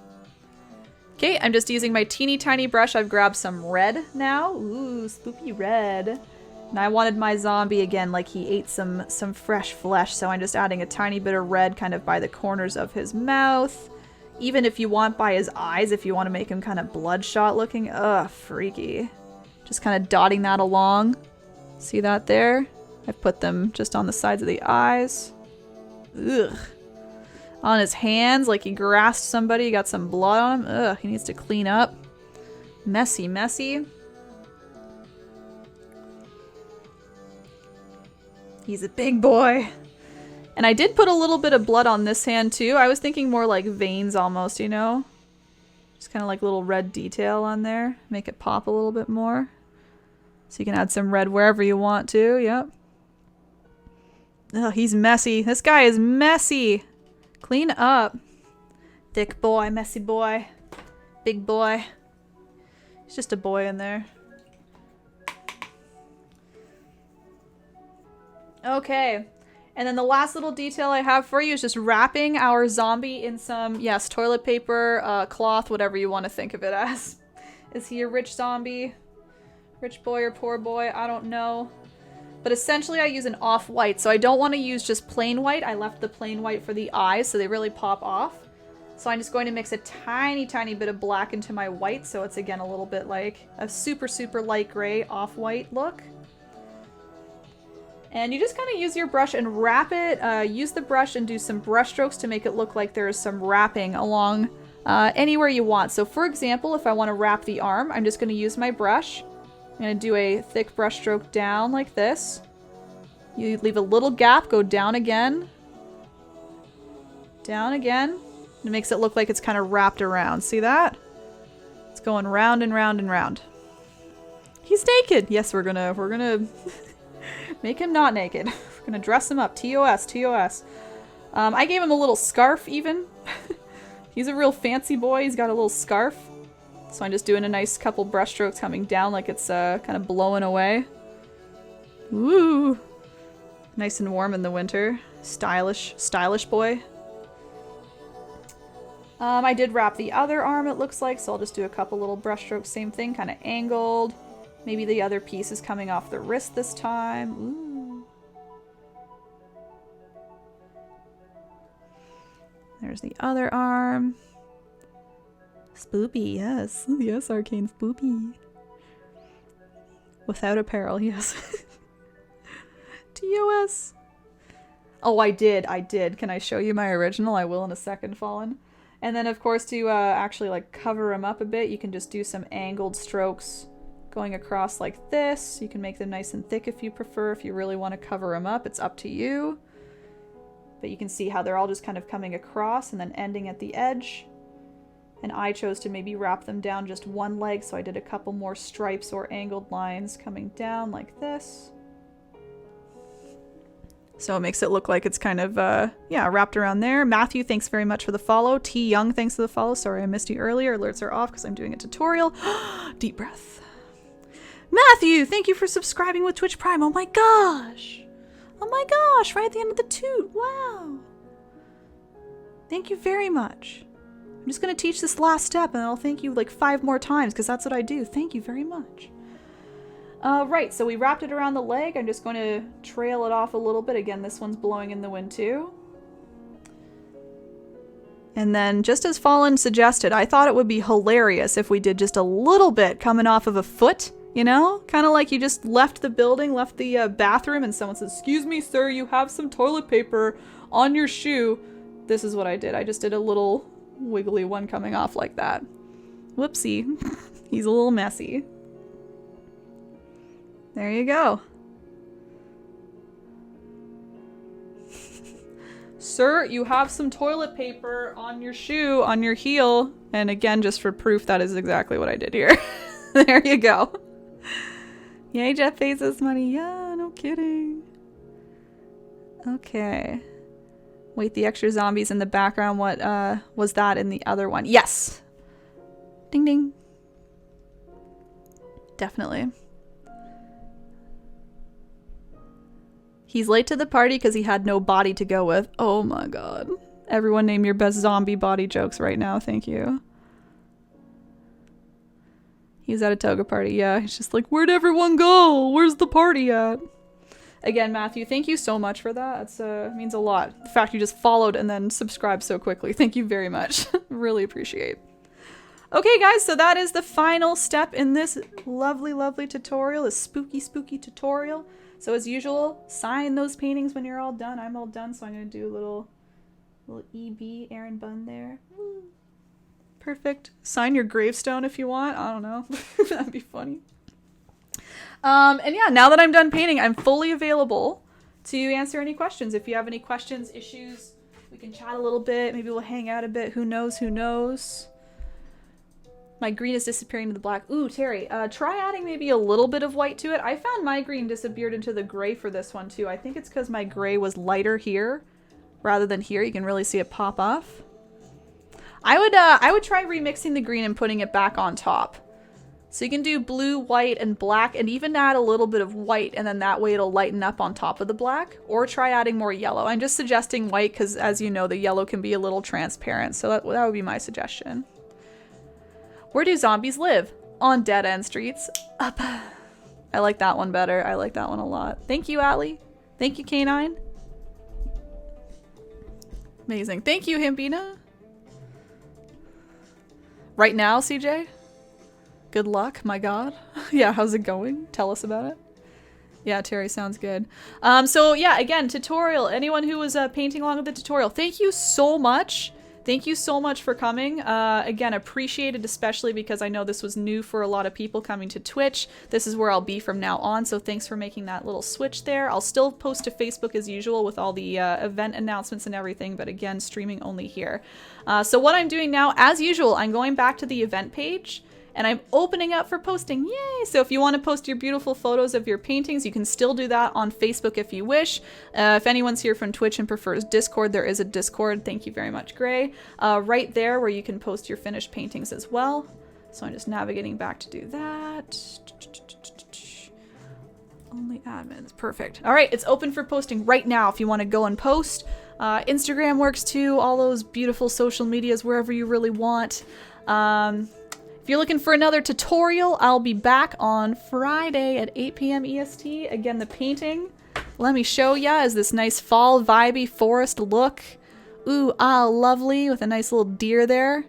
Okay, I'm just using my teeny tiny brush. I've grabbed some red now. Ooh, spooky red. And I wanted my zombie, again, like he ate some fresh flesh. So I'm just adding a tiny bit of red kind of by the corners of his mouth. Even if you want by his eyes, if you want to make him kind of bloodshot looking. Ugh, freaky. Just kind of dotting that along. See that there? I've put them just on the sides of the eyes. Ugh. On his hands, like he grasped somebody, got some blood on him. Ugh, he needs to clean up. Messy, messy. He's a big boy. And I did put a little bit of blood on this hand too. I was thinking more like veins almost, you know? Just kind of like little red detail on there. Make it pop a little bit more. So you can add some red wherever you want to, yep. Oh, he's messy. This guy is messy. Clean up. Thick boy, messy boy. Big boy. He's just a boy in there. Okay. And then the last little detail I have for you is just wrapping our zombie in some, yes, toilet paper, cloth, whatever you want to think of it as. Is he a rich zombie? Rich boy or poor boy? I don't know. But essentially I use an off-white, so I don't want to use just plain white. I left the plain white for the eyes, so they really pop off. So I'm just going to mix a tiny, tiny bit of black into my white, so it's again a little bit like a super, super light gray off-white look. And you just kind of use your brush and wrap it. Use the brush and do some brush strokes to make it look like there's some wrapping along anywhere you want. So for example, if I want to wrap the arm, I'm just going to use my brush. I'm going to do a thick brush stroke down like this. You leave a little gap, go down again. Down again. It makes it look like it's kind of wrapped around. See that? It's going round and round and round. He's naked. Yes, we're gonna make him not naked. We're gonna dress him up. TOS, TOS. I gave him a little scarf even. He's a real fancy boy. He's got a little scarf. So I'm just doing a nice couple brush strokes coming down like it's kind of blowing away. Woo! Nice and warm in the winter. Stylish, stylish boy. I did wrap the other arm, it looks like, so I'll just do a couple little brush strokes. Same thing, kind of angled. Maybe the other piece is coming off the wrist this time. Ooh. There's the other arm. Spoopy, yes. Yes, Arcane Spoopy. Without apparel, yes. TOS. Oh, I did. Can I show you my original? I will in a second, Fallen. And then, of course, to actually like cover them up a bit, you can just do some angled strokes going across like this. You can make them nice and thick if you prefer. If you really want to cover them up, it's up to you. But you can see how they're all just kind of coming across and then ending at the edge. And I chose to maybe wrap them down just one leg, so I did a couple more stripes or angled lines coming down like this. So it makes it look like it's kind of, yeah, wrapped around there. Matthew, thanks very much for the follow. T. Young, thanks for the follow. Sorry I missed you earlier. Alerts are off because I'm doing a tutorial. Deep breath. Matthew, thank you for subscribing with Twitch Prime. Oh my gosh. Oh my gosh, right at the end of the toot. Wow. Thank you very much. I'm just going to teach this last step and I'll thank you like 5 more times because that's what I do. Thank you very much. Right, so we wrapped it around the leg. I'm just going to trail it off a little bit. Again, this one's blowing in the wind too. And then, just as Fallen suggested, I thought it would be hilarious if we did just a little bit coming off of a foot, you know? Kind of like you just left the building, left the bathroom, and someone says, "Excuse me, sir, you have some toilet paper on your shoe." This is what I did. I just did a little wiggly one coming off like that. Whoopsie. He's a little messy. There you go. Sir, you have some toilet paper on your shoe, on your heel. And again, just for proof, that is exactly what I did here. There you go. Yay, Jeff Bezos money. Yeah, no kidding. Okay. Wait, the extra zombies in the background, what was that in the other one? Yes! Ding ding. Definitely. He's late to the party because he had no body to go with. Oh my god. Everyone name your best zombie body jokes right now, thank you. He's at a toga party, yeah. He's just like, where'd everyone go? Where's the party at? Again, Matthew, thank you so much for that. It means a lot. The fact you just followed and then subscribed so quickly. Thank you very much. Really appreciate. Okay, guys, so that is the final step in this lovely, lovely tutorial, this spooky, spooky tutorial. So as usual, sign those paintings when you're all done. I'm all done, so I'm going to do a little EB Erin bun there. Perfect. Sign your gravestone if you want. I don't know. That'd be funny. And yeah, now that I'm done painting, I'm fully available to answer any questions. If you have any questions, issues, we can chat a little bit. Maybe we'll hang out a bit. Who knows? Who knows? My green is disappearing to the black. Ooh, Terry, try adding maybe a little bit of white to it. I found my green disappeared into the gray for this one too. I think it's because my gray was lighter here rather than here. You can really see it pop off. I would try remixing the green and putting it back on top. So you can do blue, white, and black, and even add a little bit of white, and then that way it'll lighten up on top of the black. Or try adding more yellow. I'm just suggesting white because, as you know, the yellow can be a little transparent. So that would be my suggestion. Where do zombies live? On dead-end streets. Up. I like that one better. I like that one a lot. Thank you, Allie. Thank you, Canine. Amazing. Thank you, Himbina. Right now, CJ? Good luck, my god. Yeah, how's it going? Tell us about it. Yeah, Terry, sounds good. So yeah, again, tutorial. Anyone who was painting along with the tutorial, thank you so much. Thank you so much for coming. Again, appreciated, especially because I know this was new for a lot of people coming to Twitch. This is where I'll be from now on, so thanks for making that little switch there. I'll still post to Facebook as usual with all the event announcements and everything, but again, streaming only here. So what I'm doing now, as usual, I'm going back to the event page, and I'm opening up for posting. Yay! So if you want to post your beautiful photos of your paintings, you can still do that on Facebook if you wish. If anyone's here from Twitch and prefers Discord, there is a Discord. Thank you very much, Gray. Right there where you can post your finished paintings as well. So I'm just navigating back to do that. Only admins. Perfect. All right, it's open for posting right now if you want to go and post. Instagram works too. All those beautiful social medias, wherever you really want. If you're looking for another tutorial, I'll be back on Friday at 8 p.m. EST. Again, the painting, let me show ya, is this nice fall vibey forest look. Ooh, ah, lovely, with a nice little deer there.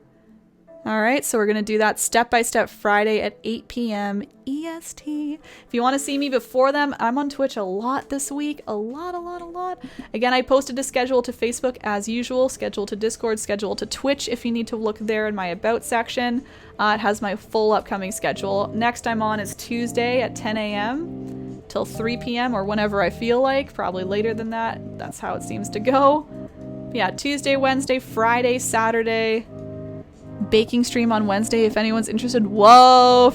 All right, so we're gonna do that step-by-step Friday at 8 p.m. EST. If you want to see me before them, I'm on Twitch a lot this week. A lot. Again, I posted a schedule to Facebook as usual, schedule to Discord, schedule to Twitch if you need to look there in my About section. It has my full upcoming schedule. Next I'm on is Tuesday at 10 a.m. till 3 p.m. or whenever I feel like, probably later than that. That's how it seems to go. Yeah, Tuesday, Wednesday, Friday, Saturday. Baking stream on Wednesday if anyone's interested. Whoa,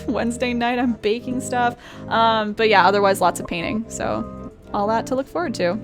Wednesday night I'm baking stuff. But yeah, otherwise lots of painting. So all that to look forward to.